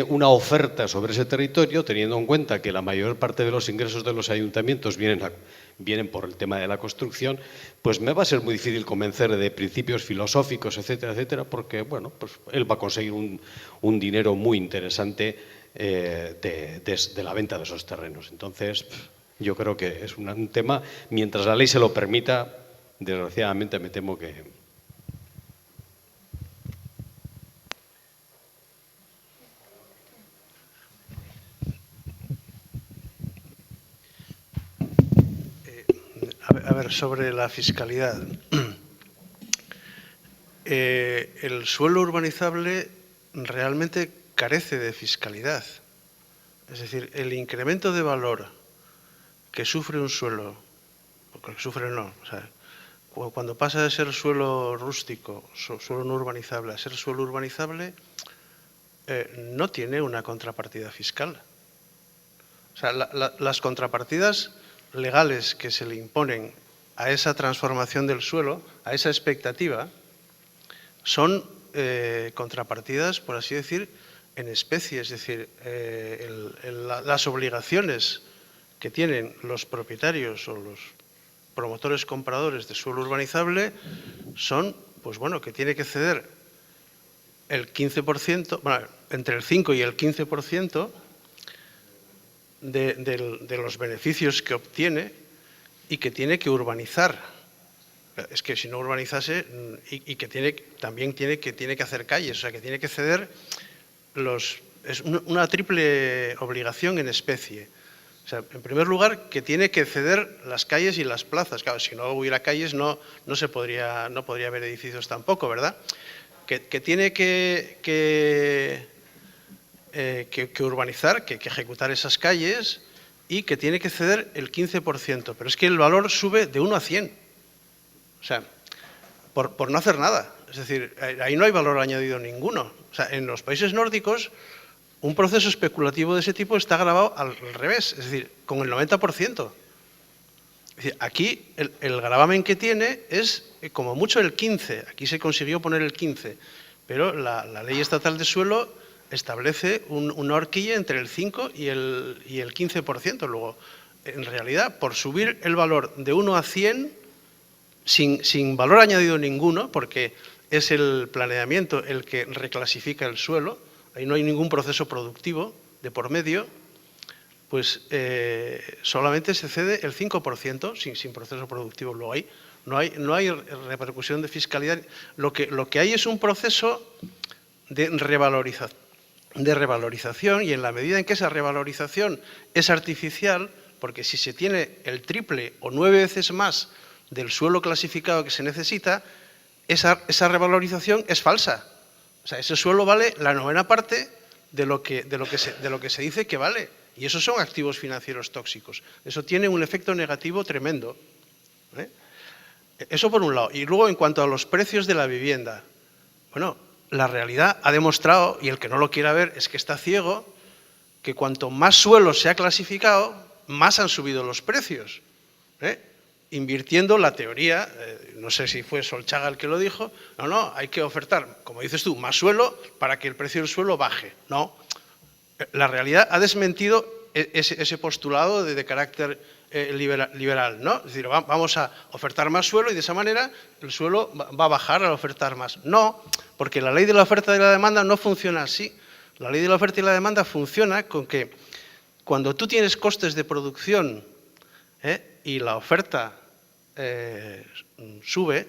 una oferta sobre ese territorio, teniendo en cuenta que la mayor parte de los ingresos de los ayuntamientos vienen por el tema de la construcción, pues me va a ser muy difícil convencer de principios filosóficos, etcétera, etcétera, porque bueno, pues él va a conseguir un dinero muy interesante de la venta de esos terrenos. Entonces, yo creo que es un tema, mientras la ley se lo permita, desgraciadamente me temo que... A ver, sobre la fiscalidad. El suelo urbanizable realmente carece de fiscalidad. Es decir, el incremento de valor que sufre un suelo, o que sufre no, o sea, cuando pasa de ser suelo rústico, suelo no urbanizable, a ser suelo urbanizable, no tiene una contrapartida fiscal. O sea, las contrapartidas legales que se le imponen a esa transformación del suelo, a esa expectativa, son contrapartidas, por así decir, en especie. Es decir, las obligaciones que tienen los propietarios o los promotores compradores de suelo urbanizable son, pues bueno, que tiene que ceder el 15%, bueno, entre el 5 y el 15% de los beneficios que obtiene y que tiene que urbanizar. Es que si no urbanizase y que también tiene que hacer calles, o sea, que tiene que ceder es una triple obligación en especie. O sea, en primer lugar, que tiene que ceder las calles y las plazas. Claro, si no hubiera calles no podría haber edificios tampoco, ¿verdad? Que tiene que urbanizar, que ejecutar esas calles y que tiene que ceder el 15%. Pero es que el valor sube de 1 a 100. O sea, por no hacer nada. Es decir, ahí no hay valor añadido ninguno. O sea, en los países nórdicos, un proceso especulativo de ese tipo está grabado al revés, es decir, con el 90%. Es decir, aquí el gravamen que tiene es como mucho el 15%. Aquí se consiguió poner el 15%, pero la ley estatal de suelo establece una horquilla entre el 5 y el 15%. Luego, en realidad, por subir el valor de 1 a 100, sin valor añadido ninguno, porque es el planeamiento el que reclasifica el suelo, ahí no hay ningún proceso productivo de por medio, pues solamente se cede el 5% sin proceso productivo. Luego ahí no hay repercusión de fiscalidad. Lo que hay es un proceso de revalorización, y en la medida en que esa revalorización es artificial, porque si se tiene el triple o 9 veces más del suelo clasificado que se necesita, esa revalorización es falsa. O sea, ese suelo vale la 9ª parte de lo que se dice que vale. Y esos son activos financieros tóxicos. Eso tiene un efecto negativo tremendo. Eso por un lado. Y luego, en cuanto a los precios de la vivienda, bueno, la realidad ha demostrado, y el que no lo quiera ver es que está ciego, que cuanto más suelo se ha clasificado, más han subido los precios. Invirtiendo la teoría, no sé si fue Solchaga el que lo dijo, no, hay que ofertar, como dices tú, más suelo para que el precio del suelo baje. No, la realidad ha desmentido ese postulado de carácter liberal, ¿no? Es decir, vamos a ofertar más suelo y de esa manera el suelo va a bajar al ofertar más. No, porque la ley de la oferta y la demanda no funciona así. La ley de la oferta y la demanda funciona con que cuando tú tienes costes de producción y la oferta sube,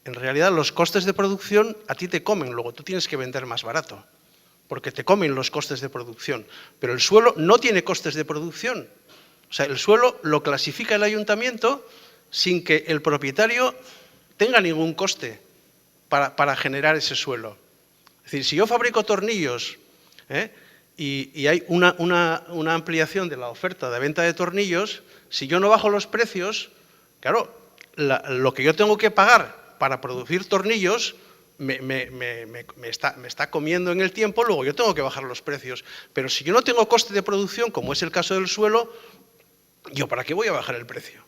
en realidad los costes de producción a ti te comen, luego tú tienes que vender más barato, porque te comen los costes de producción. Pero el suelo no tiene costes de producción. O sea, el suelo lo clasifica el ayuntamiento sin que el propietario tenga ningún coste para generar ese suelo. Es decir, si yo fabrico tornillos y hay una ampliación de la oferta de venta de tornillos, si yo no bajo los precios, claro, lo que yo tengo que pagar para producir tornillos me está comiendo en el tiempo, luego yo tengo que bajar los precios. Pero si yo no tengo coste de producción, como es el caso del suelo, ¿yo para qué voy a bajar el precio?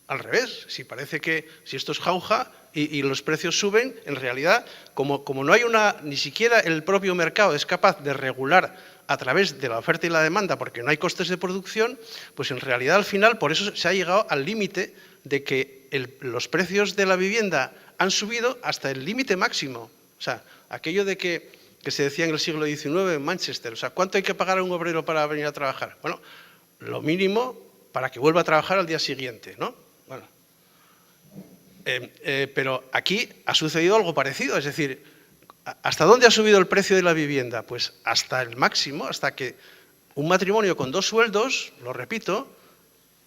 Al revés, si parece que si esto es jauja y los precios suben, en realidad, como no hay ni siquiera el propio mercado es capaz de regular a través de la oferta y la demanda, porque no hay costes de producción, pues en realidad al final por eso se ha llegado al límite de que los precios de la vivienda han subido hasta el límite máximo. O sea, aquello de que se decía en el siglo XIX en Manchester, o sea, ¿cuánto hay que pagar a un obrero para venir a trabajar? Bueno, lo mínimo para que vuelva a trabajar al día siguiente, ¿no? Bueno, pero aquí ha sucedido algo parecido, es decir, ¿hasta dónde ha subido el precio de la vivienda? Pues hasta el máximo, hasta que un matrimonio con 2 sueldos, lo repito,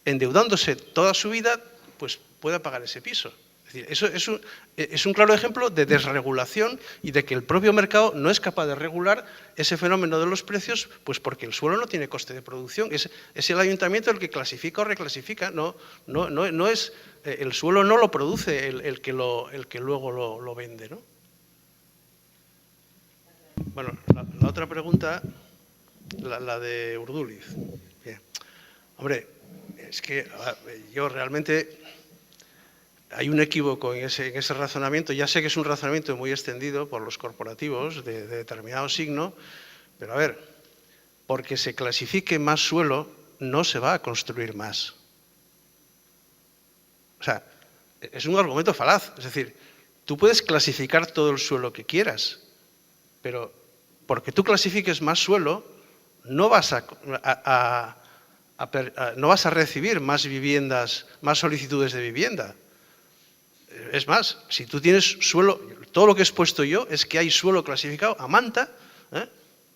endeudándose toda su vida, pues pueda pagar ese piso. Es decir, eso es un claro ejemplo de desregulación y de que el propio mercado no es capaz de regular ese fenómeno de los precios, pues porque el suelo no tiene coste de producción. Es el ayuntamiento el que clasifica o reclasifica, no es el suelo no lo produce el que luego lo vende, ¿no? Bueno, la otra pregunta, la de Urduliz. Bien. Hombre, es que yo realmente hay un equívoco en ese razonamiento. Ya sé que es un razonamiento muy extendido por los corporativos de determinado signo, pero a ver, porque se clasifique más suelo, no se va a construir más. O sea, es un argumento falaz. Es decir, tú puedes clasificar todo el suelo que quieras, pero porque tú clasifiques más suelo, no vas a recibir más viviendas, más solicitudes de vivienda. Es más, si tú tienes suelo, todo lo que he expuesto yo es que hay suelo clasificado a manta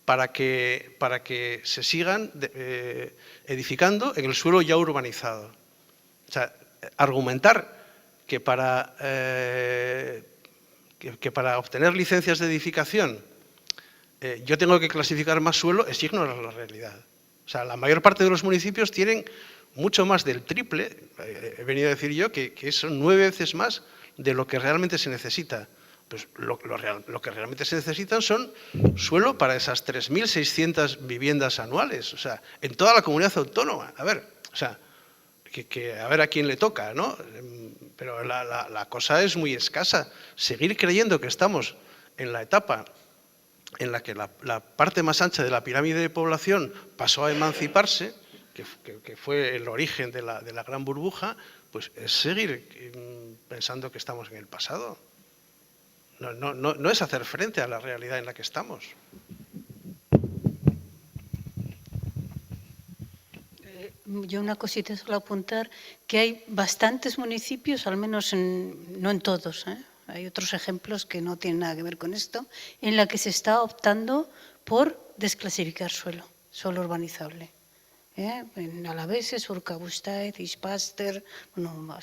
para que se sigan edificando en el suelo ya urbanizado. O sea, argumentar que para obtener licencias de edificación yo tengo que clasificar más suelo es ignorar la realidad. O sea, la mayor parte de los municipios tienen mucho más del triple, he venido a decir yo, que son 9 veces más de lo que realmente se necesita. Pues lo que realmente se necesitan son suelo para esas 3.600 viviendas anuales, o sea, en toda la comunidad autónoma. A ver, o sea, a ver a quién le toca, ¿no? Pero la cosa es muy escasa. Seguir creyendo que estamos en la etapa en la que la parte más ancha de la pirámide de población pasó a emanciparse, que fue el origen de la gran burbuja, pues es seguir pensando que estamos en el pasado. No es hacer frente a la realidad en la que estamos. Yo una cosita solo apuntar, que hay bastantes municipios, al menos no en todos, hay otros ejemplos que no tienen nada que ver con esto, en la que se está optando por desclasificar suelo urbanizable. En Alaveses, Urkabustaiz, Ispaster, bueno,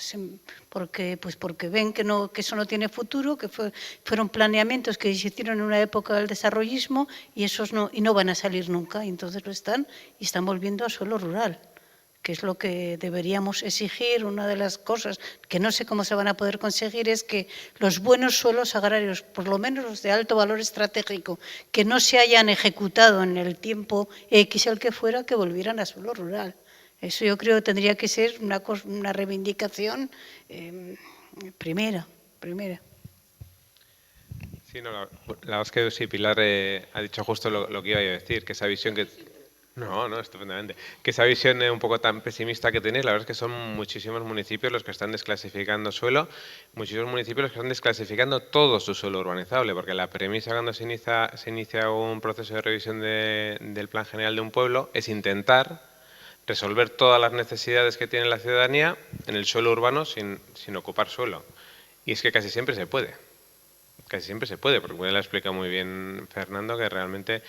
porque ven que eso no tiene futuro, que fueron planeamientos que se hicieron en una época del desarrollismo y no van a salir nunca, y entonces están volviendo a suelo rural, que es lo que deberíamos exigir. Una de las cosas que no sé cómo se van a poder conseguir es que los buenos suelos agrarios, por lo menos los de alto valor estratégico, que no se hayan ejecutado en el tiempo X el que fuera, que volvieran a suelo rural. Eso yo creo que tendría que ser una reivindicación primera. Sí, no, la verdad es que sí, Pilar ha dicho justo lo que iba a decir, que esa visión que... No, estupendamente. Que esa visión un poco tan pesimista que tenéis, la verdad es que son muchísimos municipios los que están desclasificando suelo, muchísimos municipios los que están desclasificando todo su suelo urbanizable, porque la premisa cuando se inicia un proceso de revisión del Plan General de un pueblo es intentar resolver todas las necesidades que tiene la ciudadanía en el suelo urbano sin ocupar suelo. Y es que casi siempre se puede. Casi siempre se puede, porque lo ha explicado muy bien Fernando, que realmente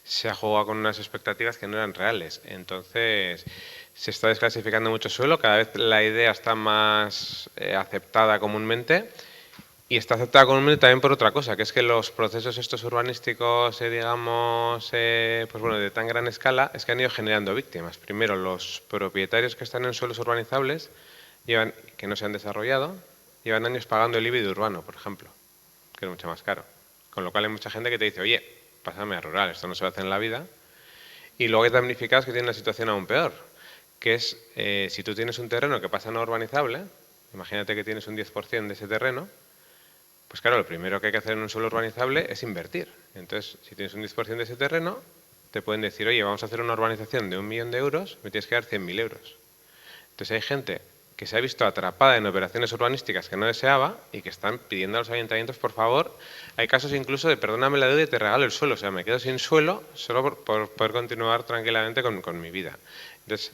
se ha jugado con unas expectativas que no eran reales. Entonces, se está desclasificando mucho suelo, cada vez la idea está más aceptada comúnmente, y está aceptada comúnmente también por otra cosa, que es que los procesos estos urbanísticos, digamos, pues bueno, de tan gran escala, es que han ido generando víctimas. Primero, los propietarios que están en suelos urbanizables, que no se han desarrollado, llevan años pagando el IBI de urbano, por ejemplo, que es mucho más caro. Con lo cual hay mucha gente que te dice, oye, pásame a rural, esto no se va a hacer en la vida. Y luego hay damnificados que tienen una situación aún peor, que es, si tú tienes un terreno que pasa a no urbanizable, imagínate que tienes un 10% de ese terreno, pues claro, lo primero que hay que hacer en un suelo urbanizable es invertir. Entonces, si tienes un 10% de ese terreno, te pueden decir, oye, vamos a hacer una urbanización de 1 millón de euros, me tienes que dar 100.000 euros. Entonces hay gente que se ha visto atrapada en operaciones urbanísticas que no deseaba y que están pidiendo a los ayuntamientos, por favor, hay casos incluso de perdóname la deuda y te regalo el suelo, o sea, me quedo sin suelo solo por poder continuar tranquilamente con mi vida. Entonces,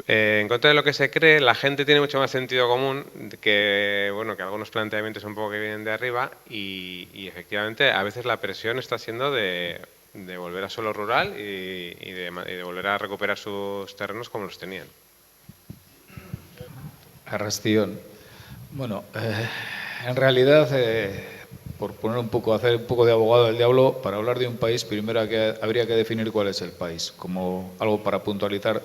en contra de lo que se cree, la gente tiene mucho más sentido común que, bueno, que algunos planteamientos un poco que vienen de arriba y efectivamente a veces la presión está siendo de volver a suelo rural y de volver a recuperar sus terrenos como los tenían. Arrastión. Bueno, en realidad, por poner hacer un poco de abogado del diablo, para hablar de un país, primero habría que definir cuál es el país, como algo para puntualizar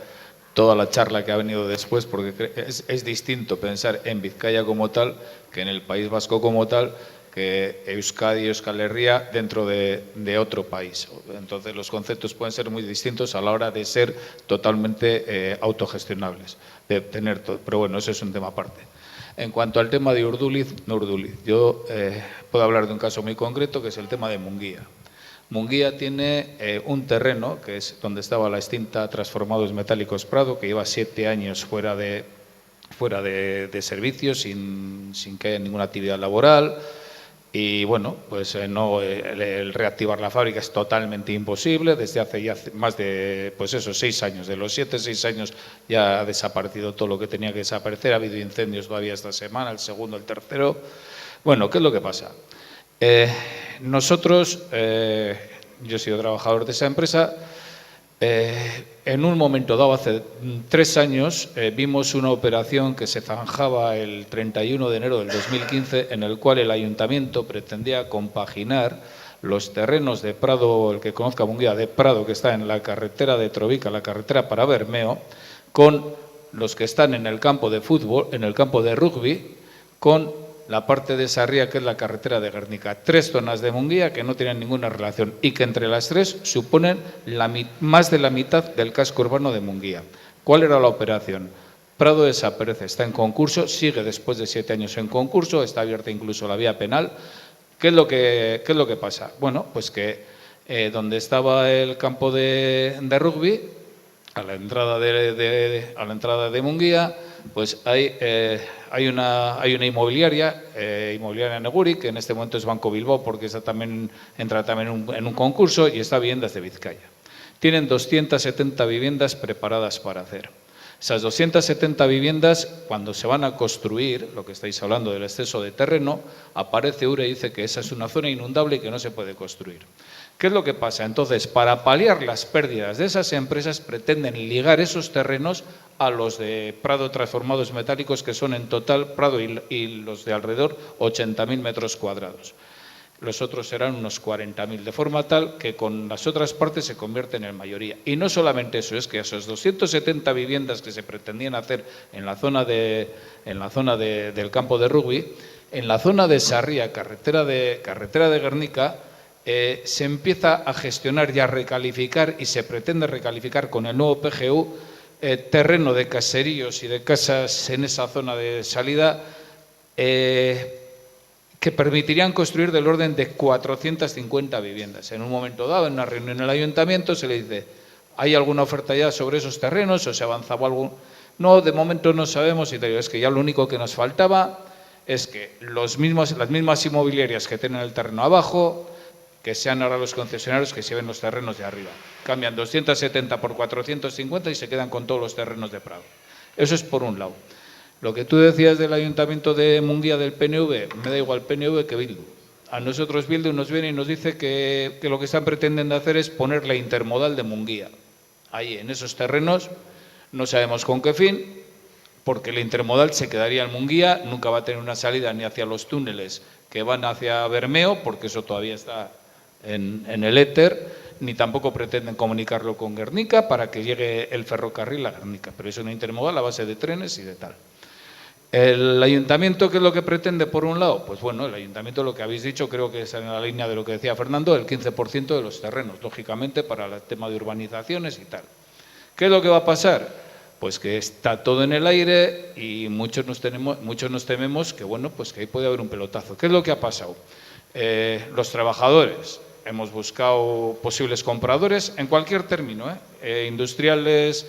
toda la charla que ha venido después, porque es distinto pensar en Vizcaya como tal que en el País Vasco como tal, que Euskadi y Euskal Herria dentro de otro país. Entonces los conceptos pueden ser muy distintos a la hora de ser totalmente autogestionables, de tener todo, pero bueno, eso es un tema aparte. En cuanto al tema de Urduliz, no Urduliz, yo puedo hablar de un caso muy concreto que es el tema de Munguía. Munguía tiene un terreno, que es donde estaba la extinta Transformados Metálicos Prado, que lleva 7 años fuera de servicio, sin que haya ninguna actividad laboral. Y bueno, pues el reactivar la fábrica es totalmente imposible. Desde hace ya más de, pues eso, 6 años. De los 6 años ya ha desaparecido todo lo que tenía que desaparecer. Ha habido incendios todavía esta semana, el segundo, el tercero. Bueno, ¿qué es lo que pasa? Nosotros, yo he sido trabajador de esa empresa, en un momento dado, hace 3 años, vimos una operación que se zanjaba el 31 de enero del 2015, en el cual el ayuntamiento pretendía compaginar los terrenos de Prado, el que conozca Munguía, de Prado, que está en la carretera de Trovica, la carretera para Bermeo, con los que están en el campo de fútbol, en el campo de rugby, con la parte de Sarria, que es la carretera de Guernica. 3 zonas de Munguía que no tienen ninguna relación y que entre las 3 suponen más de la mitad del casco urbano de Munguía. ¿Cuál era la operación? Prado desaparece, está en concurso, sigue después de 7 años en concurso, está abierta incluso la vía penal. ¿Qué es lo que pasa? Bueno, pues que donde estaba el campo de rugby, a la entrada de Munguía, pues hay una inmobiliaria, Inmobiliaria Neguri, que en este momento es Banco Bilbao, porque entra también en un concurso y está Viviendas de Vizcaya. Tienen 270 viviendas preparadas para hacer. Esas 270 viviendas, cuando se van a construir, lo que estáis hablando del exceso de terreno, aparece URE y dice que esa es una zona inundable y que no se puede construir. ¿Qué es lo que pasa? Entonces, para paliar las pérdidas de esas empresas, pretenden ligar esos terrenos a los de Prado Transformados Metálicos, que son en total, Prado y los de alrededor, 80.000 metros cuadrados. Los otros serán unos 40.000, de forma tal que con las otras partes se convierten en mayoría. Y no solamente eso, es que esos 270 viviendas que se pretendían hacer en la zona del campo de rugby, en la zona de Sarria, carretera de Guernica, se empieza a gestionar y a recalificar, y se pretende recalificar con el nuevo PGU, terreno de caseríos y de casas en esa zona de salida, que permitirían construir del orden de 450 viviendas. En un momento dado, en una reunión en el ayuntamiento, se le dice, ¿hay alguna oferta ya sobre esos terrenos o se avanzaba algo? No, de momento no sabemos, y es que ya lo único que nos faltaba es que las mismas inmobiliarias que tienen el terreno abajo, que sean ahora los concesionarios que se lleven los terrenos de arriba. Cambian 270 por 450 y se quedan con todos los terrenos de Prado. Eso es por un lado. Lo que tú decías del Ayuntamiento de Munguía del PNV, me da igual PNV que Bildu. A nosotros Bildu nos viene y nos dice que lo que están pretendiendo hacer es poner la intermodal de Munguía. Ahí, en esos terrenos, no sabemos con qué fin, porque la intermodal se quedaría en Munguía, nunca va a tener una salida ni hacia los túneles que van hacia Bermeo, porque eso todavía está en el éter, ni tampoco pretenden comunicarlo con Guernica para que llegue el ferrocarril a Guernica, pero es una intermodal a base de trenes y de tal. ¿El Ayuntamiento qué es lo que pretende por un lado? Pues bueno, el Ayuntamiento, lo que habéis dicho, creo que es en la línea de lo que decía Fernando, el 15% de los terrenos, lógicamente, para el tema de urbanizaciones y tal. ¿Qué es lo que va a pasar? Pues que está todo en el aire y muchos nos tememos que, bueno, pues que ahí puede haber un pelotazo. ¿Qué es lo que ha pasado? Los trabajadores, hemos buscado posibles compradores en cualquier término, industriales,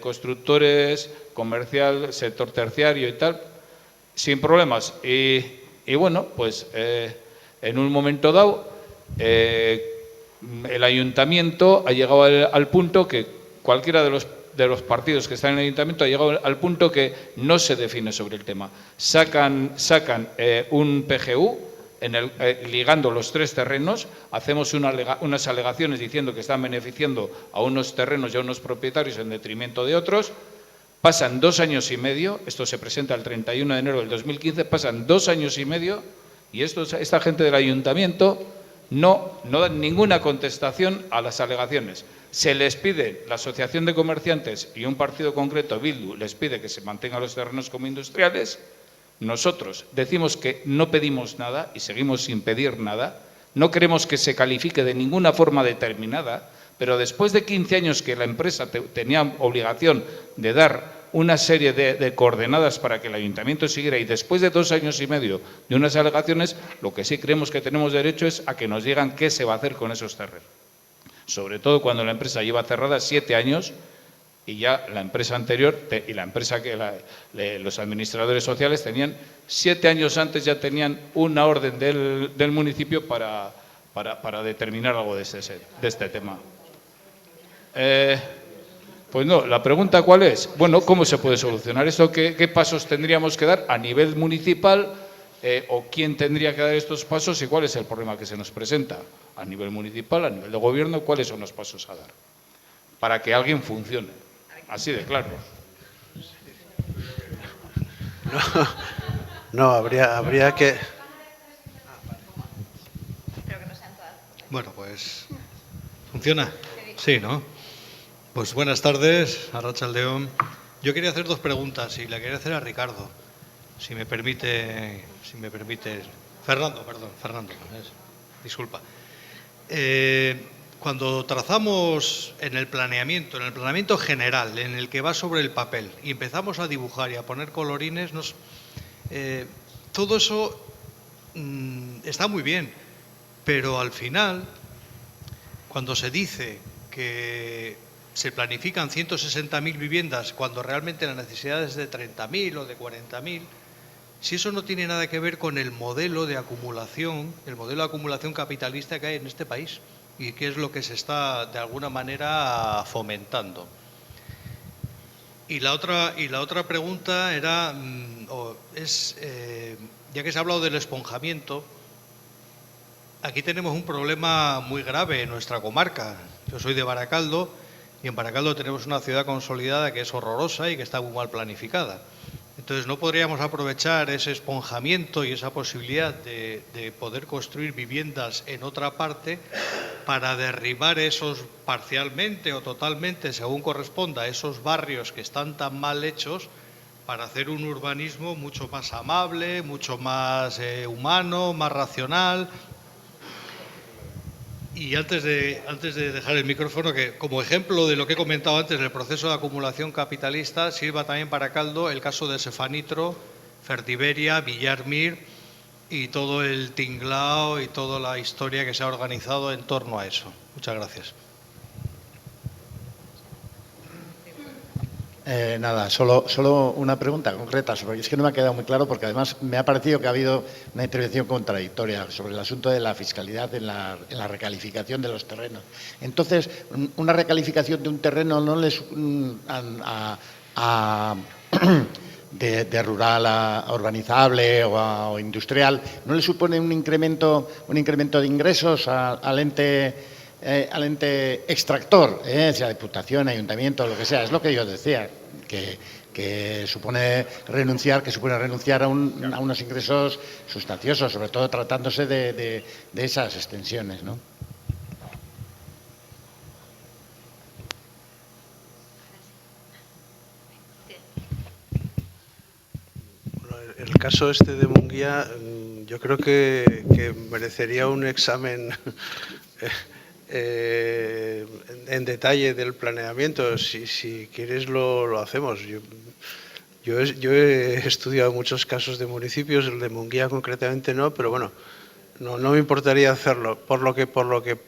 constructores, comercial, sector terciario y tal, sin problemas. Y bueno, pues en un momento dado el Ayuntamiento ha llegado al punto que cualquiera de los partidos que están en el Ayuntamiento ha llegado al punto que no se define sobre el tema. Sacan un PGU ligando los tres terrenos, hacemos unas alegaciones diciendo que están beneficiando a unos terrenos y a unos propietarios en detrimento de otros. Pasan 2 años y medio, esto se presenta el 31 de enero del 2015, pasan 2 años y medio y esta gente del Ayuntamiento no dan ninguna contestación a las alegaciones. Se les pide, la Asociación de Comerciantes y un partido concreto, Bildu, les pide que se mantengan los terrenos como industriales. Nosotros decimos que no pedimos nada y seguimos sin pedir nada. No queremos que se califique de ninguna forma determinada, pero después de 15 años que la empresa tenía obligación de dar una serie de coordenadas para que el Ayuntamiento siguiera y después de 2 años y medio de unas alegaciones, lo que sí creemos que tenemos derecho es a que nos digan qué se va a hacer con esos terrenos. Sobre todo cuando la empresa lleva cerrada 7 años y ya la empresa anterior y la empresa que los administradores sociales tenían 7 años antes ya tenían una orden del municipio para determinar algo de este tema. Pues no, la pregunta ¿cuál es? Bueno, ¿cómo se puede solucionar esto? ¿Qué pasos tendríamos que dar a nivel municipal o quién tendría que dar estos pasos y cuál es el problema que se nos presenta? A nivel municipal, a nivel de gobierno, ¿cuáles son los pasos a dar? Para que alguien funcione. Así de claro. No, habría que... Bueno, pues... ¿Funciona? Sí, ¿no? Pues buenas tardes, Arratsaldeon. Yo quería hacer 2 preguntas y la quería hacer a Ricardo, si me permite... Fernando, disculpa. Cuando trazamos en el planeamiento general, en el que va sobre el papel, y empezamos a dibujar y a poner colorines, todo eso está muy bien, pero al final, cuando se dice que se planifican 160.000 viviendas cuando realmente la necesidad es de 30.000 o de 40.000, si eso no tiene nada que ver con el modelo de acumulación capitalista que hay en este país y qué es lo que se está de alguna manera fomentando. Y la otra pregunta era, ya que se ha hablado del esponjamiento, aquí tenemos un problema muy grave en nuestra comarca. Yo soy de Baracaldo y en Baracaldo tenemos una ciudad consolidada que es horrorosa y que está muy mal planificada. Entonces, ¿no podríamos aprovechar ese esponjamiento y esa posibilidad de poder construir viviendas en otra parte para derribar esos parcialmente o totalmente, según corresponda, esos barrios que están tan mal hechos, para hacer un urbanismo mucho más amable, mucho más humano, más racional? Y antes de dejar el micrófono, que como ejemplo de lo que he comentado antes del proceso de acumulación capitalista, sirva también para caldo el caso de Cefanitro, Fertiberia, Villarmir y todo el tinglao y toda la historia que se ha organizado en torno a eso. Muchas gracias. Nada, solo una pregunta concreta, es que no me ha quedado muy claro porque además me ha parecido que ha habido una intervención contradictoria sobre el asunto de la fiscalidad en la recalificación de los terrenos. Entonces, una recalificación de un terreno no les de rural a urbanizable o industrial, ¿no le supone un incremento de ingresos al ente extractor, sea Diputación, Ayuntamiento, lo que sea? Es lo que yo decía, que supone renunciar a unos ingresos sustanciosos, sobre todo tratándose de esas extensiones, ¿no? El caso este de Munguía, yo creo que merecería un examen en detalle del planeamiento. Si quieres lo hacemos. Yo he estudiado muchos casos de municipios, el de Munguía concretamente no, pero bueno, no me importaría hacerlo. Por lo que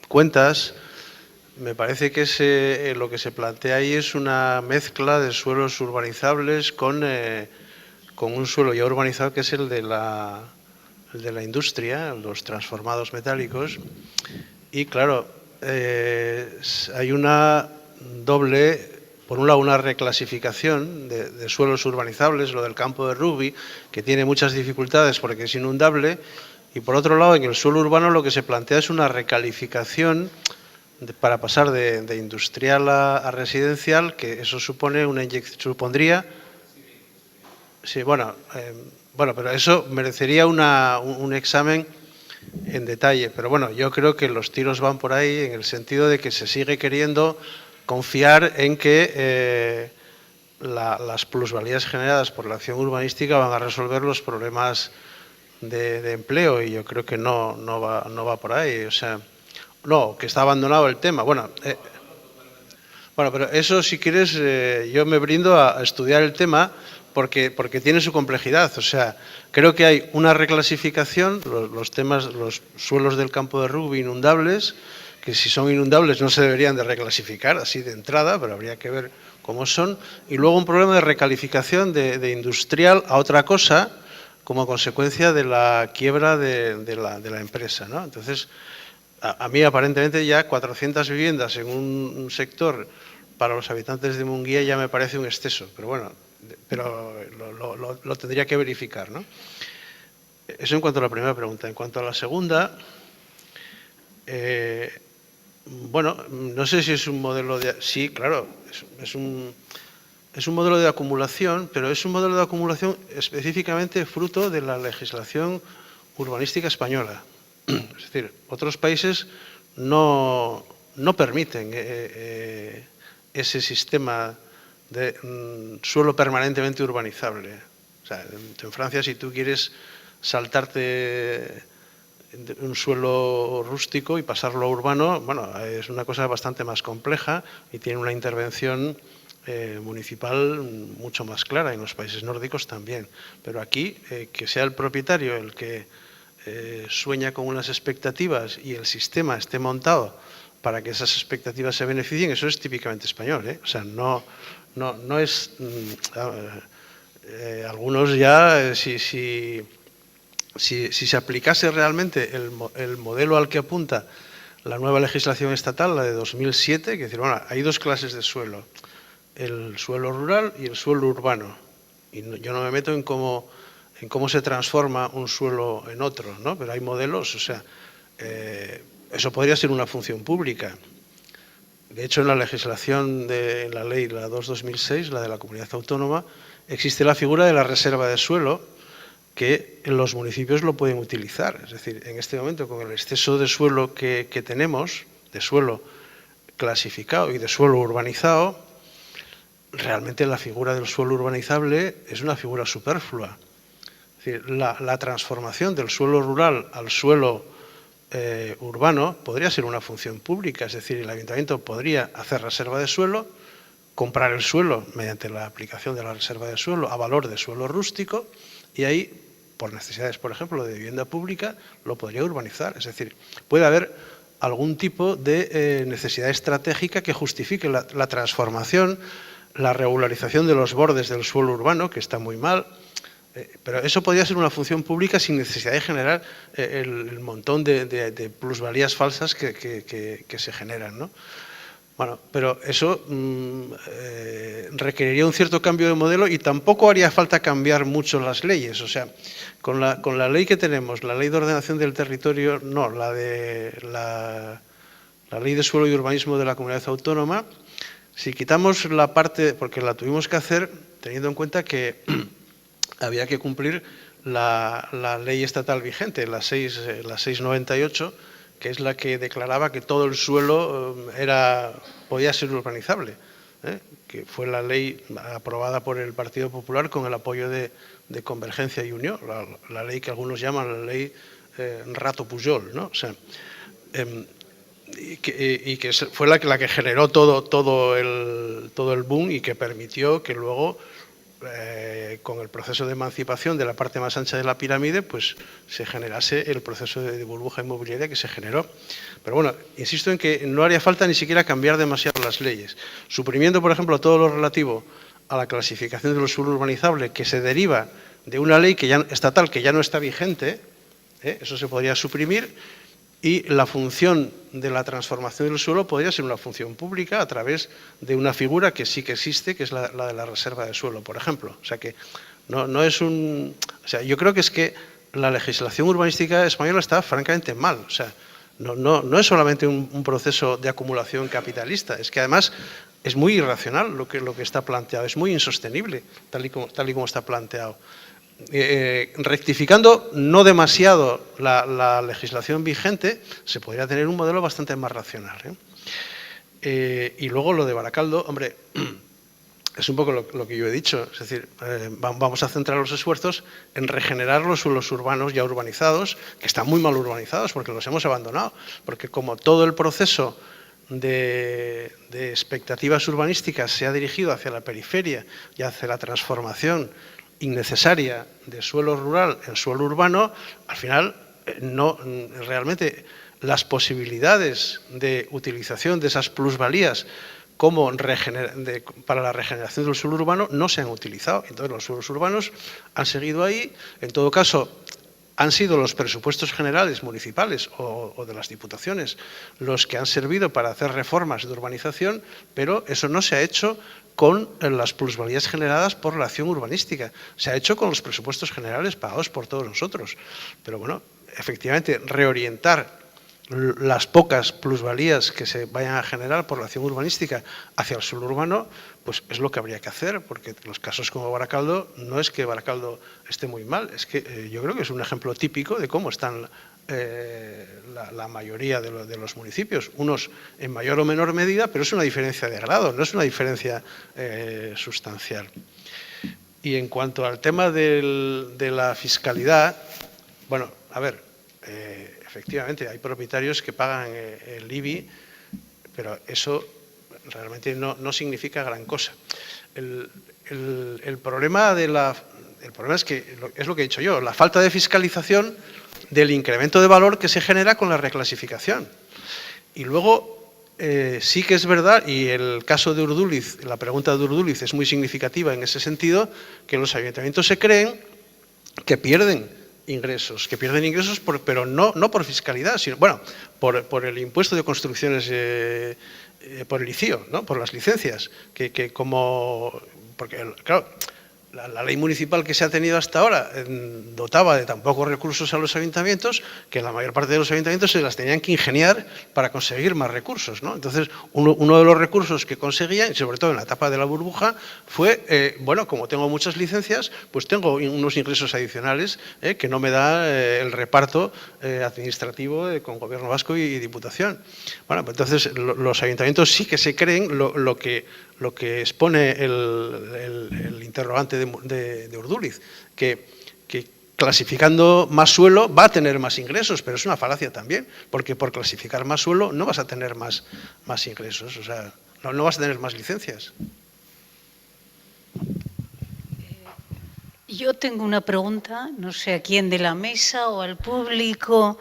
cuentas, me parece que lo que se plantea ahí es una mezcla de suelos urbanizables con un suelo ya urbanizado, que es el de la industria, los transformados metálicos. Y claro, hay una doble, por un lado una reclasificación de suelos urbanizables, lo del campo de Rugby, que tiene muchas dificultades porque es inundable, y por otro lado en el suelo urbano lo que se plantea es una recalificación para pasar de industrial a residencial, que eso supone supondría... Sí, bueno, pero eso merecería un examen en detalle. Pero bueno, yo creo que los tiros van por ahí en el sentido de que se sigue queriendo confiar en que las plusvalías generadas por la acción urbanística van a resolver los problemas de empleo, y yo creo que no va por ahí. O sea, no, que está abandonado el tema. Bueno, pero eso, si quieres, yo me brindo a estudiar el tema, porque tiene su complejidad. O sea, creo que hay una reclasificación, los suelos del campo de Rugby inundables, que si son inundables no se deberían de reclasificar así de entrada, pero habría que ver cómo son. Y luego un problema de recalificación de industrial a otra cosa, como consecuencia de la quiebra de la empresa, ¿no? Entonces, a mí aparentemente ya 400 viviendas en un sector para los habitantes de Munguía ya me parece un exceso, pero bueno, lo tendría que verificar, ¿no? Eso en cuanto a la primera pregunta. En cuanto a la segunda, bueno, no sé si es un modelo de... Sí, claro, es un modelo de acumulación, pero es un modelo de acumulación específicamente fruto de la legislación urbanística española. Es decir, otros países no permiten ese sistema de suelo permanentemente urbanizable. O sea, en Francia, si tú quieres saltarte un suelo rústico y pasarlo a urbano, bueno, es una cosa bastante más compleja y tiene una intervención municipal mucho más clara. En los países nórdicos también. Pero aquí, que sea el propietario el que sueña con unas expectativas y el sistema esté montado para que esas expectativas se beneficien, eso es típicamente español, ¿eh? O sea, no es... algunos ya, si se aplicase realmente el modelo al que apunta la nueva legislación estatal, la de 2007, que decir, bueno, hay dos clases de suelo, el suelo rural y el suelo urbano. Y yo no me meto en cómo se transforma un suelo en otro, ¿no? Pero hay modelos, o sea, eso podría ser una función pública. De hecho, en la legislación de la ley, la 2/2006, la de la comunidad autónoma, existe la figura de la reserva de suelo, que en los municipios lo pueden utilizar. Es decir, en este momento, con el exceso de suelo que tenemos, de suelo clasificado y de suelo urbanizado, realmente la figura del suelo urbanizable es una figura superflua. Es decir, la transformación del suelo rural al suelo urbano podría ser una función pública, es decir, el ayuntamiento podría hacer reserva de suelo, comprar el suelo mediante la aplicación de la reserva de suelo a valor de suelo rústico, y ahí, por necesidades, por ejemplo, de vivienda pública, lo podría urbanizar. Es decir, puede haber algún tipo de necesidad estratégica que justifique la transformación la regularización de los bordes del suelo urbano, que está muy mal, pero eso podría ser una función pública sin necesidad de generar el montón de plusvalías falsas que se generan, ¿no? Bueno, pero eso requeriría un cierto cambio de modelo y tampoco haría falta cambiar mucho las leyes. O sea, con la ley que tenemos, la Ley de Ordenación del Territorio, no, la Ley de Suelo y Urbanismo de la Comunidad Autónoma, si quitamos la parte, porque la tuvimos que hacer teniendo en cuenta que había que cumplir la ley estatal vigente, la 698, que es la que declaraba que todo el suelo podía ser urbanizable, que fue la ley aprobada por el Partido Popular con el apoyo de Convergencia y Unión, la ley que algunos llaman la ley Rato Pujol, ¿no? O sea, y que fue la que generó todo el boom y que permitió que luego, con el proceso de emancipación de la parte más ancha de la pirámide, pues se generase el proceso de burbuja inmobiliaria que se generó. Pero bueno, insisto en que no haría falta ni siquiera cambiar demasiado las leyes. Suprimiendo, por ejemplo, todo lo relativo a la clasificación de lo suelo urbanizable, que se deriva de una ley estatal que ya no está vigente, eso se podría suprimir, y la función de la transformación del suelo podría ser una función pública a través de una figura que sí que existe, que es la de la reserva de suelo, por ejemplo. O sea que no es un... O sea, yo creo que es que la legislación urbanística española está francamente mal. O sea, no es solamente un proceso de acumulación capitalista, es que además es muy irracional lo que está planteado, es muy insostenible tal y como está planteado. Rectificando no demasiado la legislación vigente, se podría tener un modelo bastante más racional, y luego lo de Baracaldo, hombre, es un poco lo que yo he dicho, es decir, vamos a centrar los esfuerzos en regenerar los suelos urbanos ya urbanizados, que están muy mal urbanizados porque los hemos abandonado, porque como todo el proceso de expectativas urbanísticas se ha dirigido hacia la periferia y hacia la transformación innecesaria de suelo rural en suelo urbano, al final realmente las posibilidades de utilización de esas plusvalías para la regeneración del suelo urbano no se han utilizado. Entonces los suelos urbanos han seguido ahí, en todo caso han sido los presupuestos generales municipales o de las diputaciones los que han servido para hacer reformas de urbanización, pero eso no se ha hecho con las plusvalías generadas por la acción urbanística. Se ha hecho con los presupuestos generales pagados por todos nosotros. Pero bueno, efectivamente, reorientar las pocas plusvalías que se vayan a generar por la acción urbanística hacia el suelo urbano, pues es lo que habría que hacer, porque los casos como Baracaldo, no es que Baracaldo esté muy mal, es que yo creo que es un ejemplo típico de cómo están la mayoría de los municipios, unos en mayor o menor medida, pero es una diferencia de grado, no es una diferencia sustancial. Y en cuanto al tema de la fiscalidad, bueno, a ver, efectivamente hay propietarios que pagan el IBI, pero eso realmente no significa gran cosa. El problema es que, es lo que he dicho yo, la falta de fiscalización del incremento de valor que se genera con la reclasificación. Y luego, sí que es verdad, y el caso de Urduliz, la pregunta de Urduliz es muy significativa en ese sentido, que los ayuntamientos se creen que pierden ingresos, pero no por fiscalidad, sino, bueno, por el impuesto de construcciones, por el ICIO, ¿no? Por las licencias, porque, claro, la ley municipal que se ha tenido hasta ahora dotaba de tan pocos recursos a los ayuntamientos que la mayor parte de los ayuntamientos se las tenían que ingeniar para conseguir más recursos, ¿no? Entonces, uno de los recursos que conseguían, y sobre todo en la etapa de la burbuja, fue, bueno, como tengo muchas licencias, pues tengo unos ingresos adicionales que no me da el reparto administrativo con Gobierno Vasco y Diputación. Bueno, pues entonces los ayuntamientos sí que se creen lo que expone el interrogante de Urduliz, que clasificando más suelo va a tener más ingresos, pero es una falacia también, porque por clasificar más suelo no vas a tener más ingresos, o sea, no vas a tener más licencias. Yo tengo una pregunta, no sé a quién de la mesa o al público.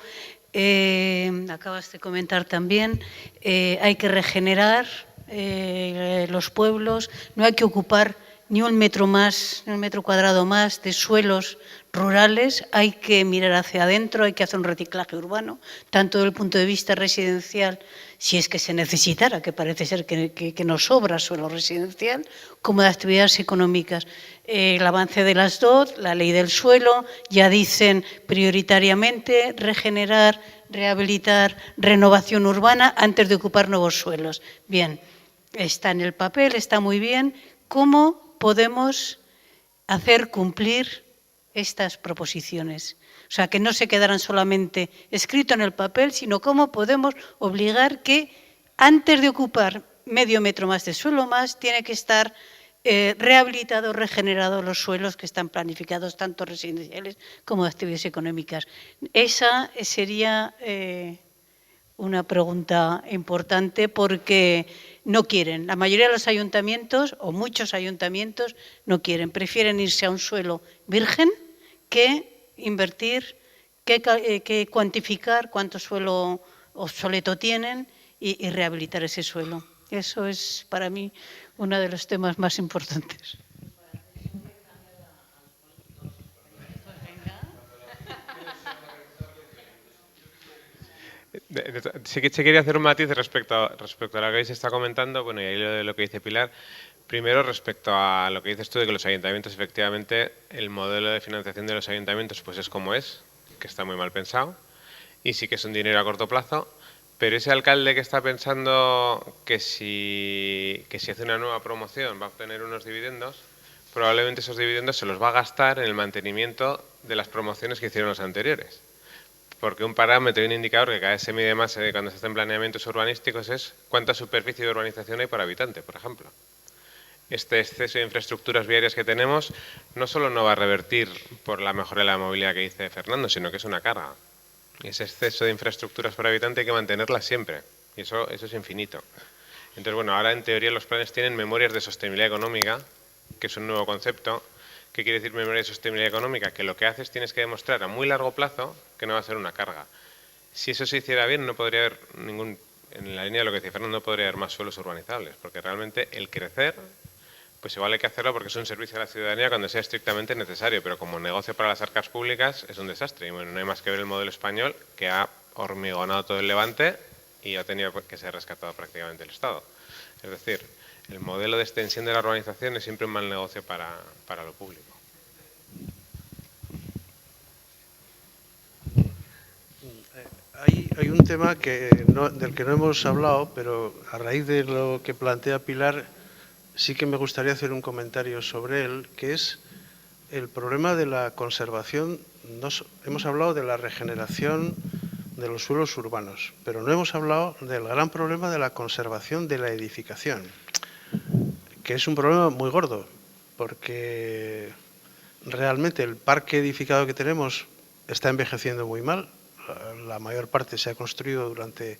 Acabas de comentar también, hay que regenerar los pueblos, no hay que ocupar ni un metro más, ni un metro cuadrado más de suelos rurales, hay que mirar hacia adentro, hay que hacer un reciclaje urbano, tanto desde el punto de vista residencial, si es que se necesitara, que parece ser que nos sobra suelo residencial, como de actividades económicas. El avance de las DOT, la ley del suelo, ya dicen prioritariamente regenerar, rehabilitar, renovación urbana antes de ocupar nuevos suelos. Bien, está en el papel, está muy bien. ¿Cómo podemos hacer cumplir estas proposiciones? O sea, que no se quedaran solamente escrito en el papel, sino cómo podemos obligar que antes de ocupar medio metro más de suelo más, tiene que estar rehabilitados, regenerados los suelos que están planificados, tanto residenciales como de actividades económicas. Esa sería una pregunta importante porque no quieren. La mayoría de los ayuntamientos, o muchos ayuntamientos, no quieren. Prefieren irse a un suelo virgen que invertir, que cuantificar cuánto suelo obsoleto tienen y rehabilitar ese suelo. Eso es para mí uno de los temas más importantes. Sí que quería hacer un matiz respecto a lo que se está comentando, bueno, y ahí lo que dice Pilar. Primero, respecto a lo que dices tú de que los ayuntamientos, efectivamente, el modelo de financiación de los ayuntamientos pues es como es, que está muy mal pensado, y sí que es un dinero a corto plazo, pero ese alcalde que está pensando que si hace una nueva promoción va a obtener unos dividendos, probablemente esos dividendos se los va a gastar en el mantenimiento de las promociones que hicieron los anteriores. Porque un parámetro y un indicador que cada vez se mide más cuando se hacen planeamientos urbanísticos es cuánta superficie de urbanización hay por habitante, por ejemplo. Este exceso de infraestructuras viarias que tenemos no solo no va a revertir por la mejora de la movilidad que dice Fernando, sino que es una carga. Y ese exceso de infraestructuras por habitante hay que mantenerlas siempre. Y eso es infinito. Entonces, bueno, ahora en teoría los planes tienen memorias de sostenibilidad económica, que es un nuevo concepto. ¿Qué quiere decir memoria de sostenibilidad económica? Que lo que haces tienes que demostrar a muy largo plazo que no va a ser una carga. Si eso se hiciera bien, no podría haber en la línea de lo que decía Fernando, no podría haber más suelos urbanizables, porque realmente el crecer, pues igual hay que hacerlo porque es un servicio a la ciudadanía cuando sea estrictamente necesario, pero como negocio para las arcas públicas es un desastre. Y bueno, no hay más que ver el modelo español, que ha hormigonado todo el Levante y ha tenido que ser rescatado prácticamente el Estado. Es decir, el modelo de extensión de la urbanización es siempre un mal negocio para lo público. Hay un tema del que no hemos hablado, pero a raíz de lo que plantea Pilar, sí que me gustaría hacer un comentario sobre él, que es el problema de la conservación. Hemos hablado de la regeneración de los suelos urbanos, pero no hemos hablado del gran problema de la conservación de la edificación, que es un problema muy gordo, porque realmente el parque edificado que tenemos está envejeciendo muy mal. La mayor parte se ha construido durante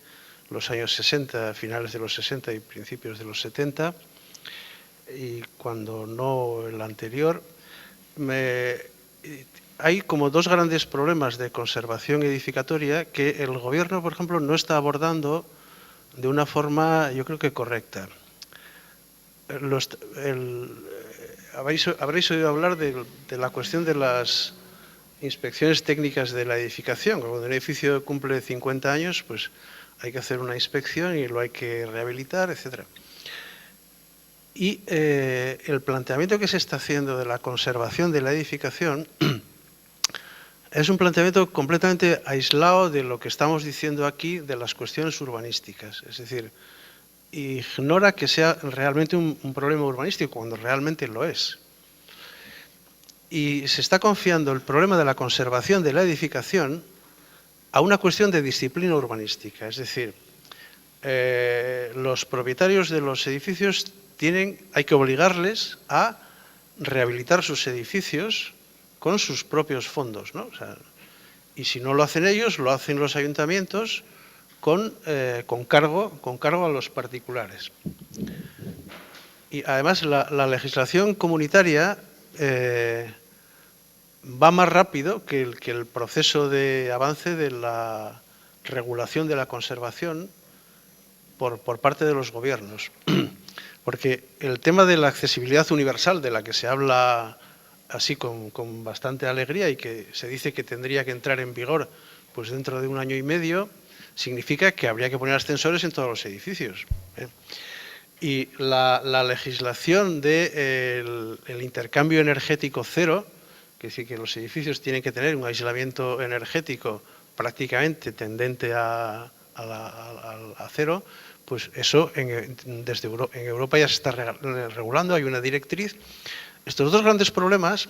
los años 60, finales de los 60 y principios de los 70, y cuando no el anterior. Hay como dos grandes problemas de conservación edificatoria que el Gobierno, por ejemplo, no está abordando de una forma, yo creo que correcta. Habréis oído hablar de la cuestión de las inspecciones técnicas de la edificación. Cuando un edificio cumple 50 años, pues hay que hacer una inspección y lo hay que rehabilitar, etcétera. Y el planteamiento que se está haciendo de la conservación de la edificación es un planteamiento completamente aislado de lo que estamos diciendo aquí de las cuestiones urbanísticas. Es decir, ignora que sea realmente un problema urbanístico, cuando realmente lo es. Y se está confiando el problema de la conservación de la edificación a una cuestión de disciplina urbanística. Es decir, los propietarios de los edificios hay que obligarles a rehabilitar sus edificios con sus propios fondos, ¿no? O sea, y si no lo hacen ellos, lo hacen los ayuntamientos con cargo a los particulares. Y además la legislación comunitaria va más rápido que el proceso de avance de la regulación de la conservación, por parte de los gobiernos. Porque el tema de la accesibilidad universal, de la que se habla así con bastante alegría y que se dice que tendría que entrar en vigor pues dentro de 1 año y medio, significa que habría que poner ascensores en todos los edificios. Y la legislación del intercambio energético cero, que es decir, que los edificios tienen que tener un aislamiento energético prácticamente tendente a cero, pues eso en Europa ya se está regulando, hay una directriz. Estos dos grandes problemas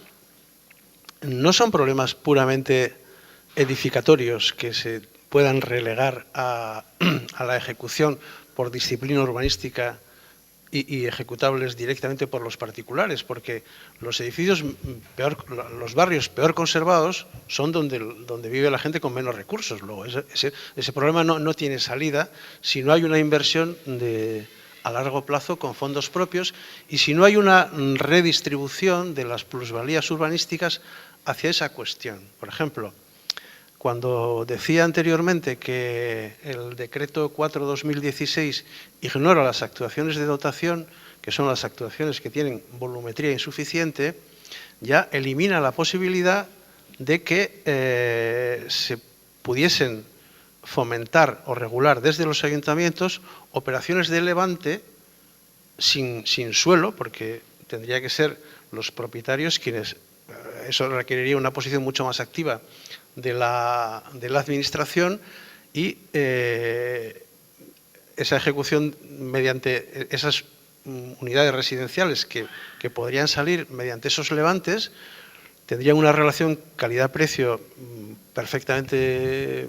no son problemas puramente edificatorios que se puedan relegar a la ejecución por disciplina urbanística y ejecutables directamente por los particulares, porque los edificios los barrios peor conservados son donde vive la gente con menos recursos. Luego, ese problema no tiene salida si no hay una inversión a largo plazo con fondos propios y si no hay una redistribución de las plusvalías urbanísticas hacia esa cuestión. Por ejemplo, cuando decía anteriormente que el decreto 4/2016 ignora las actuaciones de dotación, que son las actuaciones que tienen volumetría insuficiente, ya elimina la posibilidad de que se pudiesen fomentar o regular desde los ayuntamientos operaciones de levante sin suelo, porque tendría que ser los propietarios quienes, eso requeriría una posición mucho más activa de la administración y esa ejecución mediante esas unidades residenciales que podrían salir mediante esos levantes tendrían una relación calidad-precio perfectamente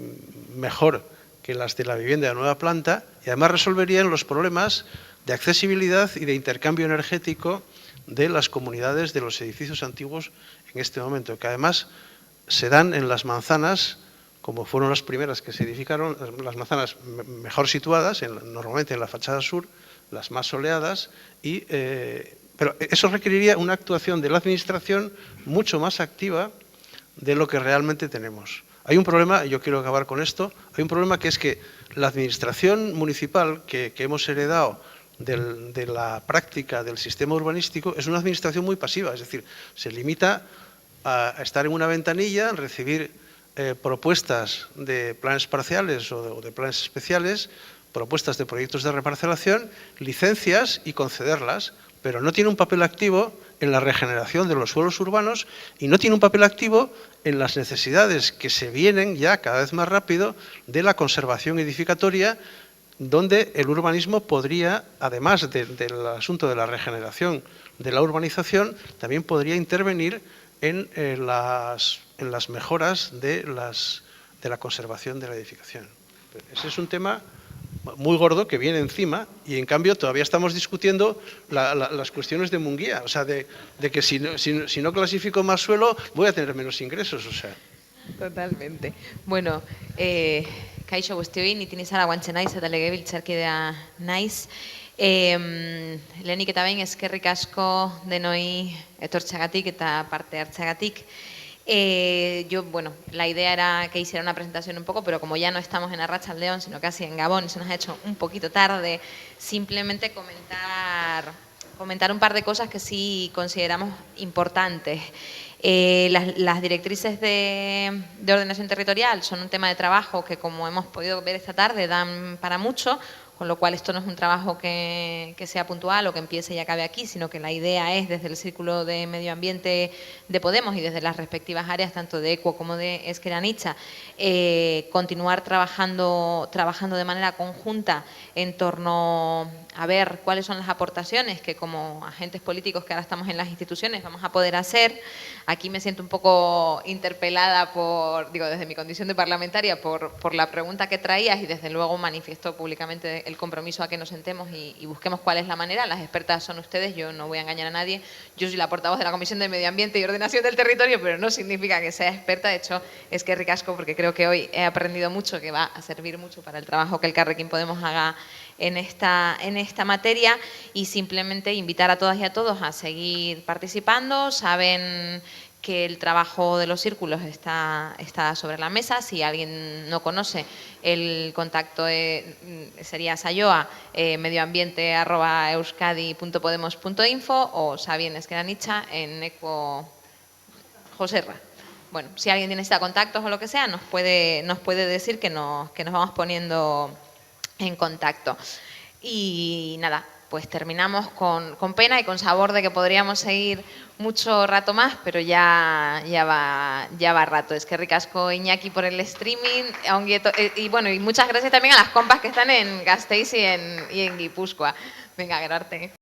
mejor que las de la vivienda de nueva planta y además resolverían los problemas de accesibilidad y de intercambio energético de las comunidades de los edificios antiguos en este momento, que además se dan en las manzanas, como fueron las primeras que se edificaron, las manzanas mejor situadas, normalmente en la fachada sur, las más soleadas, pero eso requeriría una actuación de la administración mucho más activa de lo que realmente tenemos. Hay un problema, y yo quiero acabar con esto, hay un problema que es que la administración municipal que hemos heredado de la práctica del sistema urbanístico es una administración muy pasiva, es decir, se limita a estar en una ventanilla, recibir propuestas de planes parciales o de planes especiales, propuestas de proyectos de reparcelación, licencias y concederlas, pero no tiene un papel activo en la regeneración de los suelos urbanos y no tiene un papel activo en las necesidades que se vienen ya cada vez más rápido de la conservación edificatoria, donde el urbanismo podría, además del asunto de la regeneración de la urbanización, también podría intervenir en las mejoras de la conservación de la edificación. Ese es un tema muy gordo que viene encima y en cambio todavía estamos discutiendo las cuestiones de Munguía, o sea, de que si no clasifico más suelo voy a tener menos ingresos, o sea. Totalmente. Bueno, kaixo guztioi, niti zara guantxe naiz eta legebiltzarkidea naiz. Lehenik eta behin eskerrik asko denoi etortxagatik eta parte hartxagatik. Bueno, la idea era que hiciera una presentación un poco, pero como ya no estamos en Arratsaldeon, sino casi en Gabón, se nos ha hecho un poquito tarde, simplemente comentar un par de cosas que sí consideramos importantes. Las directrices de ordenación territorial son un tema de trabajo que, como hemos podido ver esta tarde, dan para mucho, con lo cual esto no es un trabajo que sea puntual o que empiece y acabe aquí, sino que la idea es desde el Círculo de Medio Ambiente de Podemos y desde las respectivas áreas, tanto de ECUO como de Ezker Anitza, continuar trabajando de manera conjunta en torno a ver cuáles son las aportaciones que como agentes políticos que ahora estamos en las instituciones vamos a poder hacer. Aquí me siento un poco interpelada desde mi condición de parlamentaria por la pregunta que traías y desde luego manifiesto públicamente el compromiso a que nos sentemos y busquemos cuál es la manera. Las expertas son ustedes, yo no voy a engañar a nadie. Yo soy la portavoz de la Comisión de Medio Ambiente y Ordenación del Territorio, pero no significa que sea experta. De hecho, es que ricasco porque creo que hoy he aprendido mucho, que va a servir mucho para el trabajo que Elkarrekin Podemos haga en esta materia y simplemente invitar a todas y a todos a seguir participando. Saben que el trabajo de los círculos está sobre la mesa. Si alguien no conoce, el contacto sería sayoa, medioambiente@euskadi.podemos.info, o Sabien Esqueranicha en Eco Joserra. Bueno, si alguien necesita contactos o lo que sea, nos puede decir que nos vamos poniendo en contacto. Y nada, pues terminamos con pena y con sabor de que podríamos seguir mucho rato más, pero ya va rato. Es que ricasco, Iñaki, por el streaming. Y bueno, y muchas gracias también a las compas que están en Gasteiz y en Guipúzcoa. Venga, Gerarte.